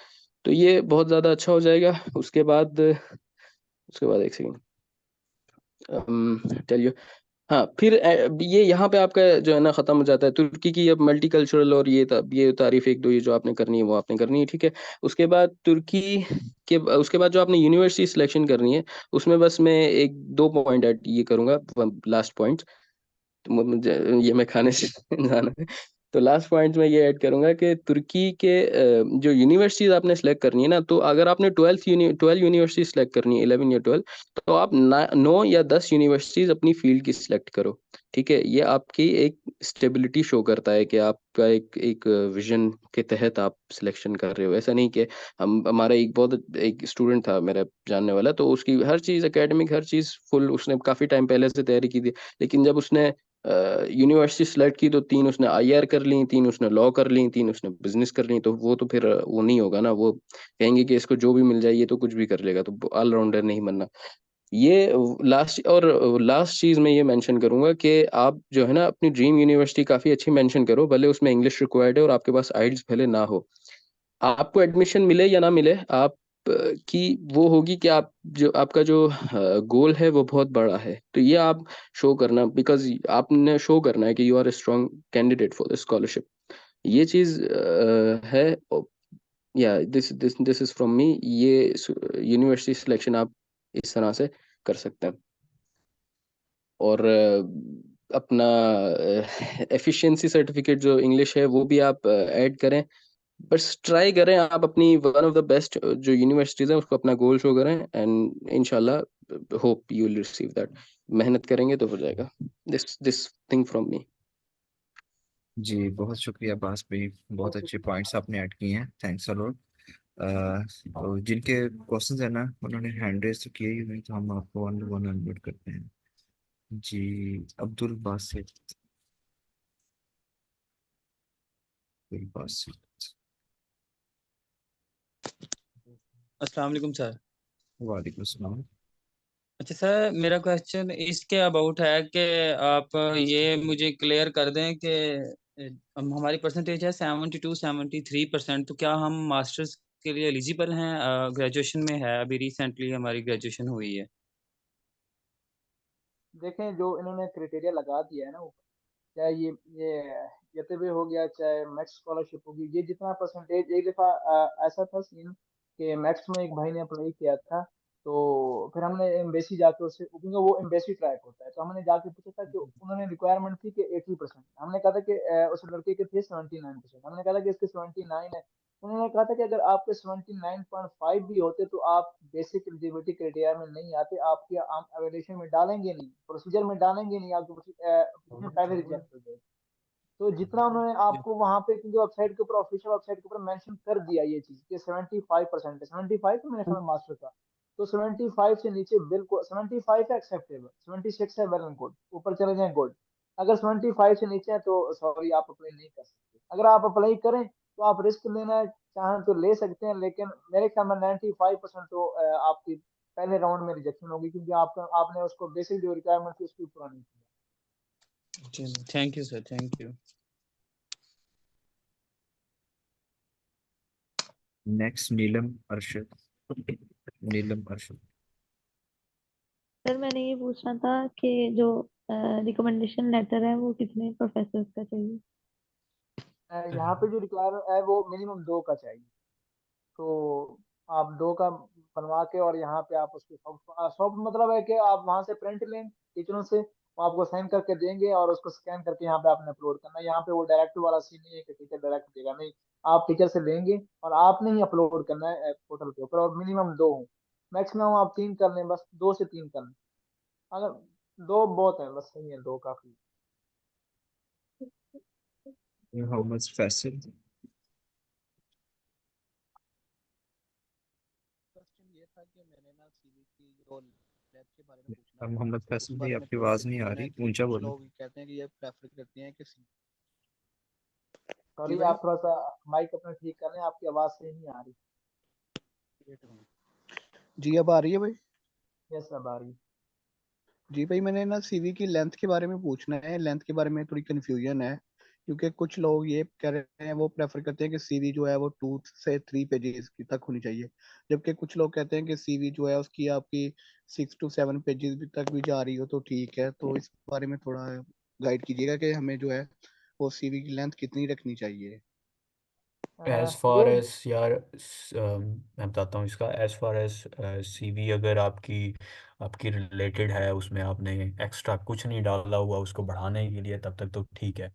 तो ये बहुत ज़्यादा अच्छा हो जाएगा। उसके बाद एक सेकेंड टेल यू। हाँ, फिर ये यहाँ पे आपका जो है ना खत्म हो जाता है तुर्की की अब मल्टी कल्चरल, और ये तारीफ एक दो ये जो आपने करनी है वो आपने करनी है, ठीक है। उसके बाद तुर्की के उसके बाद जो आपने यूनिवर्सिटी सिलेक्शन करनी है, उसमें बस मैं एक दो पॉइंट ऐड ये करूंगा, लास्ट पॉइंट। तो मुझे ये मैं खाने से जाना है, तो लास्ट पॉइंट में ये ऐड करूंगा कि तुर्की के जो यूनिवर्सिटीज आपने सेलेक्ट करनी है ना, तो अगर आपने 12 यूनिवर्सिटी सेलेक्ट करनी है, 11 या 12, तो आप 9 या 10 यूनिवर्सिटीज अपनी फील्ड की सिलेक्ट करो, ठीक है। ये आपकी एक स्टेबिलिटी शो करता है कि आपका एक एक विजन के तहत आप सिलेक्शन कर रहे हो। ऐसा नहीं कि हमारा एक स्टूडेंट था मेरा जानने वाला, तो उसकी हर चीज़ एकेडमिक, हर चीज़ फुल, उसने काफ़ी टाइम पहले से तैयारी की थी, लेकिन जब उसने यूनिवर्सिटी सेलेक्ट की तो 3 उसने आईआर कर ली, 3 उसने लॉ कर ली, 3 उसने बिजनेस कर ली, तो वो तो फिर वो नहीं होगा ना। वो कहेंगे कि इसको जो भी मिल जाए ये तो कुछ भी कर लेगा, तो ऑलराउंडर नहीं बनना। ये लास्ट चीज मैं ये मेंशन करूंगा कि आप जो है ना अपनी ड्रीम यूनिवर्सिटी काफी अच्छी मेंशन करो, भले उसमें इंग्लिश रिक्वायर्ड है और आपके पास आइल्स भले ना हो। आपको एडमिशन मिले या ना मिले, आप की वो होगी कि आप जो आपका जो गोल है वो बहुत बड़ा है, तो ये आप शो करना, बिकॉज आपने शो करना है कि you are a strong candidate for the scholarship. ये चीज है। या दिस इज फ्रॉम मी। ये यूनिवर्सिटी सिलेक्शन आप इस तरह से कर सकते हैं। और अपना एफिशिएंसी सर्टिफिकेट जो इंग्लिश है वो भी आप ऐड करें, बस ट्राई करें आप अपनी वन ऑफ द बेस्ट जो यूनिवर्सिटीज है उसको अपना गोल शो करें, एंड इंशाल्लाह hope you will receive that. मेहनत करेंगे तो हो जाएगा। This thing from me. जी बहुत शुक्रिया बास भाई, बहुत बहुत अच्छे शुक्रिया। पॉइंट्स आपने ऐड किए हैं, थैंक्स अ लॉट। तो जिनके क्वेश्चंस है ना उन्होंने हैंड रेज तो किए ही हुए, तो हम आपको वन वन अनम्यूट करते हैं। जी अब्दुल बासित, अब्दुल बासित। अस्सलाम वालेकुम सर। वालेकुम सलाम। अच्छा सर, मेरा क्वेश्चन इसके अबाउट है कि आप ये मुझे क्लियर कर दें कि हमारी परसेंटेज है 72-73%, तो क्या हम मास्टर्स के लिए एलिजिबल हैं? ग्रेजुएशन में है, अभी रिसेंटली हमारी ग्रेजुएशन हुई है। देखें जो इन्होंने क्राइटेरिया लगा दिया है ना, चाहे ये यतबे हो गया, चाहे मैक्स स्कॉलरशिप होगी, ये जितना परसेंटेज, एक दफा ऐसा था सीन कि मैक्स में एक भाई ने अप्लाई किया था, तो फिर हमने एम्बेसी जाके उससे, क्योंकि वो एम्बेसी ट्रैक होता है, तो हमने जाके पूछा था कि उन्होंने रिक्वायरमेंट थी कि 80%, हमने कहा था कि उस लड़के के थे 79%, हमने कहा था कि इसके 79 है। उन्होंने कहा था कि अगर आपके 79.5 भी होते तो आप बेसिक एलिजिबिलिटी क्राइटेरिया में नहीं आते, आपके एवेल्यूशन में डालेंगे नहीं, प्रोसीजर में डालेंगे नहीं, आपकी application पहले रिजेक्ट हो जाएगी। तो जितना उन्होंने आपको वहां पे, क्योंकि वेबसाइट के ऊपर, ऑफिशियल वेबसाइट के ऊपर मेंशन कर दिया ये चीज कि 75% है, 75 तो मेरे ख्याल में मास्टर का, तो 75 से नीचे बिल्कुल, 75 है एक्सेप्टेबल, 76 है वेल एंड गुड, ऊपर चले जाए गुड, अगर 75 से नीचे है तो सॉरी आप अप्लाई नहीं कर सकते। अगर आप अप्लाई करें तो आप रिस्क लेना चाहें तो ले सकते हैं, लेकिन मेरे ख्याल में 95% तो आपकी पहले राउंड में रिजेक्शन होगी, क्योंकि आपका आपने उसको बेसिक जो रिक्वायरमेंट थी उसकी पूरा नहीं किया। चलिए, thank you sir, thank you. Next Neelam Arshad, Neelam Arshad. Sir मैंने ये पूछना था कि जो रिकमेंडेशन लेटर है वो कितने प्रोफेसर का चाहिए? यहाँ पे जो रिक्वायरमेंट है वो मिनिमम 2 का चाहिए, तो आप 2 का बनवा के, और यहाँ पे आप उसके सॉफ्ट सॉफ्ट मतलब है कि आप वहां से प्रिंट लें टीचरों से, वो आपको साइन करके देंगे और उसको स्कैन करके यहाँ पे आपने अपलोड करना है। यहाँ पे वो डायरेक्ट वाला सीन नहीं है कि टीचर डायरेक्ट देगा, नहीं, आप टीचर से लेंगे और आपने ही अपलोड करना है पोर्टल के ऊपर, और मिनिमम 2 हो, मैक्सिमम आप 3 कर लें, बस 2 से 3 कर लें, अगर 2 बहुत है, बस सही है, 2 काफी। मोहम्मद फैसल। क्वेश्चन ये था कि मैंने ना सीबीटी जो लैब के बारे में पूछना है। मोहम्मद तो उस फैसल भाई बारे में आपकी थोड़ा आवाज़ नहीं आ कन्फ्यूजन रही, है कि ऊंचा कुछ बोलो। लोग कहते हैं कि ये प्रेफर करते हैं कि जी सॉरी, भाई आप थोड़ा सा माइक अपना ठीक कर लें, आपकी आवाज सही नहीं आ रही। जी अब आ रही है भाई? यस, अब आ रही है। जी भाई, मैंने ना सीवी की लेंथ के बारे में पूछना है। लेंथ के बारे में थोड़ी कंफ्यूजन है, क्योंकि कुछ लोग ये कह रहे हैं, वो प्रेफर करते हैं कि सीवी जो है वो 2 से 3 पेजेस की तक होनी चाहिए, जबकि कुछ लोग कहते हैं कि सीवी जो है उसकी आपकी 6 to 7 पेजेस तक भी जा रही हो तो ठीक है। तो इस बारे में थोड़ा गाइड कीजिएगा कि हमें जो है वो सीवी की लेंथ कितनी रखनी चाहिए। एज फार ये एज यार मैं बताता हूँ इसका। एज फार एज सीवी अगर आपकी आपकी रिलेटेड है, उसमें आपने एक्स्ट्रा कुछ नहीं डाला हुआ उसको बढ़ाने के लिए, तब तक तो ठीक है।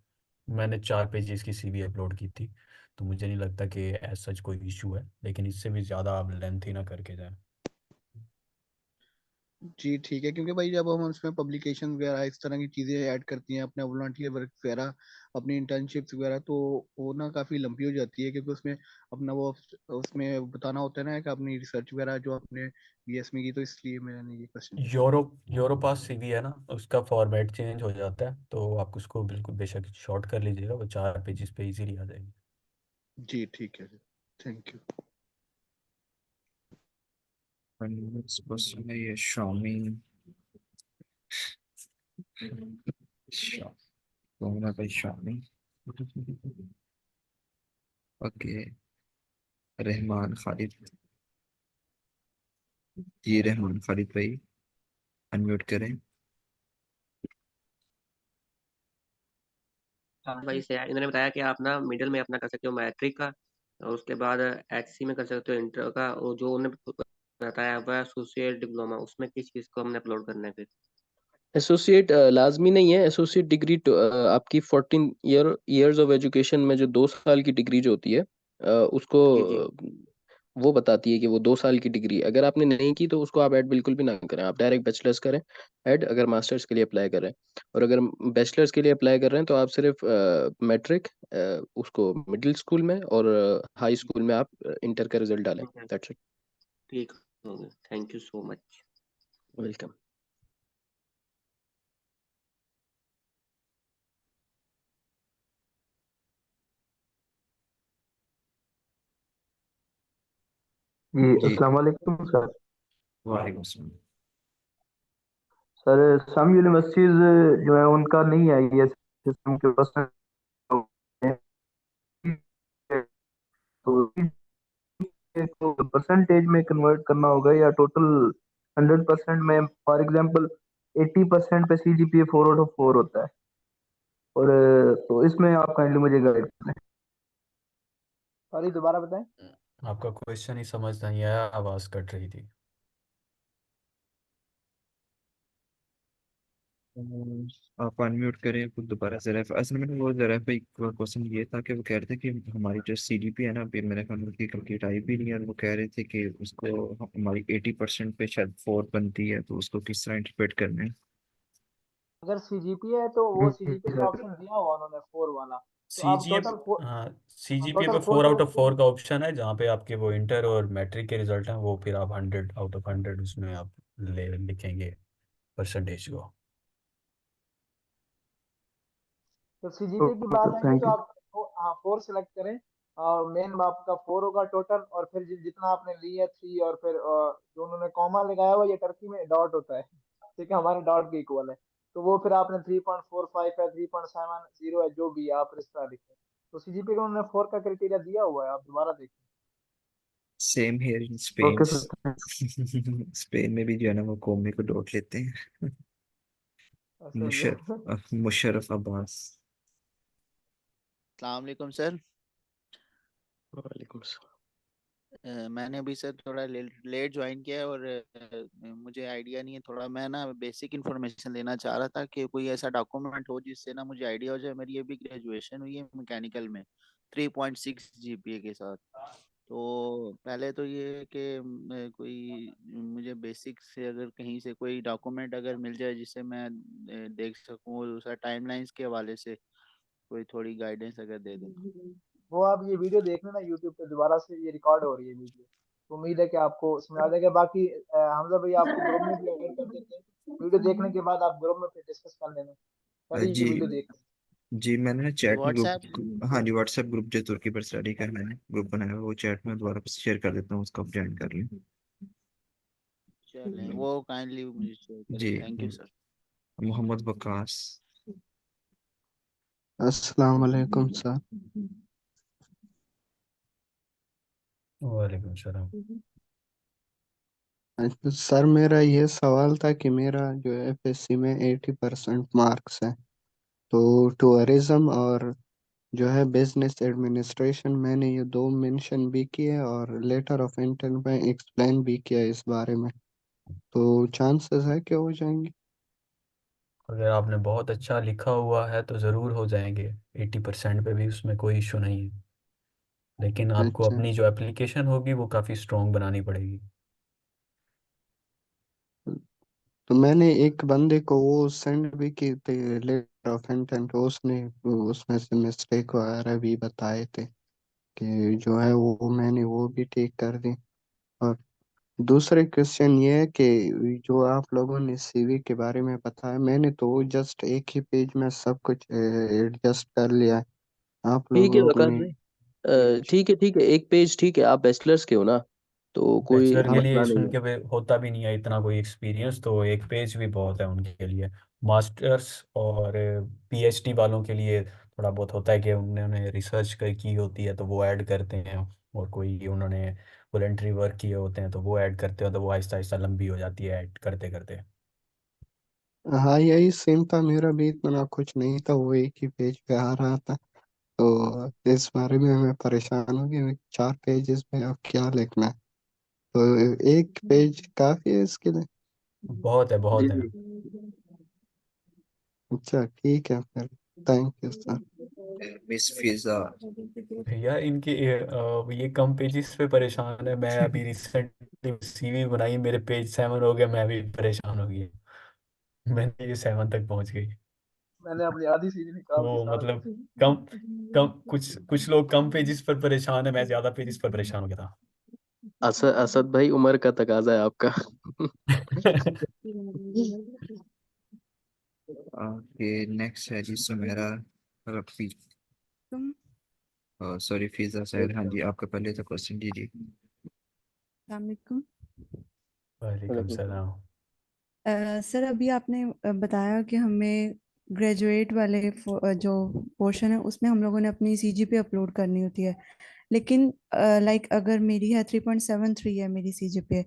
मैंने 4 पेजेस की सीवी अपलोड की थी, तो मुझे नहीं लगता कि एज सच कोई इशू है, लेकिन इससे भी ज़्यादा आप लेंथ ही ना करके जाएं। जी ठीक है, क्योंकि भाई जब हम उसमें पब्लिकेशन वगैरह इस तरह की चीजें ऐड करती हैं, अपना वॉलंटियर वर्क वगैरह, अपनी इंटर्नशिप्स वगैरह, तो वो ना काफी लंबी हो जाती है, क्योंकि उसमें अपना वो उसमें बताना होता है ना कि अपनी रिसर्च वगैरह जो आपने बीएस में की। तो इसलिए मैंने ये क्वेश्चन पूछा। यूरोपास सीवी है ना, उसका फॉर्मेट चेंज हो जाता है, तो आप उसको बिल्कुल बेशक शॉर्ट कर लीजिएगा, वो 4 पेजेस पे इजीली आ जाएगी। जी ठीक है, थैंक यू। ये शामी भाई शामी। ओके, रहमान खालिद, ये रहमान खालिद भाई अनम्यूट करें। हाँ भाई से इन्होंने बताया कि आप ना मिडिल में अपना कर सकते हो मैट्रिक का, और उसके बाद एचसी में कर सकते हो इंटर का, और जो उन्होंने बताया हुआ है एसोसिएट डिप्लोमा, उसमें किस चीज़ को हमने अपलोड करना है फिर? एसोसिएट लाजमी नहीं है। एसोसिएट डिग्री आपकी 14 ईयर्स ऑफ एजुकेशन में जो 2 साल की डिग्री जो होती है उसको जी जी। वो बताती है कि वो 2 साल की डिग्री अगर आपने नहीं की तो उसको आप ऐड बिल्कुल भी ना करें, आप डायरेक्ट बैचलर्स करें ऐड, अगर मास्टर्स के लिए अप्लाई कर रहे हैं। और अगर बैचलर्स के लिए अप्लाई कर रहे हैं तो आप सिर्फ मैट्रिक उसको मिडिल स्कूल में और हाई स्कूल में आप इंटर का रिजल्ट डालें। ठीक है, दैट्स इट। ठीक हो गया, thank you so much. Welcome. जी जी, अस्सलाम वालेकुम सर। वालेकुम सलाम। सर सम यूनिवर्सिटीज जो है उनका नहीं है ये सिस्टम के पास, तो परसेंटेज में कन्वर्ट करना होगा या टोटल 100% में? फॉर एग्जांपल 80% पे CGPA 4/4 होता है, और तो इसमें आप काइंडली मुझे गाइड करें। सॉरी, दोबारा बताएं। आपका क्वेश्चन ही समझ नहीं आया, आवाज़ कट रही थी। आप अनम्यूट करें खुद दोबारा जरा। असल में वो जरा पे क्वेश्चन ये था कि वो कह रहे थे कि हमारी जो CDP है ना, अभी मेरे ख्याल में उसकी कंप्लीट आई भी नहीं है, और वो कह रहे थे कि उसको हमारी 80% पे शायद 4 बनती है, तो उसको किस तरह इंटरप्रेट करना है। अगर सीजीपीए है तो वो जी सीजीपीए का सर। ऑप्शन दिया हुआ उन्होंने 4 वाला, तो आप सीजीए टोटल फोर, हाँ, सीजीपीए टोटल पे फोर 4/4 का ऑप्शन है, जहाँ पे आपके वो इंटर और मैट्रिक के रिजल्ट हैं, वो फिर आप 100/100 उसमें आप ले लिखेंगे परसेंटेज को। तो सीजीपीए की बात आएगी थैंक तो यू। आप हाँ 4 सेलेक्ट करें, और मेन आपका 4 होगा टोटल, और फिर जितना आपने लिया 3, और फिर जो उन्होंने कॉमा लगाया हुआ, ये टर्की में डॉट होता है, ठीक है, हमारे डॉट के इक्वल है, तो वो फिर आपने 3.45 है, 3.70 है, जो भी है आप इस तरह लिखें। तो सीजीपीए का उन्होंने 4 का क्राइटेरिया दिया हुआ है, आप दोबारा देखें। Same here in Spain. Okay sir. Spain में भी जो है ना वो कौमे को डॉट लेते हैं। सही है। मुशर्रफ अब्बास। अस्सलाम वालेकुम सर। वालेकुम सलाम। मैंने अभी सर थोड़ा लेट ज्वाइन किया है, और मुझे आइडिया नहीं है थोड़ा। मैं ना बेसिक इन्फॉर्मेशन लेना चाह रहा था कि कोई ऐसा डॉक्यूमेंट हो जिससे ना मुझे आइडिया हो जाए। मेरी अभी ग्रेजुएशन हुई है मैकेनिकल में 3.6 GPA के साथ। तो पहले तो ये है कि कोई मुझे बेसिक से अगर कहीं से कोई डॉक्यूमेंट अगर मिल जाए जिससे मैं देख सकूँ, और टाइमलाइंस के हवाले से कोई थोड़ी गाइडेंस अगर दे दें। वो आप ये वीडियो देख लेना यूट्यूब पे, दोबारा से ये रिकॉर्ड हो रही है वीडियो। तो उम्मीद है कि आपको समझ आ जाएगा। बाकी हमजा भाई आपको ग्रुप में भी ऐड कर देते हैं, वीडियो देखने के बाद आप ग्रुप में फिर डिस्कस कर लेना, पहले ये जी वीडियो देख लें। जी, मैंने ना चैट में व्हाट्सएप ग्रुप, हाँ जी, व्हाट्सएप ग्रुप जो तुर्की पर स्टडी का मैंने ग्रुप बनाया हुआ, वो चैट में दोबारा शेयर कर देता हूँ, उसको आप ज्वाइन कर लें। चलें, वो काइंडली मुझे शेयर जी, करें। Thank you sir. Mohammad Waqas. अस्सलाम वालेकुम सर। वालेकुम सलाम। अच्छा, सर मेरा ये सवाल था कि मेरा जो एफएससी में 80% मार्क्स है, तो टूरिज्म और जो है बिजनेस एडमिनिस्ट्रेशन, मैंने ये दो मेंशन भी किए और लेटर ऑफ इंटेंट में एक्सप्लेन भी किया इस बारे में, तो चांसेस है कि हो जाएंगे? अगर आपने बहुत अच्छा लिखा हुआ है तो ज़रूर हो जाएंगे। 80% पे भी उसमें कोई इशू नहीं है, लेकिन आपको अच्छा, अपनी जो एप्लीकेशन होगी वो काफ़ी स्ट्रॉन्ग बनानी पड़ेगी। तो मैंने एक बंदे को वो सेंड भी की थी लेटर ऑफ इंटेंट, उसने उसमें से मिस्टेक वगैरह भी बताए थे कि जो है वो मैंने वो भी ठीक कर दी। और दूसरे क्वेश्चन ये है कि जो आप लोगों ने सीवी के बारे में बताया, मैंने तो जस्ट एक ही पेज में सब कुछ एडजस्ट कर लिया है, आप ठीक है लोगों वकास ने भाई, पेज। ठीक है, एक पेज ठीक है। आप बैचलर्स के हो ना, तो कोई बैचलर के हाँ, लिए मसला नहीं है। उनके पे होता भी नहीं है इतना कोई एक्सपीरियंस, तो एक पेज भी बहुत है उनके लिए। मास्टर्स और पीएचडी वालों के लिए थोड़ा बहुत होता है कि उन्होंने रिसर्च की होती है तो वो ऐड करते हैं, और कोई उन्होंने वॉलंटरी वर्क किए होते हैं तो वो ऐड करते हैं, तो वो आहिस्ता आहिस्ता लंबी हो जाती है ऐड करते करते। हाँ, यही सेम था मेरा भी, इतना कुछ नहीं था, वो एक ही पेज पे आ रहा था, तो इस बारे में मैं परेशान हो गया, 4 पेजेस में अब क्या लिखना है, तो एक पेज काफी है इसके लिए। बहुत है, जी बहुत है। जी। अच्छा ठीक है फिर, थैंक यू सर। मिस फिजा। भैया इनके ये कम पेजेस पे परेशान है। मैं अभी रिसेंटली सीवी बनाई, मेरे पेज 7 हो गए, मैं भी परेशान हो गई। मैंने ये 7 तक पहुंच गई। मैंने अपनी आधी सीधी निकाल दी वो सारा मतलब कुछ। कम कम कुछ कुछ लोग कम पेजेस पर परेशान है, मैं ज्यादा पेजेस पर परेशान हो गया था। असद भाई, उम्र का तकाजा है आपका। ओके, नेक्स्ट है जी सुमेरा रफी। तुम सॉरी, फिजा शायद, हाँ जी, आपका पहले तो क्वेश्चन जी जी। वालेकुम। वालेकुम सलाम। सर अभी आपने बताया कि हमें ग्रेजुएट वाले जो पोर्शन है उसमें हम लोगों ने अपनी सीजीपी अपलोड करनी होती है, लेकिन लाइक अगर मेरी है 3.73 है मेरी सीजीपी,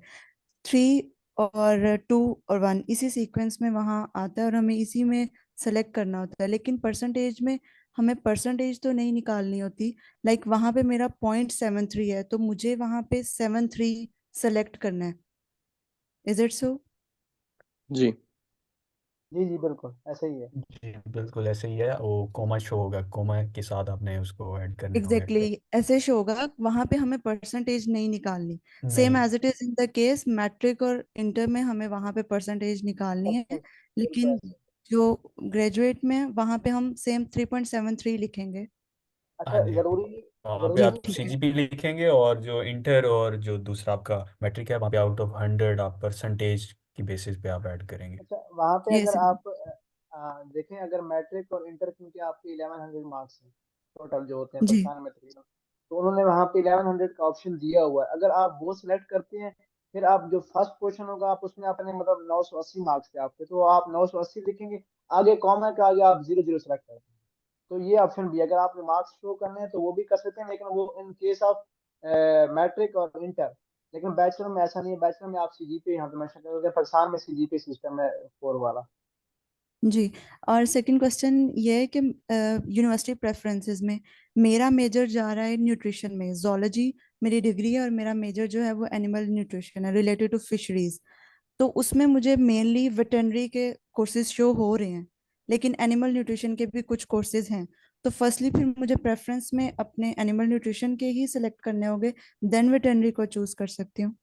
3 और 2 और 1 इसी सीक्वेंस में वहाँ आता है और हमें इसी में सेलेक्ट करना होता है, लेकिन परसेंटेज में हमें परसेंटेज तो नहीं निकालनी होती। लाइक वहाँ पे मेरा 0.73 है तो मुझे वहाँ पे 73 सेलेक्ट करना है। Is it so? जी जी जी बिल्कुल ऐसा ही है। जी बिल्कुल ऐसे ही है, वो कोमा शो होगा, कोमा के साथ आपने उसको ऐड करने होंगे। एग्जैक्टली ऐसे शो होगा, वहां पे हमें परसेंटेज नहीं निकालनी। सेम नहीं। As it is in the case matric और इंटर में हमें वहां पे परसेंटेज निकालनी है, अच्छा बिल्कुल लेकिन ऐसे। जो ग्रेजुएट में वहां पे हम सेम 3.73 लिखेंगे। हाँ अच्छा जी, जरूरी वहाँ पे जरूरी जी आप ठीक है। सीजीपी लिखेंगे, और जो इंटर और जो दूसरा आपका मैट्रिक है, वहाँ पे आउट ऑफ 100 आप परसेंटेज की बेसिस पे आप ऐड करेंगे। अच्छा वहाँ पे ये अगर सर। आप देखें, अगर मैट्रिक और इंटर क्योंकि आपके 1100 मार्क्स हैं टोटल जो होते हैं जी परेशान में तकरीबन, तो उन्होंने वहाँ पे 1100 का ऑप्शन दिया हुआ है। अगर आप वो सिलेक्ट करते हैं, फिर आप जो फर्स्ट क्वेश्चन होगा आप उसमें अपने मतलब 980 मार्क्स थे आपके, तो आप 980 लिखेंगे, आगे कॉमा के आगे आप 00 सेलेक्ट करते हैं। तो ये ऑप्शन भी है। अगर आपने मार्क्स शो करने हैं तो वो भी कर सकते हैं, लेकिन वो इन केस ऑफ मैट्रिक और इंटर। लेकिन बैचलर में ऐसा नहीं है, बैचलर में आप सीजीपी यहाँ पे मेंशन करोगे, प्रसार में सीजीपी सिस्टम है 4 वाला। जी। और सेकंड क्वेश्चन ये है कि यूनिवर्सिटी प्रेफरेंसेस में मेरा मेजर जा रहा है न्यूट्रिशन में, जोलॉजी मेरी डिग्री है और मेरा मेजर जो है वो एनिमल न्यूट्रिशन है रिलेटेड टू फिशरीज। तो उसमें मुझे मेनली वेटरनरी के कोर्सेज शो हो रहे हैं, लेकिन एनिमल न्यूट्रिशन के भी कुछ कोर्सेज हैं। तो फर्स्टली फिर मुझे प्रेफरेंस में अपने एनिमल न्यूट्रिशन के ही सिलेक्ट करने होंगे, देन वेटरनरी को चूज कर सकती हूँ।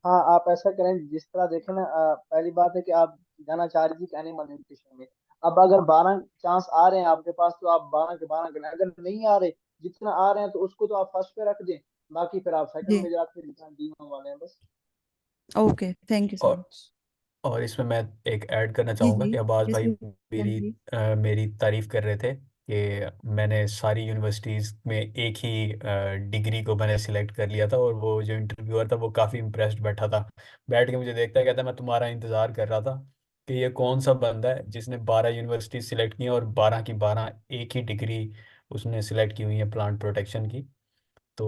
हाँ आप ऐसा करें, जिस तरह देखें ना, पहली बात है कि आप जाना चाह रही थी कि एनिमल न्यूट्रिशन में। अब अगर 12 चांस आ रहे हैं आपके पास तो आप 12 के 12 करें, अगर नहीं आ रहे, जितना आ रहे हैं तो उसको तो आप फर्स्ट पे रख दें, बाकी फिर आप सेकंड जी में जाके डी1 वाले हैं बस। ओके थैंक यू सो और मच। और इसमें मैं एक ऐड करना जी चाहूँगा जी कि अब्बास यस भाई मेरी जी मेरी तारीफ कर रहे थे कि मैंने सारी यूनिवर्सिटीज़ में एक ही डिग्री को मैंने सिलेक्ट कर लिया था, और वो जो इंटरव्यूअर था वो काफ़ी इम्प्रेस्ड बैठा था, बैठ के मुझे देखता कहता मैं तुम्हारा इंतज़ार कर रहा था कि ये कौन सा बंदा है जिसने 12 यूनिवर्सिटी सिलेक्ट की हैं और 12 की 12 एक ही डिग्री उसने सिलेक्ट की हुई है प्लांट प्रोटेक्शन की। तो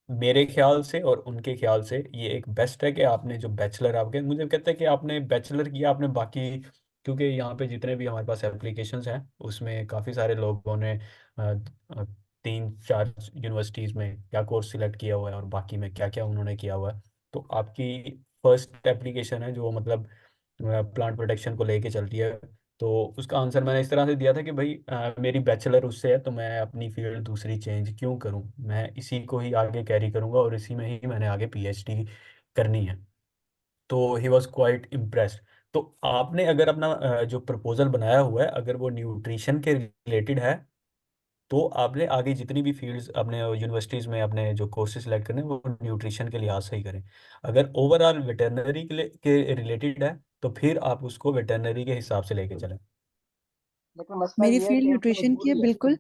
मेरे ख्याल से और उनके ख्याल से ये एक बेस्ट है कि आपने जो बैचलर आपके, मुझे कहते हैं कि आपने बैचलर किया आपने बाकी, क्योंकि यहाँ पे जितने भी हमारे पास एप्लीकेशंस हैं उसमें काफ़ी सारे लोगों ने 3-4 यूनिवर्सिटीज़ में क्या कोर्स सिलेक्ट किया हुआ है और बाकी में क्या क्या उन्होंने किया हुआ है। तो आपकी फर्स्ट एप्लीकेशन है जो मतलब प्लांट प्रोटेक्शन को लेके चलती है, तो उसका आंसर मैंने इस तरह से दिया था कि भाई मेरी बैचलर उससे है तो मैं अपनी फील्ड दूसरी चेंज क्यों करूं, मैं इसी को ही आगे कैरी करूंगा और इसी में ही मैंने आगे पीएचडी करनी है। तो ही वॉज क्वाइट इम्प्रेस्ड। तो आपने अगर अपना जो प्रपोजल बनाया हुआ है अगर वो न्यूट्रिशन के रिलेटेड है, तो आपने आगे जितनी भी फील्ड्स अपने यूनिवर्सिटीज़ में अपने जो कोर्सेज सेलेक्ट करने हैं वो न्यूट्रिशन के लिहाज से ही करें। अगर ओवरऑल वेटरनरी के रिलेटेड है तो फिर आप उसको वेटरनरी के हिसाब से लेके चलें। लेकिन मसला मेरी ये है फील्ड कि इनकी न्यूट्रिशन की है मजबूरी है, बिल्कुल,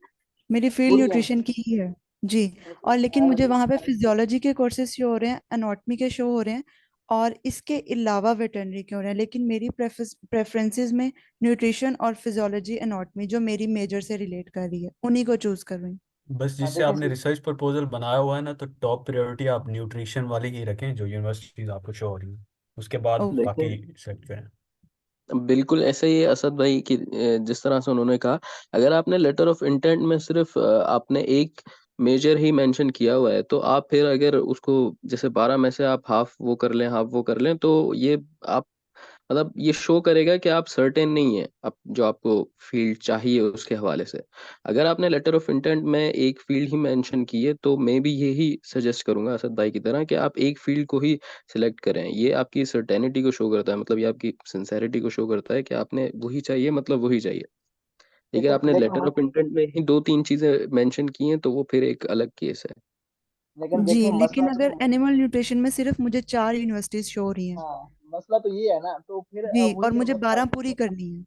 मेरी फील्ड मजबूरी है न्यूट्रिशन इनकी। की ही है जी। इनकी और लेकिन मुझे वहां पे प्रायोरिटी फिजियोलॉजी के कोर्सेज शो हो रहे हैं, एनाटॉमी के शो हो रहे हैं, और इसके अलावा वेटरनरी के हो रहे हैं, लेकिन मेरी प्रेफरेंसेस में न्यूट्रिशन और फिजियोलॉजी एनाटॉमी जो मेरी मेजर से रिलेट कर रही है उन्हीं को चूज कर रही हूँ। बस जिससे देखिए आपने रिसर्च प्रपोजल बनाया हुआ है ना, तो टॉप प्रायोरिटी आप न्यूट्रिशन वाली ही रखें जो यूनिवर्सिटीज आपको शो हो रही हैं, उसके बाद ओके बाकी देखिए सेलेक्ट करें। बिल्कुल ऐसा ही है असद भाई कि जिस तरह से उन्होंने कहा, अगर आपने लेटर ऑफ इंटेंट में सिर्फ आपने एक मेजर ही मेंशन किया हुआ है, तो आप फिर अगर उसको जैसे 12 में से आप हाफ वो कर लें हाफ वो कर लें, तो ये आप मतलब ये शो करेगा कि आप सर्टेन नहीं है आप जो आपको फील्ड चाहिए उसके हवाले से। अगर आपने लेटर ऑफ इंटेंट में एक फील्ड ही मेंशन की है, तो मैं भी यही सजेस्ट करूंगा असद भाई की तरह कि आप एक फील्ड को ही सिलेक्ट करें। ये आपकी सर्टेनिटी को शो करता है, मतलब ये आपकी सिंसेरिटी को शो करता है कि आपने वही चाहिए, मतलब वही चाहिए। लेकिन लेकिन आपने लेकिन लेटर ऑफ मस- इंटेंट में ही 2-3 चीजें मेंशन की हैं, तो वो फिर एक अलग केस है। लेकिन जी, देखिए लेकिन मसला अगर इसमें, एनिमल न्यूट्रिशन में सिर्फ मुझे 4 यूनिवर्सिटीज शो हो रही हैं हाँ मसला तो ये है ना, तो फिर जी, और वही है मुझे मसला। 12 पूरी करनी है।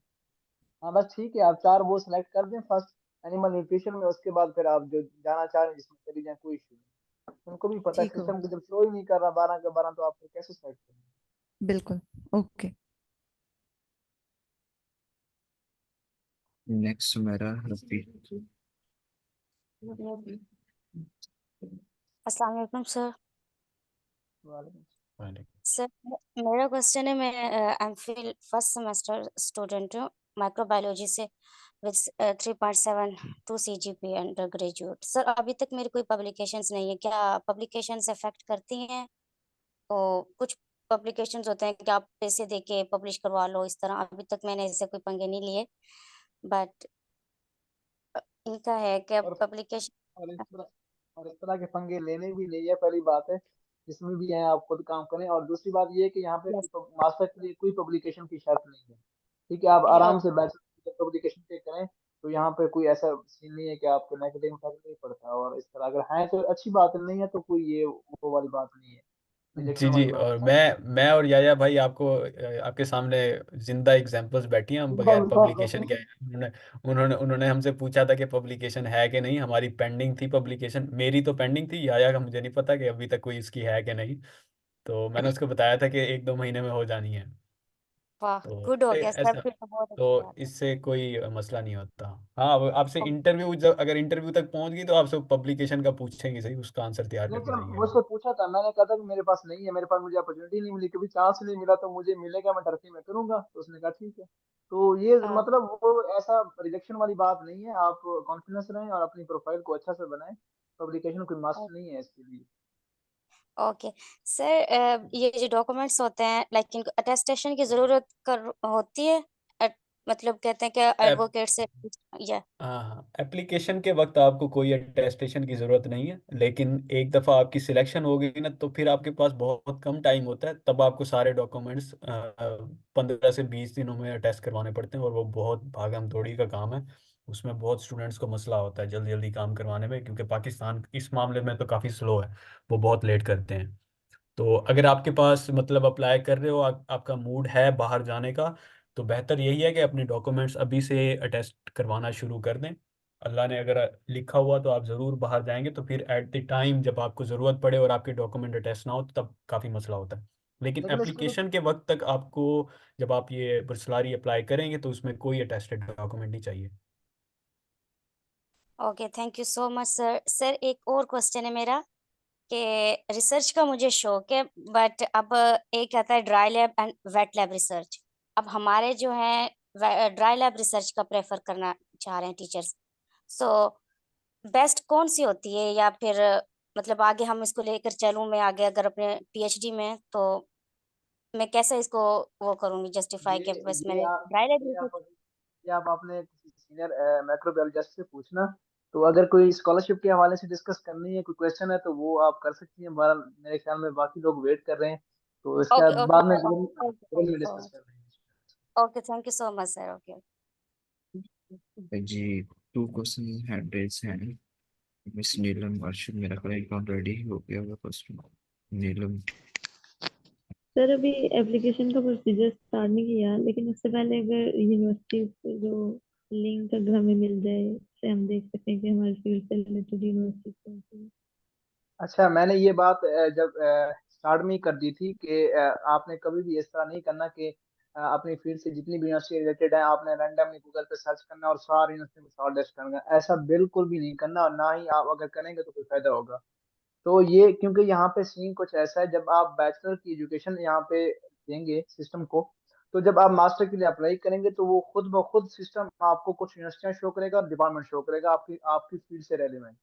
हाँ बस ठीक है, आप 4 वो सिलेक्ट कर दें फर्स्ट एनिमल न्यूट्रिशन में, उसके बाद फिर आप जो जाना चाह रहे हैं जिसमें चली जाए, कोई इशू नहीं। उनको भी पता है ठीक सिस्टम होगा, को जब शो ही नहीं कर रहा 12 के 12, तो आप फिर कैसे सेलेक्ट करेंगे। बिल्कुल ओके। नेक्स्ट मेरा रफी। अस्सलाम वालेकुम सर। वालेकुम। सर मेरा क्वेश्चन है, मैं एमफिल फर्स्ट सेमेस्टर स्टूडेंट हूँ माइक्रोबायोलॉजी से with 3.72 CGPA under graduate. Sir अभी तक मेरी कोई पब्लिकेशंस नहीं है, क्या पब्लिकेशंस अफेक्ट करती हैं? तो कुछ पब्लिकेशंस होते हैं कि आप पैसे दे के पब्लिश करवा लो, इस तरह अभी तक मैंने ऐसे कोई पंगे नहीं लिए, बट इनका है कि और पब्लिकेशन। और इस तरह के पंगे लेने भी नहीं है, पहली बात है। जिसमें भी है आप खुद काम करें, और दूसरी बात ये है कि यहाँ पे यस मास्टर के लिए कोई पब्लिकेशन की शर्त नहीं है। ठीक है, आप आराम से बैचलर पब्लिकेशन पे करें, तो यहाँ पे कोई ऐसा सीन नहीं है कि आपको नेगेटिव इम्पैक्ट नहीं पड़ता। और इस तरह अगर है तो अच्छी बात है, नहीं है तो कोई ये वो वाली बात नहीं है, रिजेक्शन जी जी, वाली बात और नहीं मैं और याया भाई आपको आपके सामने जिंदा एग्जांपल्स बैठी हैं, हम बगैर पब्लिकेशन के है। उन्होंने उन्होंने उन्होंने हमसे पूछा था कि पब्लिकेशन है कि नहीं, हमारी पेंडिंग थी पब्लिकेशन, मेरी तो पेंडिंग थी, याया का मुझे नहीं पता कि अभी तक कोई इसकी है कि नहीं। तो मैंने उसको बताया था कि 1-2 महीने में हो जानी है। वाह, तो गुड हो गया सर, ऐसा, फिर तो बहुत तो अच्छी बात है। इससे कोई मसला नहीं होता। हाँ, अब आपसे इंटरव्यू जब अगर इंटरव्यू तक पहुंच गई तो आपसे पब्लिकेशन का पूछेंगे, सही उसका आंसर तैयार करके लेकिन जाइएगा। मुझसे पूछा था, मैंने कहा था कि मेरे पास नहीं है, मेरे पास मुझे अपॉर्चुनिटी नहीं मिली, कभी चांस नहीं मिला, तो मुझे मिलेगा मैं टर्की में करूंगा। तो उसने कहा ठीक है। तो ये हाँ, मतलब वो ऐसा रिजेक्शन वाली बात नहीं है, आप कॉन्फिडेंस रहें और अपनी प्रोफाइल को अच्छा से बनाएं। पब्लिकेशन कोई मस्ट नहीं है इसके लिए। ओके सर, ये जो डॉक्यूमेंट्स होते हैं लाइक इनको अटेस्टेशन की जरूरत कर होती है? मतलब कहते हैं कि एडवोकेट से या हाँ हाँ, एप्लीकेशन के वक्त आपको कोई अटेस्टेशन की ज़रूरत नहीं है, लेकिन एक दफ़ा आपकी सिलेक्शन हो गई ना तो फिर आपके पास बहुत कम टाइम होता है, तब आपको सारे डॉक्यूमेंट्स 15 से 20 दिनों में अटेस्ट करवाने पड़ते हैं, और वो बहुत भागम दौड़ी का काम है। उसमें बहुत स्टूडेंट्स को मसला होता है जल्दी जल्दी काम करवाने में, क्योंकि पाकिस्तान इस मामले में तो काफ़ी स्लो है, वो बहुत लेट करते हैं। तो अगर आपके पास मतलब अप्लाई कर रहे हो, आपका मूड है बाहर जाने का, तो बेहतर यही है कि अपने डॉक्यूमेंट्स अभी से अटेस्ट करवाना शुरू कर दें। अल्लाह ने अगर लिखा हुआ तो आप ज़रूर बाहर जाएंगे, तो फिर एट द टाइम जब आपको ज़रूरत पड़े और आपके डॉक्यूमेंट अटेस्ट ना हो तो तब काफ़ी मसला होता है। लेकिन लेकिन इसको तो एप्लीकेशन के वक्त तक आपको, जब आप ये बुर्सलारी अप्लाई करेंगे, तो उसमें कोई अटेस्टेड डॉक्यूमेंट नहीं चाहिए। Okay, thank you so much sir. Sir एक और क्वेश्चन है मेरा कि रिसर्च का मुझे शौक है, बट अब एक आता है dry lab and wet lab research. अब हमारे जो है ड्राई लैब रिसर्च का प्रेफर करना चाह रहे हैं टीचर्स। सो बेस्ट कौन सी होती है, या फिर मतलब आगे हम इसको लेकर चलूं मैं आगे अगर अपने पीएचडी में, तो मैं कैसे इसको वो करूंगी जस्टिफाई ये के बस ये मैंने आप ड्राई लैब ये रिसर्च। आप ये आप आपने किसी सीनियर माइक्रोबायोलॉजिस्ट से पूछना। तो अगर कोई स्कॉलरशिप के हवाले से डिस्कस करनी है, कोई क्वेश्चन है, तो वो आप कर सकती हैं। हमारा मेरे ख्याल में बाकी लोग वेट कर रहे हैं, तो इसका ओके ओके बाद में सर, जरूर ओके थैंक जरूर यू सो डिस्कस मच। कर रहे okay thank you so much sir. Okay जी, 2 क्वेश्चन हैंड रेज़ हैं। मिस नीलम अर्शद, मेरा ख्याल है अकाउंट रेडी हो गया होगा फर्स्ट में। नीलम। सर अभी एप्लीकेशन का प्रोसीजर स्टार्ट नहीं किया, लेकिन उससे पहले अगर यूनिवर्सिटी से जो लिंक अगर हमें मिल जाए, उससे हम देख सकते हैं कि हमारे फील्ड से रिलेटेड यूनिवर्सिटी कौन सी है। अच्छा, मैंने ये बात जब स्टार्ट में ही कर दी थी कि आपने कभी भी इस तरह नहीं करना कि अपनी फील्ड से जितनी भी यूनिवर्सिटी रिलेटेड है आपने रैंडमली गूगल पे सर्च करना और सारी यूनिवर्सिटी में शॉर्ट लिस्ट करना। ऐसा बिल्कुल भी नहीं करना, और ना ही आप अगर करेंगे तो कोई फायदा होगा। तो ये क्योंकि यहाँ पे सीन कुछ ऐसा है, जब आप बैचलर की एजुकेशन यहाँ पे देंगे सिस्टम को, तो जब आप मास्टर के लिए अप्लाई करेंगे तो वो खुद ब खुद सिस्टम आपको कुछ यूनिवर्सिटियां शो करेगा और डिपार्टमेंट शो करेगा आपकी आपकी फील्ड से रेलिवेंट।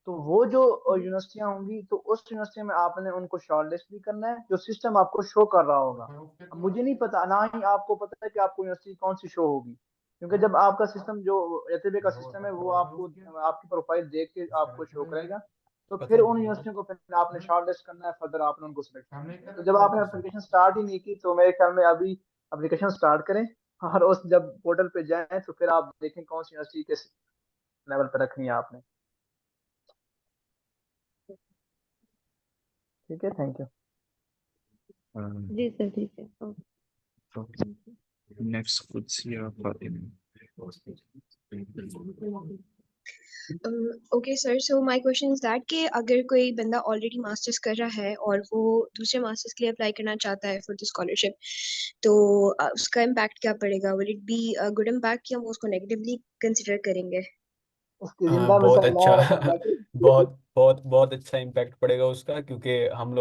तो वो जो यूनिवर्सिटियां होंगी, तो उस यूनिवर्सिटी में आपने उनको शॉर्टलिस्ट भी करना है जो सिस्टम आपको शो कर रहा होगा। अब मुझे नहीं पता, ना ही आपको पता है कि आपको यूनिवर्सिटी कौन सी शो होगी, क्योंकि जब आपका सिस्टम जो एचबी का सिस्टम है वो आपको आपकी प्रोफाइल देख के आपको शो करेगा। तो फिर उन यूनिवर्सिटियों को फिर आपने शॉर्टलिस्ट करना है, फर्दर आपने उनको सिलेक्ट करना है। तो जब आपने एप्लीकेशन स्टार्ट ही नहीं की, तो मेरे ख्याल में अभी एप्लीकेशन स्टार्ट करें, और उस जब पोर्टल पे जाएं तो फिर आप देखें कौन सी यूनिवर्सिटी किस लेवल पे रखनी है आपने। ठीक है, थैंक यू। जी सर, ठीक है, okay, next Qudsia Fatima. Okay sir, so my question is that कि अगर कोई बंदा ऑलरेडी मास्टर्स कर रहा है और वो दूसरे मास्टर्स के लिए अप्लाई करना चाहता है फॉर द स्कॉलरशिप, तो उसका इम्पैक्ट क्या पड़ेगा? Will it be good impact या हम उसको नेगेटिवली कंसिडर करेंगे? उसकी हाँ, जिंदा बहुत मिसाल अच्छा। है। बहुत अच्छा इम्पैक्ट पड़ेगा उसका, क्योंकि हम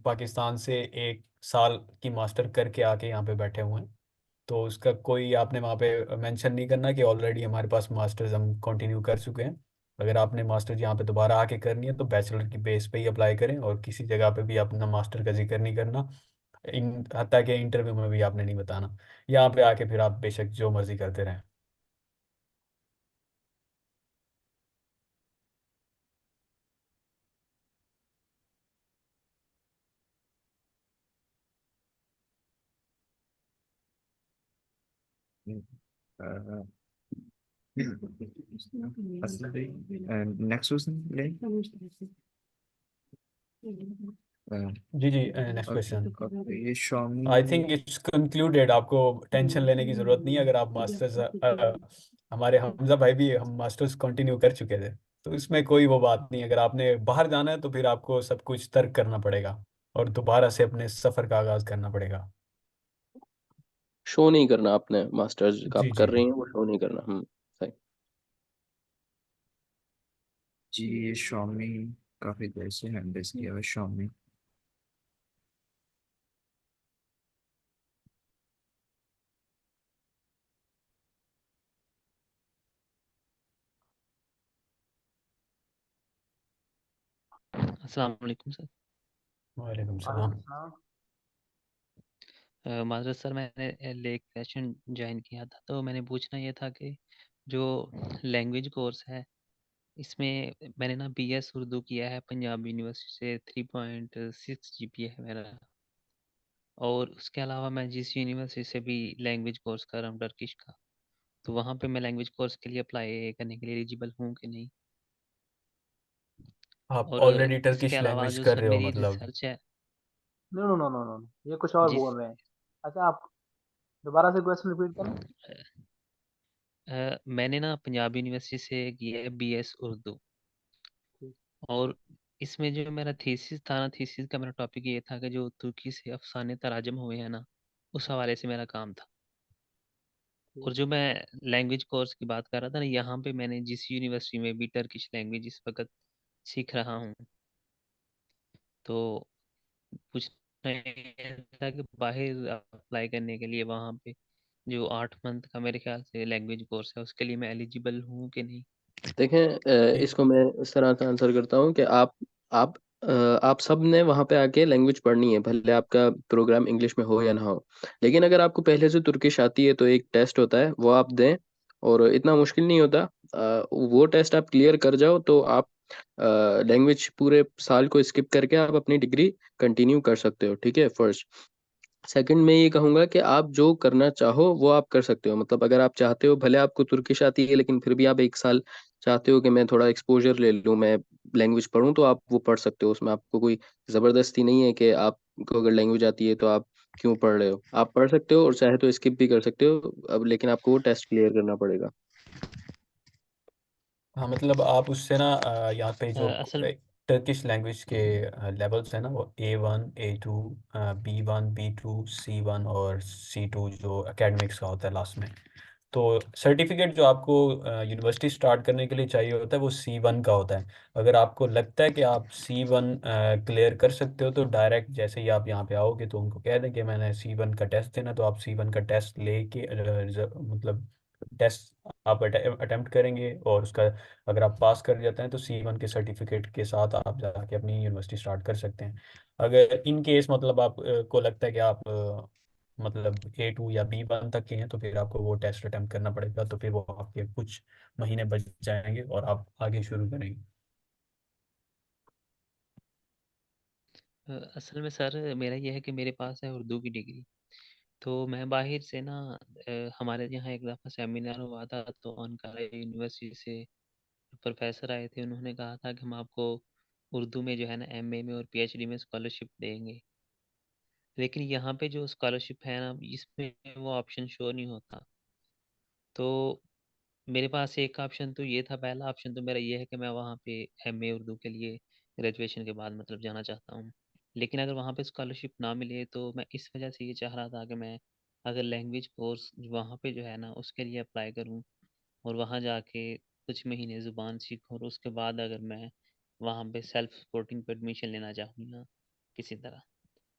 पाकिस्तान से 1 साल की मास्टर करके आके यहाँ पे बैठे हुए हैं। तो उसका कोई आपने वहाँ पे मेंशन नहीं करना कि ऑलरेडी हमारे पास मास्टर्स हम कंटिन्यू कर चुके हैं। अगर आपने मास्टर्स यहाँ पे दोबारा आके करनी है तो बैचलर की बेस पे ही अप्लाई करें, और किसी जगह पे भी अपना मास्टर का जिक्र नहीं करना। हत्ता कि इंटरव्यू में भी आपने नहीं बताना। यहाँ पे आके फिर आप बेशक जो मर्जी करते रहें। नेक्स्ट क्वेश्चन ले। जी जी, नेक्स्ट क्वेश्चन। ये Shami. I think it's concluded, आपको टेंशन लेने की ज़रूरत नहीं है। अगर आप मास्टर्स, हमारे हमजा भाई भी हम मास्टर्स कंटिन्यू कर चुके थे, तो इसमें कोई वो बात नहीं। अगर आपने बाहर जाना है तो फिर आपको सब कुछ तर्क करना पड़ेगा और दोबारा से अपने सफ़र का आगाज़ करना पड़ेगा। शो नहीं करना आपने, मास्टर्स जी आप जी कर रहे हैं वो शो नहीं करना। सही। जी, ये शामी काफी देर से हैंड रेस किया हुआ है शामी। अस्सलाम वालेकुम सर। वालेकुम वालेकुम सलाम। सलाम। माजरत सर, मैंने लेक सेशन ज्वाइन किया था, तो मैंने पूछना ये था कि जो लैंग्वेज कोर्स है इसमें मैंने ना बीएस उर्दू किया है पंजाब यूनिवर्सिटी से, 3.6 जीपीए है मेरा। और उसके अलावा मैं जिस यूनिवर्सिटी से भी लैंग्वेज कोर्स कर रहा हूँ टर्किश का, तो वहाँ पे मैं लैंग्वेज कोर्स के लिए अप्लाई करने के लिए एलिजिबल हूँ कि नहीं? आप और ऑलरेडी इसके टर्किश अलावा लैंग्वेज जो कर सर रहे हो मेरी मतलब? रिसर्च है no no no no no, ये कुछ और जिस बोल रहे हैं। अच्छा, आप दोबारा से क्वेश्चन रिपीट करें। मैंने ना पंजाब यूनिवर्सिटी से किया है बीएस उर्दू, ठीक और इसमें जो मेरा थीसिस था ना, थीसिस का मेरा टॉपिक ये था कि जो तुर्की से अफसाने तराजम हुए हैं ना, उस हवाले से मेरा काम था। और ठीक जो मैं लैंग्वेज कोर्स की बात कर रहा था ना, यहाँ पे मैंने जिस यूनिवर्सिटी में भी टर्किश लैंग्वेज इस वक्त सीख रहा हूँ, तो पूछना ये था कि बाहर अप्लाई करने के लिए वहाँ पे जो 8 मंथ का मेरे ख्याल से लैंग्वेज कोर्स है, उसके लिए मैं एलिजिबल हूँ कि नहीं? देखें, इसको मैं इस तरह से आंसर करता हूँ कि आप आप सब ने वहाँ पे आके लैंग्वेज पढ़नी है, भले आपका प्रोग्राम इंग्लिश में हो या ना हो। लेकिन अगर आपको पहले से तुर्किश आती है तो एक टेस्ट होता है, वो आप दें, और इतना मुश्किल नहीं होता। वो टेस्ट आप क्लियर कर जाओ तो आप लैंग्वेज पूरे साल को स्किप करके आप अपनी डिग्री कंटिन्यू कर सकते हो। ठीक है, फर्स्ट। सेकंड, मैं ये कहूँगा कि आप जो करना चाहो वो आप कर सकते हो। मतलब अगर आप चाहते हो, भले आपको तुर्किश आती है लेकिन फिर भी आप एक साल चाहते हो कि मैं थोड़ा एक्सपोजर ले लूँ, मैं लैंग्वेज पढूं, तो आप वो पढ़ सकते हो। उसमें आपको कोई ज़बरदस्ती नहीं है कि आपको अगर लैंग्वेज आती है तो आप क्यों पढ़ रहे हो। आप पढ़ सकते हो और चाहे तो स्किप भी कर सकते हो अब, लेकिन आपको वो टेस्ट क्लियर करना पड़ेगा। हाँ, मतलब आप उससे ना यहाँ पे जो असल टर्किश लैंग्वेज के लेवल्स हैं ना, वो A1 A2 B1 B2 C1 और C2 जो एकेडमिक्स का होता है लास्ट में। तो सर्टिफिकेट जो आपको यूनिवर्सिटी स्टार्ट करने के लिए चाहिए होता है वो C1 का होता है। अगर आपको लगता है कि आप C1 क्लियर कर सकते हो तो डायरेक्ट जैसे ही आप यहाँ पे आओगे तो उनको कह दें कि मैंने C1 का टेस्ट देना, तो आप C1 का टेस्ट लेके मतलब टेस्ट आप अटेम्प्ट करेंगे, और उसका अगर आप पास कर जाते हैं तो C1 के सर्टिफिकेट के साथ आप जाके अपनी यूनिवर्सिटी स्टार्ट कर सकते हैं। अगर इन केस मतलब आप को लगता है कि आप मतलब A2 या B1 तक के हैं तो फिर आपको वो टेस्ट अटेम्प्ट करना पड़ेगा, तो फिर वो आपके कुछ महीने बच जाएंगे और आप आगे शुरू करेंगे। असल में सर मेरा ये है कि मेरे पास है उर्दू की डिग्री, तो मैं बाहर से ना हमारे यहाँ एक दफ़ा सेमिनार हुआ था, तो अनकारा यूनिवर्सिटी से प्रोफेसर आए थे, उन्होंने कहा था कि हम आपको उर्दू में जो है ना एमए में और पीएचडी में स्कॉलरशिप देंगे। लेकिन यहाँ पे जो स्कॉलरशिप है ना, इसमें वो ऑप्शन शो नहीं होता। तो मेरे पास एक ऑप्शन तो ये था, पहला ऑप्शन तो मेरा ये है कि मैं वहाँ पे एमए उर्दू के लिए ग्रेजुएशन के बाद मतलब जाना चाहता हूँ। लेकिन अगर वहाँ पे स्कॉलरशिप ना मिले तो मैं इस वजह से ये चाह रहा था कि मैं अगर लैंग्वेज कोर्स वहाँ पे जो है ना उसके लिए अप्लाई करूँ, और वहाँ जाके कुछ महीने ज़ुबान सीखूँ, और उसके बाद अगर मैं वहाँ पे सेल्फ सपोर्टिंग पे एडमिशन लेना चाहूँ ना किसी तरह।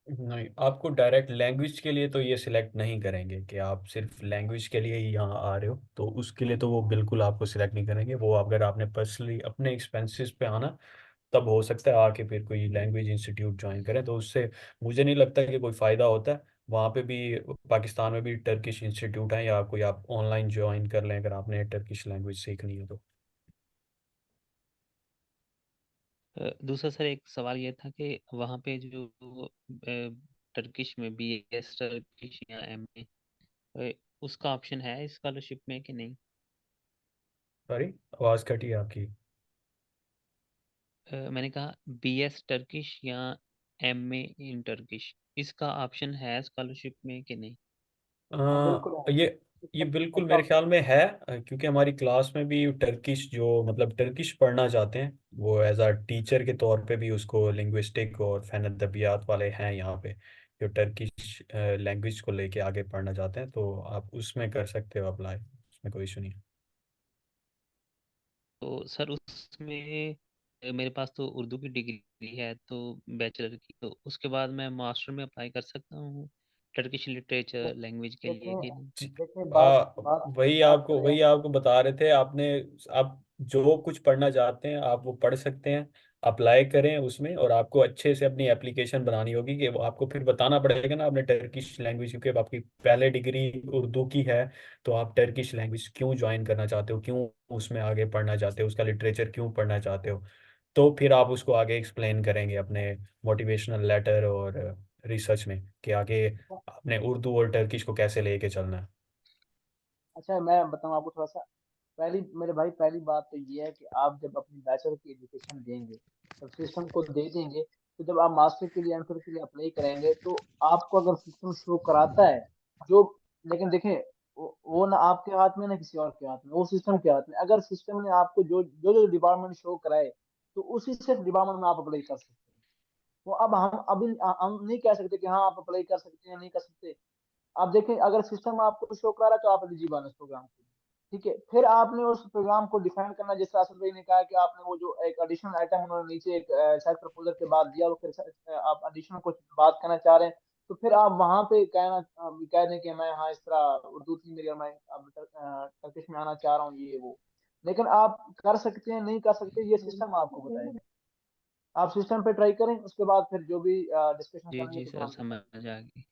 नहीं, आपको डायरेक्ट लैंग्वेज के लिए तो ये सिलेक्ट नहीं करेंगे कि आप सिर्फ लैंग्वेज के लिए ही यहाँ आ रहे हो, तो उसके लिए तो वो बिल्कुल आपको सिलेक्ट नहीं करेंगे। वो अगर आपने पर्सनली अपने एक्सपेंसेस पे आना, तब हो सकता है आके फिर कोई लैंग्वेज इंस्टीट्यूट ज्वाइन करें, तो उससे मुझे नहीं लगता कि कोई फ़ायदा होता है। वहाँ पे भी पाकिस्तान में भी टर्किश इंस्टीट्यूट हैं, या कोई आप ऑनलाइन ज्वाइन कर लें अगर आपने टर्किश लैंग्वेज सीखनी है तो। दूसरा सर एक सवाल ये था कि वहाँ पे जो टर्किश में बीएस टर्किश या एमए, उसका ऑप्शन है स्कॉलरशिप में कि नहीं? सॉरी, आवाज़ कटी है आपकी। मैंने कहा बीएस टर्किश या एमए इन टर्किश, इसका ऑप्शन है स्कॉलरशिप में कि नहीं? हाँ बिल्कुल है। ये इसका बिल्कुल इसका मेरे ख्याल में है, क्योंकि हमारी क्लास में भी टर्किश जो मतलब टर्किश पढ़ना चाहते हैं वो एज अ टीचर के तौर पे भी उसको लिंग्विस्टिक और फ़ैन अदबियात वाले हैं यहाँ पे, जो टर्किश लैंग्वेज को लेके आगे पढ़ना चाहते हैं, तो आप उसमें कर सकते हो अप्लाई, उसमें कोई इशू नहीं है। तो सर उसमें मेरे पास तो उर्दू की डिग्री है, तो बैचलर की, तो उसके बाद मैं मास्टर में अप्लाई कर सकता हूँ टर्किश लिटरेचर लैंग्वेज के लिए देखें कि नहीं? देखें बात आ, बात वही बात आपको करें। वही आपको बता रहे थे आपने। आप जो कुछ पढ़ना चाहते हैं आप वो पढ़ सकते हैं, अप्लाई करें उसमें, और आपको अच्छे से अपनी एप्लीकेशन बनानी होगी कि वो आपको फिर बताना पड़ेगा ना आपने टर्किश लैंग्वेज, क्योंकि अब आपकी पहले डिग्री उर्दू की है, तो आप टर्किश लैंग्वेज क्यों ज्वाइन करना चाहते हो, क्यों उसमें आगे पढ़ना चाहते हो, उसका लिटरेचर क्यों पढ़ना चाहते हो, तो फिर आप उसको आगे एक्सप्लेन करेंगे अपने मोटिवेशनल लेटर और रिसर्च में कि आगे आपने उर्दू और टर्किश को कैसे लेके चलना है। अच्छा मैं बताऊँ आपको थोड़ा सा, मेरे भाई पहली बात तो ये है कि आप जब अपनी बैचलर की एजुकेशन देंगे, जब सिस्टम को दे देंगे, तो जब आप मास्टर के लिए एमफिल के लिए अप्लाई करेंगे तो आपको अगर सिस्टम शो कराता है जो, लेकिन देखें वो ना आपके हाथ में ना किसी और के हाथ में, वो सिस्टम के हाथ में। अगर सिस्टम ने आपको जो डिपार्टमेंट शो कराए तो उसी से डिपार्टमेंट में आप अप्लाई कर सकते हैं। वो अब हम अभी हम नहीं कह सकते कि हाँ आप अप्लाई कर सकते हैं नहीं कर सकते। आप देखें अगर सिस्टम आपको शो करा रहा है तो आप एलिजिबल हैं उस प्रोग्राम के लिए। ठीक है, फिर आपने उस प्रोग्राम को डिफाइन करना, जैसे आसिफ भाई ने कहा कि आपने वो जो एक एडिशनल आइटम उन्होंने नीचे एक साइड प्रपोजल के बाद दिया, वो फिर आप एडिशनल कुछ बात करना चाह रहे हैं, तो फिर आप वहां पे कह दें कि मैं हाँ इस तरह उर्दू थी मेरी और मैं अब टर्किश में आना चाह रहा हूँ ये वो। लेकिन आप कर सकते हैं नहीं कर सकते ये सिस्टम आपको बताएगा। आप सिस्टम पे ट्राई करें, उसके बाद फिर जो भी डिस्कशन जी करेंगे जी तो फिर सर, हम समझ आ गई।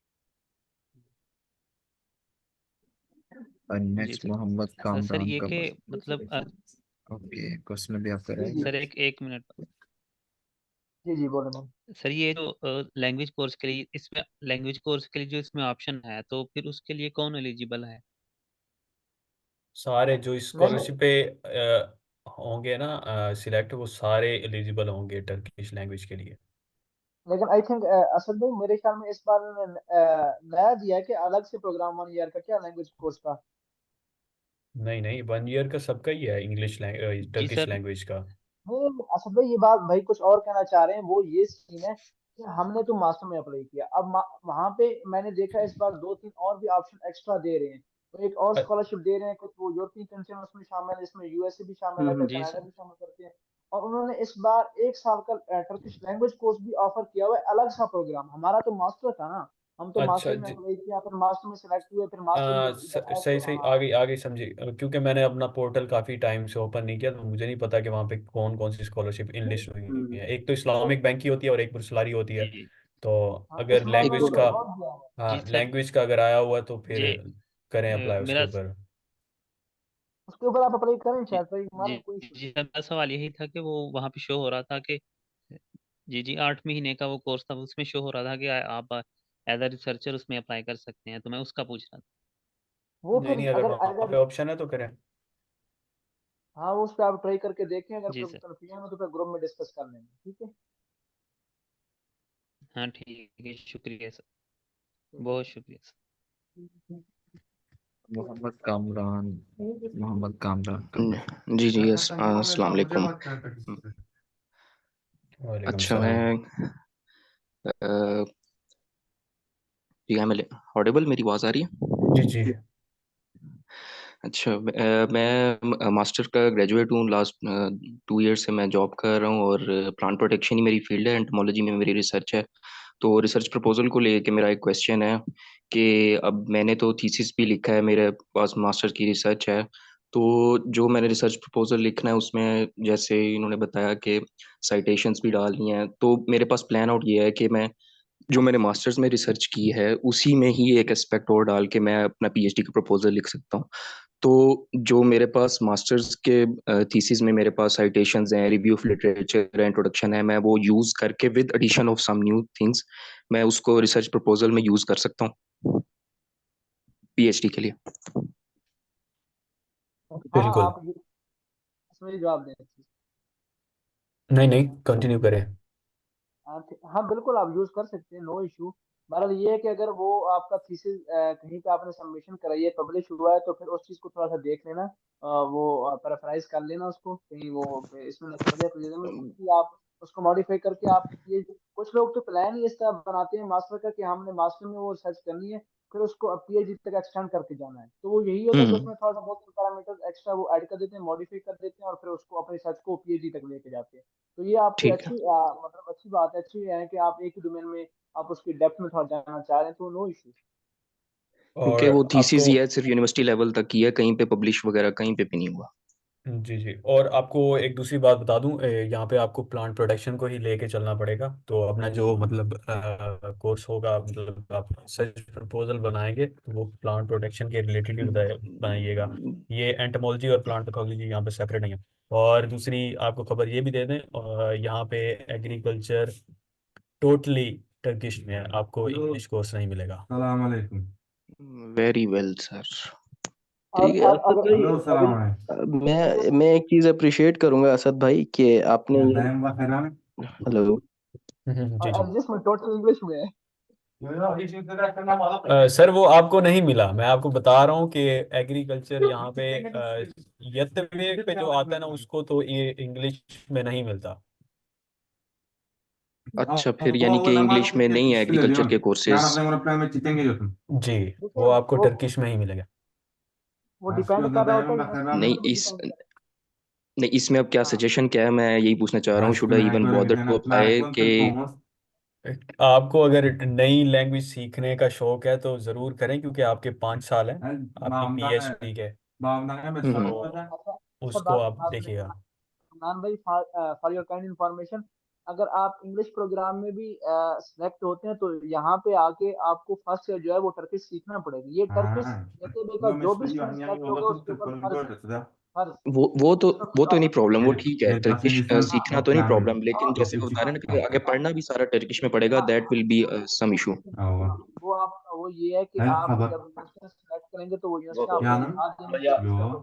और जी next sir. Mohammad sir Kamran ये का कि मतलब ओके, क्वेश्चन भी आप जी करेंगे। जी सर एक मिनट। जी जी बोले मैम। सर ये जो लैंग्वेज कोर्स के लिए, इसमें लैंग्वेज कोर्स के लिए जो इसमें ऑप्शन है, तो फिर उसके लिए कौन एलिजिबल है? सारे जो नहीं स्कॉलरशिप पे होंगे ना सिलेक्ट, वो सारे एलिजिबल होंगे टर्किश लैंग्वेज के लिए। लेकिन आई थिंक असद भाई मेरे ख्याल में इस बार उन्होंने नया दिया है कि अलग से प्रोग्राम 1 ईयर का, क्या लैंग्वेज कोर्स का। नहीं नहीं, 1 ईयर का सबका ही है, इंग्लिश जी टर्किश सर। लैंग्वेज का। नहीं असद भाई ये बात भाई कुछ और कहना चाह रहे हैं, वो ये सीन है कि हमने तो मास्टर में अप्लाई किया, अब वहां पे मैंने देखा इस बार 2-3 और भी ऑप्शन एक्स्ट्रा दे रहे हैं, तो एक और स्कॉलरशिप दे रहे हैं, कुछ वो यूरोपियन कंट्री में उसमें शामिल है, इसमें यूएसए भी शामिल है, जी कनाडा सर। भी शामिल करते हैं। और उन्होंने इस बार 1 साल का टर्किश लैंग्वेज कोर्स भी ऑफर किया हुआ है, अलग सा प्रोग्राम। हमारा तो मास्टर था ना, हम तो अच्छा मास्टर में अप्लाई किया, फिर मास्टर में सिलेक्ट हुए, फिर मास्टर जब इधर आए सही तो सही, हाँ। आगे आगे समझे। क्योंकि मैंने अपना पोर्टल काफ़ी टाइम से ओपन नहीं किया, तो मुझे नहीं पता कि वहाँ पे कौन कौन सी स्कॉलरशिप नहीं, इनलिस्ट हुई है। एक तो तो इस्लामिक बैंक की होती है और एक बुर्सलारी होती है। जी तो हाँ अगर इस्लामिक लैंग्वेज बैंक का, में बहुत दिया है। जी हाँ सर। लैंग्वेज का अगर आया हुआ तो फिर जी करें अप्लाई उसके मेरा ऊपर। उसके ऊपर आप अप्लाई करें, जी शायद भाई जी मारे कोई इशू जी नहीं। सर, मेरा सवाल यही था कि वो वहाँ पे शो हो रहा था कि जी जी 8 महीने का वो कोर्स था, उसमें शो हो रहा था कि आप एज अ रिसर्चर उसमें अप्लाई कर सकते हैं, तो मैं उसका पूछ रहा था। वो नहीं फिर नहीं, अगर अगर वहाँ पे अगर ऑप्शन है तो करें। हाँ उस पर आप ट्राई करके देखें, अगर जी फिर सर। कंफ्यूजन हो तो फिर ग्रुप में डिस्कस कर लेंगे, ठीक है। हाँ ठीक है, शुक्रिया सर, चलिए। बहुत शुक्रिया सर। मोहम्मद कामरान, मोहम्मद कामरान का जी जी यस, अस्सलाम वालेकुम। वालेकुम अच्छा सलाम। मैं जी आई एम ऑडिबल, मेरी आवाज़ आ रही है? जी जी। अच्छा मैं मास्टर का ग्रेजुएट हूँ। लास्ट 2 ईयर से मैं जॉब कर रहा हूँ और प्लांट प्रोटेक्शन ही मेरी फील्ड है, एंटोमोलॉजी में मेरी रिसर्च है। तो रिसर्च प्रपोजल को लेके मेरा एक क्वेश्चन है कि अब मैंने तो थीसिस भी लिखा है, मेरे पास मास्टर की रिसर्च है। तो जो मैंने रिसर्च प्रपोजल लिखना है उसमें जैसे इन्होंने बताया कि साइटेशंस भी डालनी है, तो मेरे पास प्लान आउट ये है कि मैं जो मैंने मास्टर्स में रिसर्च की है उसी में ही एक एस्पेक्ट और डाल के मैं अपना पीएचडी का प्रपोजल लिख सकता हूँ। तो जो मेरे पास मास्टर्स के थीसिस में मेरे पास साइटेशंस हैं, रिव्यू ऑफ लिटरेचर है, इंट्रोडक्शन है, मैं वो यूज करके with addition of some new things मैं उसको रिसर्च प्रपोजल में यूज कर सकता हूँ पीएचडी के लिए। हाँ हाँ बिल्कुल। आप इसमें जवाब दें। नहीं नहीं, कंटिन्यू करें। हाँ हाँ बिल्कुल आप यूज कर सकते हैं, नो इशू। मतलब ये है कि अगर वो आपका थीसिस कहीं पे आपने सबमिशन कराई है, पब्लिश हुआ है, तो फिर उस चीज को थोड़ा सा देख लेना, वो पैराफ्राइज कर लेना उसको, कहीं वो इसमें ना कर दे तो उसकी आप उसको मॉडिफाई करके आप ये, कुछ लोग तो प्लान ही इस तरह बनाते हैं मास्टर का कि हमने मास्टर में वो सर्च करनी है, फिर उसको पीएचडी तक एक्सटेंड करके जाना है, तो वो यही होता है कि हम्म। उसमें थोड़ा सा बहुत पैरामीटर एक्स्ट्रा वो ऐड कर देते हैं, मॉडिफाई कर देते हैं, और फिर उसको अपने सर्च को पीएचडी तक लेके जाते हैं। तो ये आपकी ठीक है। अच्छी मतलब अच्छी बात है, अच्छी है कि आप एक ही डोमेन में आप उसकी डेप्थ में थोड़ा जाना चाह रहे हैं, तो नो इशू। क्योंकि और वो थीसिस आपको, ही है, सिर्फ यूनिवर्सिटी लेवल तक ही है, कहीं पे पब्लिश वगैरह कहीं पे भी नहीं हुआ। जी जी, और आपको एक दूसरी बात बता दूं, यहाँ पे आपको प्लांट प्रोटेक्शन को ही लेके चलना पड़ेगा। तो अपना जो मतलब कोर्स होगा, मतलब आप सर्च प्रपोजल बनाएंगे तो वो प्लांट प्रोटेक्शन के रिलेटेड ही बनाइएगा। ये एंटोमोलॉजी और प्लांट पैथोलॉजी यहाँ पे सेपरेट नहीं है। और दूसरी आपको खबर ये भी दे दें, यहाँ पे एग्रीकल्चर टोटली टर्किश में है, आपको इंग्लिश कोर्स नहीं मिलेगा। Very well sir. ठीक है असद अगर भाई, अगर मैं एक चीज अप्रिशिएट करूंगा असद भाई कि आपने ये हेलो जी जी एडजस्टमेंट टोटल इंग्लिश में है। सर वो आपको नहीं मिला, मैं आपको बता रहा हूँ कि एग्रीकल्चर यहाँ पे यत्वे पे जो आता है ना उसको तो ये इंग्लिश में नहीं मिलता। अच्छा, फिर यानी कि इंग्लिश में नहीं है एग्रीकल्चर के कोर्सेज। जी, वो आपको टर्किश में ही मिलेगा। वो डिपेंड कर रहा होता है नहीं इस नहीं इसमें अब क्या सजेशन क्या है, मैं यही पूछना चाह रहा हूँ, should I even bother to apply कि आपको अगर नई लैंग्वेज सीखने का शौक है तो जरूर करें, क्योंकि आपके 5 साल हैं आपकी पीएचडी के, तो उसको बात आप बात देखिएगा। इमरान भाई, फॉर योर काइंड इंफॉर्मेशन, अगर आप इंग्लिश प्रोग्राम में भी सिलेक्ट होते हैं तो यहाँ पे आके आपको फर्स्ट ईयर जो है वो टर्किश सीखना पड़ेगा। ये टर्किश जैसे का जो भी स्टूडेंट सिलेक्ट होगा उसके ऊपर फर्ज है, फर्ज वो तो नहीं प्रॉब्लम, वो ठीक है, अच्छा टर्किश सीखना तो नहीं प्रॉब्लम, लेकिन जैसे होता है ना कि आगे पढ़ना भी सारा टर्किश में पड़ेगा, that will be some issue. वो ये है कि आप जब यूनिवर्सिटी सेलेक्ट करेंगे तो वो यूनिवर्सिटी आपको सिखा देंगे टर्किश का प्रोग्राम।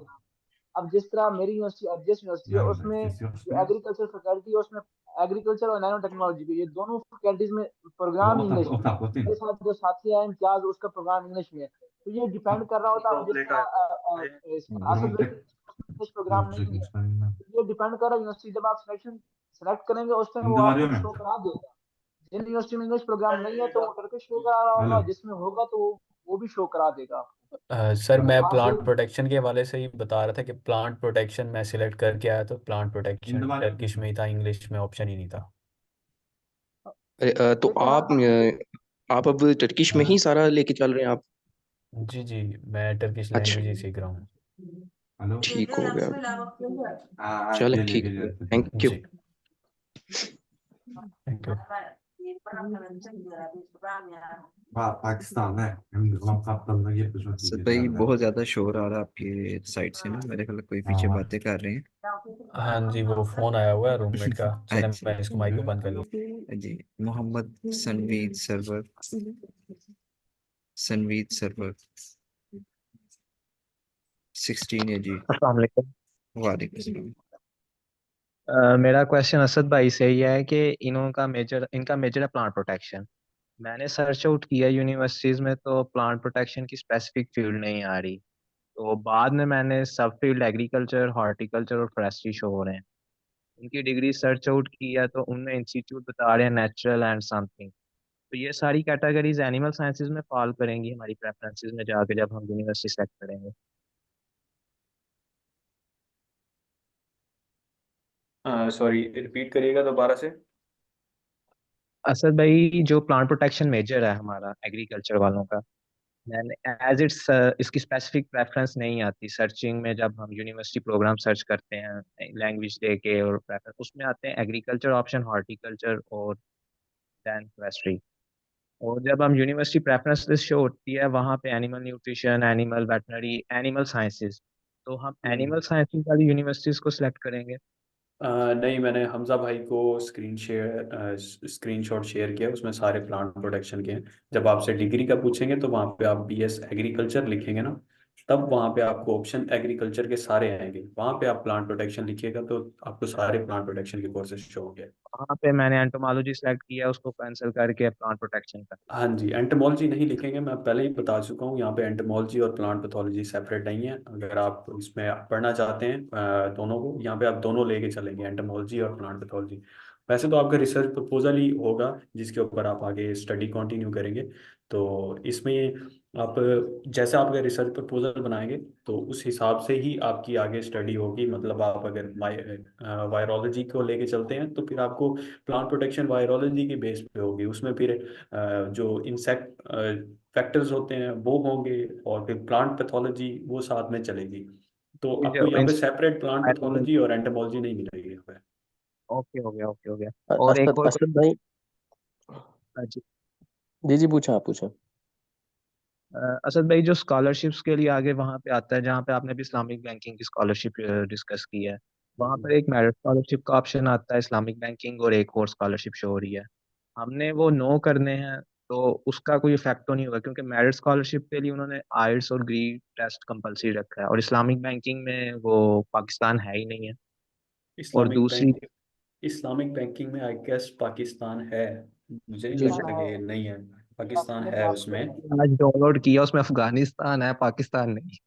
अब जिस तरह मेरी यूनिवर्सिटी एडजस्ट यूनिवर्सिटी है, उसमें जो एग्रीकल्चर फैकल्टी है उसमें एग्रीकल्चर और नैनो टेक्नोलॉजी के ये दोनों फैकल्टीज में प्रोग्राम इंग्लिश में है। मेरे साथ जो साथी है इम्तियाज, उसका प्रोग्राम इंग्लिश में है। तो ये डिपेंड कर रहा होता है, अब जिस तरह इसमें आसद भाई इंग्लिश प्रोग्राम नहीं है, तो ये डिपेंड कर रहा है यूनिवर्सिटी जब आप सिलेक्शन सेलेक्ट करेंगे उस टाइम वो आपको शो करा देगा। जिन यूनिवर्सिटी में इंग्लिश प्रोग्राम नहीं है तो वो टर्किश शो करा रहा होगा, जिसमें होगा तो वो भी शो करा देगा आपको। सर मैं आगे प्लांट प्रोटेक्शन के हवाले से ही बता रहा था कि प्लांट प्रोटेक्शन मैं सिलेक्ट करके आया तो प्लांट प्रोटेक्शन टर्किश में ही था, इंग्लिश में ऑप्शन ही नहीं था। तो आप अब टर्किश में ही सारा लेके चल रहे हैं आप? जी जी, मैं टर्किश लैंग्वेज ही अच्छा, सीख रहा हूँ। ठीक हो गया, चले ठीक है, थैंक यू। जी थैंक यू। असद भाई बहुत ज्यादा शोर आ रहा है आपके साइड से ना, मेरे ख्याल कोई पीछे बातें कर रहे हैं। हाँ जी, वो फोन आया हुआ है रूममेट का, चले अच्छा मैं इसको माइक को बंद कर लूँ। जी, मोहम्मद सनवीद सरवर, सनवीद सरवर 16 है जी। अस्सलाम वालेकुम। वालेकुम सलाम। मेरा क्वेश्चन असद भाई से ये है कि इनका मेजर है प्लांट प्रोटेक्शन। मैंने सर्च आउट किया यूनिवर्सिटीज में तो प्लांट प्रोटेक्शन की स्पेसिफिक फील्ड नहीं आ रही, तो बाद में मैंने सब फील्ड एग्रीकल्चर, हॉर्टिकल्चर और फॉरेस्ट्री शो हो रहे हैं। उनकी डिग्री सर्च आउट किया तो उनमें इंस्टीट्यूट बता रहे हैं नेचुरल एंड समथिंग। तो ये सारी कैटेगरीज एनिमल साइंसेज में फॉल करेंगी हमारी प्रेफरेंसेस में जाके जब हम यूनिवर्सिटी सेलेक्ट करेंगे। सॉरी, रिपीट करिएगा दोबारा से। असद भाई, जो प्लांट प्रोटेक्शन मेजर है हमारा एग्रीकल्चर वालों का, मैंने एज इट्स इसकी स्पेसिफिक प्रेफरेंस नहीं आती सर्चिंग में। जब हम यूनिवर्सिटी प्रोग्राम सर्च करते हैं लैंग्वेज दे के और प्रेफरेंस उसमें आते हैं एग्रीकल्चर ऑप्शन, हॉर्टिकल्चर और देन फॉरेस्ट्री। और जब हम यूनिवर्सिटी प्रेफरेंस लिस्ट शो होती है वहाँ पे animal nutrition, animal veterinary, animal sciences, तो हम एनिमल साइंसेज वाली यूनिवर्सिटीज को सिलेक्ट करेंगे। नहीं, मैंने हमजा भाई को स्क्रीनशॉट शेयर किया, उसमें सारे प्लांट प्रोटेक्शन के हैं। जब आपसे डिग्री का पूछेंगे तो वहाँ पे आप बीएस एग्रीकल्चर लिखेंगे ना, तब वहाँ पे आपको ऑप्शन एग्रीकल्चर के सारे आएंगे। वहाँ पे आप प्लांट प्रोटेक्शन लिखिएगा तो आपको सारे प्लांट प्रोटेक्शन के कोर्सेज शो होंगे। वहाँ पे मैंने एंटोमोलॉजी सेलेक्ट किया, उसको कैंसिल करके प्लांट प्रोटेक्शन का। हाँ जी, एंटोमोलॉजी नहीं लिखेंगे, मैं पहले ही बता चुका हूँ, यहाँ पे एंटोमोलॉजी और प्लांट पैथोलॉजी सेपरेट नहीं है। अगर आप इसमें पढ़ना चाहते हैं दोनों को, यहाँ पे आप दोनों लेके चलेंगे, एंटोमोलॉजी और प्लांट पैथोलॉजी। वैसे तो आपका रिसर्च प्रपोजल ही होगा जिसके ऊपर आप आगे स्टडी कंटिन्यू करेंगे। तो इसमें आप जैसे आपका रिसर्च प्रपोजल बनाएंगे तो उस हिसाब से ही आपकी आगे स्टडी होगी। मतलब आप अगर वायरोलॉजी को लेके चलते हैं तो फिर आपको प्लांट प्रोटेक्शन वायरोलॉजी के बेस पे होगी, उसमें फिर जो इंसेक्ट फैक्टर्स होते हैं वो होंगे, और फिर प्लांट पैथोलॉजी वो साथ में चलेगी। तो आपको यहाँ पे सेपरेट प्लांट पैथोलॉजी और एंटोमोलॉजी नहीं मिलेगी यहाँ पे। ओके हो गया, ओके हो गया। और एक असद और असद भाई, जी जी जी पूछा, आप पूछा। असद भाई, जो स्कॉलरशिप्स के लिए आगे वहाँ पे आता है, जहाँ पे आपने भी इस्लामिक बैंकिंग की स्कॉलरशिप डिस्कस की है, वहाँ पर एक मेरिट स्कॉलरशिप का ऑप्शन आता है इस्लामिक बैंकिंग और एक और स्कॉलरशिप शो हो रही है। हमने वो नो करने हैं तो उसका कोई इफेक्ट तो नहीं होगा, क्योंकि मेरिट स्कॉलरशिप के लिए उन्होंने आइल्स और ग्री टेस्ट कंपलसरी रखा है, और इस्लामिक बैंकिंग में वो पाकिस्तान है ही नहीं है। और इस्लामिक दूसरी, बैंक इस्लामिक बैंकिंग में आई गेस पाकिस्तान है, मुझे नहीं जो लगता कि नहीं है, पाकिस्तान मेरे है पास उसमें। आज डाउनलोड किया उसमें अफगानिस्तान है, पाकिस्तान नहीं।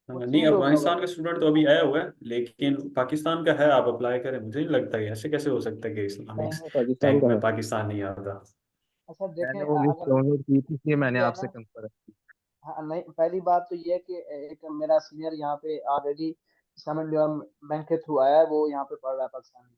वो नहीं, चेंज होगा अफगानिस्तान का स्टूडेंट तो अभी आया हुआ है, लेकिन पाकिस्तान का है, आप अप्लाई करें। मुझे नहीं लगता कि ऐसे कैसे हो सकता है कि इस्लामिक नहीं, पाकिस्तान बैंक का में है। पाकिस्तान नहीं आता। अच्छा देखें मैंने वो लिस्ट अगर डाउनलोड की थी, इसलिए मैंने ये है आपसे ना। कंफर्म। हाँ नहीं, पहली बात तो ये है कि एक मेरा सीनियर यहाँ पे ऑलरेडी इस्लामिक बैंक के थ्रू आया है, वो यहाँ पे पढ़ रहा है पाकिस्तान में।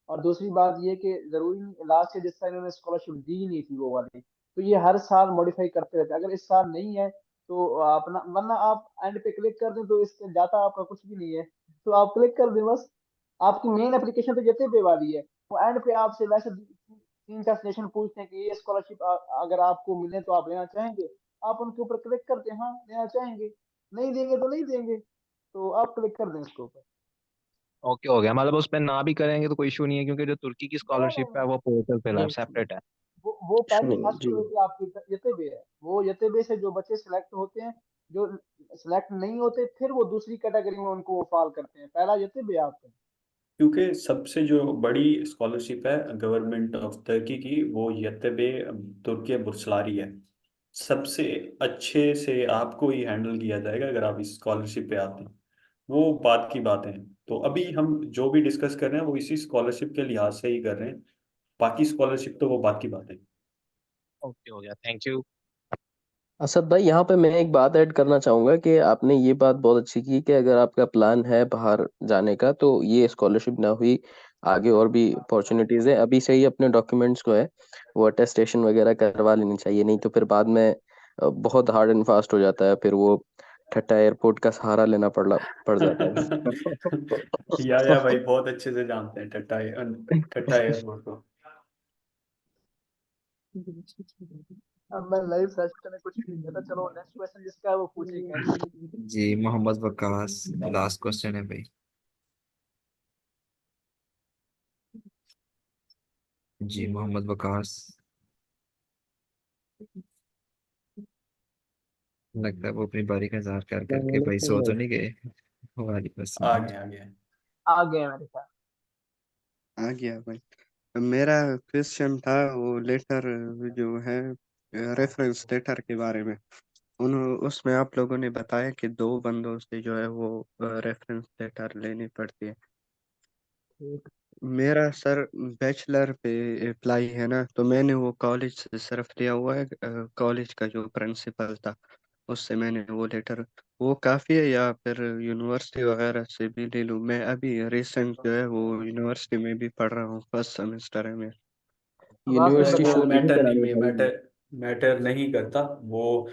और दूसरी बात ये कि जरूरी नहीं लास्ट ईयर जिस टाइम इन्होंने स्कॉलरशिप दी ही नहीं थी वो वाली, तो ये हर साल मॉडिफाई करते रहते हैं। अगर इस साल नहीं है तो अपना, वरना आप एंड पे क्लिक कर दें तो इससे जाता आपका कुछ भी नहीं है, तो आप क्लिक कर दें बस। आपकी मेन एप्लीकेशन तो जते पे वाली है, वो एंड पे आपसे वैसे 3-4 सेशन पूछते हैं कि ये स्कॉलरशिप अगर आपको मिले तो आप लेना चाहेंगे। आप उनके ऊपर क्लिक कर दें, हाँ लेना चाहेंगे, नहीं देंगे तो नहीं देंगे, तो आप क्लिक कर दें इसके ऊपर। ओके, हो गया। मतलब उस पर ना भी करेंगे तो कोई इशू नहीं है, क्योंकि जो तुर्की की नहीं नहीं स्कॉलरशिप है नहीं, वो पोर्टल पे नहीं, सेपरेट है। वो इशू पहली नहीं है फर्स्ट जी। प्रायोरिटी आपकी यतेबे है। वो यतेबे से जो बच्चे सिलेक्ट होते हैं, जो सिलेक्ट नहीं होते फिर वो दूसरी कैटेगरी में उनको वो फॉल करते हैं। पहला यतेबे आपका। क्योंकि सबसे जो बड़ी स्कॉलरशिप है गवर्नमेंट ऑफ तुर्की की, वो यत्तेबे तुर्की बुर्सलारी है। सबसे अच्छे से आपको ही हैंडल किया जाएगा अगर आप इस स्कॉलरशिप पे आते हैं। वो बात की बात है। तो अभी हम जो भी डिस्कस कर रहे हैं वो इसी स्कॉलरशिप के लिहाज से ही कर रहे हैं। बाकी स्कॉलरशिप तो वो बात की बात है। ओके, हो गया, थैंक यू। असद भाई, यहाँ पे मैं एक बात ऐड करना चाहूंगा कि आपने ये बात बहुत अच्छी की कि अगर आपका प्लान है बाहर जाने का तो ये स्कॉलरशिप ना हुई, आगे और भी अपॉर्चुनिटीज है। अभी से ही अपने डॉक्यूमेंट्स को है वो अटेस्टेशन वगैरह करवा लेनी चाहिए, नहीं तो फिर बाद में बहुत हार्ड एंड फास्ट हो जाता है, फिर वो ठट्टा एयरपोर्ट का सहारा लेना पड़ जाता या है। भाई बहुत अच्छे से जानते हैं ठट्टा एयरपोर्ट को। अब मैं लाइव सेशन में कुछ भी नहीं कहता। चलो नेक्स्ट क्वेश्चन जिसका है वो पूछे कैरी। जी मोहम्मद वकास, लास्ट क्वेश्चन है भाई। जी मोहम्मद वकास, लगता है वो अपनी बारी का इंतजार कर करके भाई सो तो नहीं गए। वालेकुम आ अस्सलाम। गए आ गए। आ गए मेरे साथ। आ गया भाई। मेरा क्वेश्चन था वो लेटर जो है रेफरेंस लेटर के बारे में। उन उसमें आप लोगों ने बताया कि दो बंदों से जो है वो रेफरेंस लेटर लेनी पड़ती है। मेरा सर बैचलर पे अप्लाई है ना, तो मैंने वो कॉलेज से सिर्फ लिया हुआ है। कॉलेज का जो प्रिंसिपल था उससे मैंने वो लेटर, वो काफ़ी है या फिर यूनिवर्सिटी वगैरह से भी ले लूँ? मैं अभी रिसेंट जो है वो यूनिवर्सिटी में भी पढ़ रहा हूँ, फर्स्ट सेमेस्टर है मेरा। आवाज नहीं वैसे यूनिवर्सिटी बता वो रहा। शुरू नहीं मैटर नहीं करानी में पड़ेगी। मैटर नहीं करता वो।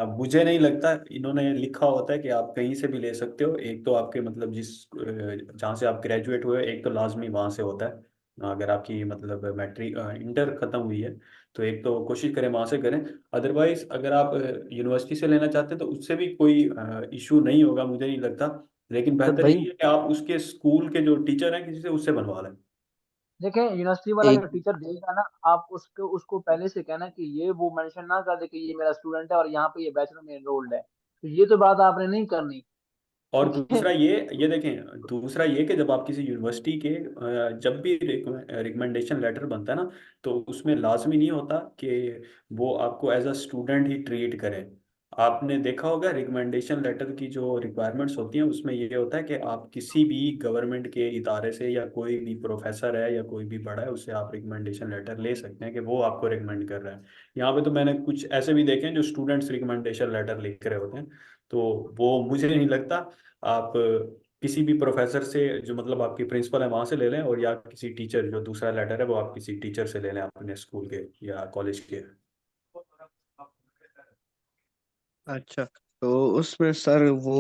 मुझे नहीं लगता, इन्होंने लिखा होता है कि आप कहीं से भी ले सकते हो। एक तो आपके मतलब जिस जहाँ से आप ग्रेजुएट हुए एक तो लाजमी वहाँ से होता है। अगर आपकी मतलब मैट्रिक इंटर खत्म हुई है तो एक तो कोशिश करें वहाँ से करें। अदरवाइज अगर आप यूनिवर्सिटी से लेना चाहते हैं तो उससे भी कोई इशू नहीं होगा, मुझे नहीं लगता। लेकिन असद बेहतर भाई, यही है कि आप उसके स्कूल के जो टीचर हैं किसी से उससे बनवा लें। देखें यूनिवर्सिटी वाला एक जो टीचर देगा ना, आप उसको पहले से कहना कि ये वो मेंशन ना कर दे कि ये मेरा स्टूडेंट है और यहाँ पे ये बैचलर में एनरोल्ड है, तो ये तो बात आपने नहीं करनी। और ठीक है। दूसरा ये देखें, दूसरा ये कि जब आप किसी यूनिवर्सिटी के जब भी रिकमेंडेशन लेटर बनता है ना, तो उसमें लाजमी नहीं होता कि वो आपको एज अ स्टूडेंट ही ट्रीट करें। आपने देखा होगा रिकमेंडेशन लेटर की जो रिक्वायरमेंट्स होती हैं उसमें ये होता है कि आप किसी भी गवर्नमेंट के इदारे से या कोई भी प्रोफेसर है या कोई भी बड़ा है उससे आप रिकमेंडेशन लेटर ले सकते हैं कि वो आपको रिकमेंड कर रहा है। यहाँ पे तो मैंने कुछ ऐसे भी देखे हैं जो स्टूडेंट्स रिकमेंडेशन लेटर लिख रहे होते हैं। तो वो मुझे नहीं लगता। आप किसी भी प्रोफेसर से जो मतलब आपकी प्रिंसिपल है वहां से ले लें, और या किसी टीचर जो दूसरा लेटर है वो आप किसी टीचर से ले लें अपने स्कूल के या कॉलेज के। अच्छा, तो उसमें सर वो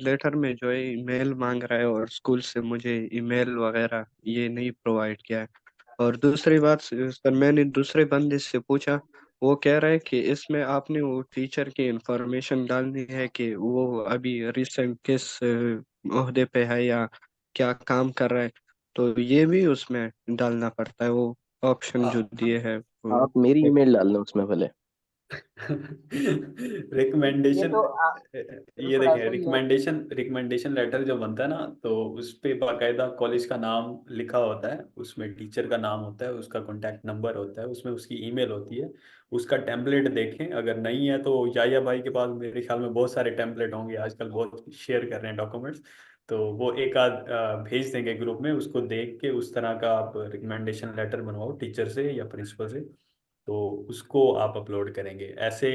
लेटर में जो है ईमेल मांग रहा है और स्कूल से मुझे ईमेल वगैरह ये नहीं प्रोवाइड किया है। और दूसरी बात सर, मैंने दूसरे बंदे से पूछा, वो कह रहा है कि इसमें आपने वो टीचर की इंफॉर्मेशन डालनी है कि वो अभी रिसेंट किस ओहदे पे है या क्या काम कर रहा है। तो ये भी उसमें डालना पड़ता है वो ऑप्शन जो दिए है आप मेरी ईमेल डाल दें उसमें पहले। ये रिकमेंडेशन तो ये बिल्कुल देखें, ऐसा ही है। रिकमेंडेशन लेटर जो बनता है ना, तो उस पे बाकायदा कॉलेज का नाम लिखा होता है, उसमें टीचर का नाम होता है, उसका कॉन्टैक्ट नंबर होता है, उसमें उसकी ईमेल होती है। उसका टेम्पलेट देखें, अगर नहीं है तो याया भाई के पास मेरे ख्याल में बहुत सारे टेम्पलेट होंगे, आजकल बहुत शेयर कर रहे हैं डॉक्यूमेंट्स। तो वो एक आध भेज देंगे ग्रुप में, उसको देख के उस तरह का आप रिकमेंडेशन लेटर बनवाओ टीचर से या प्रिंसिपल से, तो उसको आप अपलोड करेंगे। ऐसे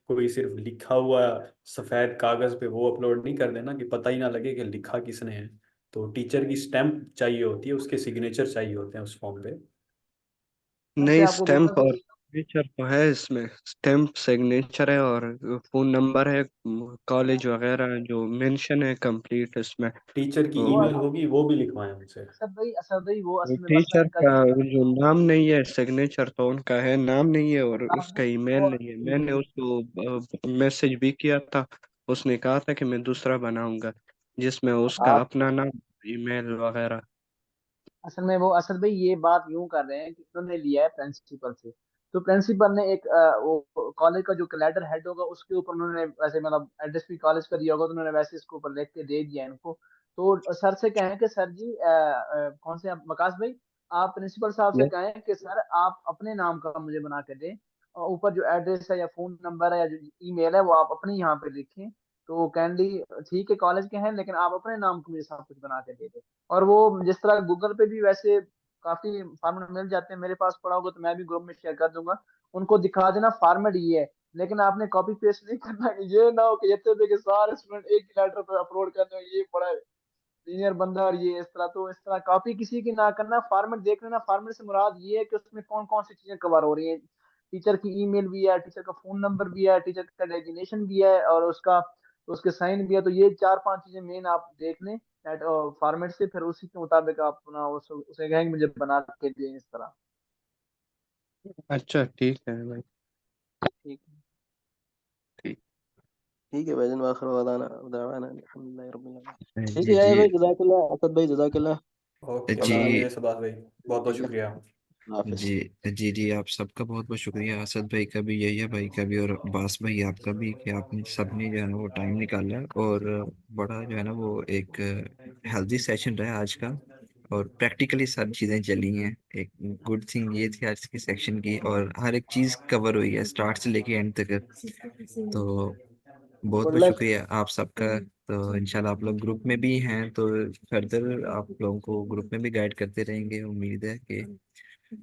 कोई सिर्फ लिखा हुआ सफ़ेद कागज़ पे वो अपलोड नहीं कर देना कि पता ही ना लगे कि लिखा किसने है। तो टीचर की स्टैंप चाहिए होती है, उसके सिग्नेचर चाहिए होते हैं उस फॉर्म पे। जैसे नहीं, आपको बोला स्टैम्प और सिग्नेचर तो है इसमें, स्टैम्प सिग्नेचर है और फोन नंबर है, कॉलेज वगैरह जो मेंशन है कंप्लीट इसमें। टीचर की तो वो ईमेल होगी, वो भी लिखवाएं उनसे। असद भाई वो असल में मसला टीचर इनका का ये है। जो नाम नहीं है, सिग्नेचर तो उनका है, नाम नहीं है, और आप उसका ईमेल वो नहीं है। मैंने उसको मैसेज भी किया था, उसने कहा था कि मैं दूसरा बनाऊंगा जिसमें उसका आप अपना नाम, ईमेल वगैरह। असल में वो असद भाई ये बात यूं कर रहे हैं कि उन्होंने लिया है प्रिंसिपल से, तो प्रिंसिपल ने एक वो कॉलेज का जो कैलेंडर हेड होगा उसके ऊपर उन्होंने वैसे मतलब एड्रेस भी कॉलेज का दिया होगा, तो उन्होंने वैसे इसके ऊपर लिख के दे दिया इनको। तो सर से कहें कि सर जी कौन से आप वकास भाई, आप प्रिंसिपल साहब से कहें कि सर आप अपने नाम का मुझे बना के दें, और ऊपर जो एड्रेस है या फोन नंबर है या जो ईमेल है वो आप अपने यहाँ पे लिखें। तो कैंडली ठीक है कॉलेज के हैं, लेकिन आप अपने नाम को मुझे सब कुछ बना के दे दें। और वो जिस तरह गूगल पे भी वैसे काफी फॉर्मेट मिल जाते हैं, मेरे पास पड़ा होगा तो मैं भी ग्रुप में शेयर कर दूंगा, उनको दिखा देना फॉर्मेट ये है। लेकिन आपने कॉपी पेस्ट नहीं करना, कि ये ना हो कि ये के सारे स्टूडेंट एक ही लेटर पे अपलोड कर दें, ये बड़ा सीनियर बंदा और ये इस तरह, तो इस तरह कॉपी किसी की ना करना, फॉर्मेट देख लेना। फॉर्मेट से मुराद ये है कि उसमें कौन कौन सी चीजें कवर हो रही हैं, टीचर की ईमेल भी है, टीचर का फोन नंबर भी है, टीचर का डेजिग्नेशन भी है, और उसका उसके साइन भी है। तो ये चार पांच चीजें मेन आप देख लें फॉर्मेट से, फिर उसी के मुताबिक आप अपना उसे कहेंगे मुझे बना के दें इस तरह। अच्छा ठीक है भाई। ठीक ठीक ठीक है भाईजान, आखिर वादाना दावाना अल्हम्दुलिल्लाह रब्बिल आलमीन। ठीक है जी यार जी भाई, जज़ाकल्लाह असद भाई, जज़ाकल्लाह। ओके, जी अल्लाह हाफिज़ सबात भाई, बहुत बहुत ठीक है, शुक्रिया। हाफिज। जी जी जी आप सबका बहुत बहुत शुक्रिया, असद भाई का भी, यही भाई का भी, और बास भाई आपका भी, कि आपने सबने जो है ना वो टाइम निकाला, और बड़ा जो है ना वो एक हेल्दी सेशन रहा आज का, और प्रैक्टिकली सब चीज़ें चली हैं। एक गुड थिंग ये थी आज की सेक्शन की, और हर एक चीज़ कवर हुई है स्टार्ट से लेके एंड तक। तो बहुत बहुत गुड लक। शुक्रिया आप सबका। तो इंशाल्लाह आप लोग ग्रुप में भी हैं, तो फर्दर आप लोगों को ग्रुप में भी गाइड करते रहेंगे। उम्मीद है कि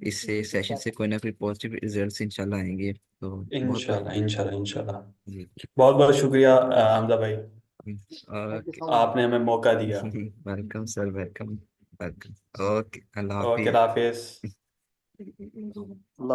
इससे सेशन से कोई ना कोई पॉजिटिव रिजल्ट्स इंशाल्लाह आएंगे। तो बहुत बहुत इंशाल्लाह इंशाल्लाह इंशाल्लाह। जी बहुत बहुत शुक्रिया हमजा भाई, thank you okay. So much. आपने हमें मौका दिया। Welcome sir, welcome welcome. Okay, अल्लाह ओके, अल्लाह हाफिज। हाफिज़।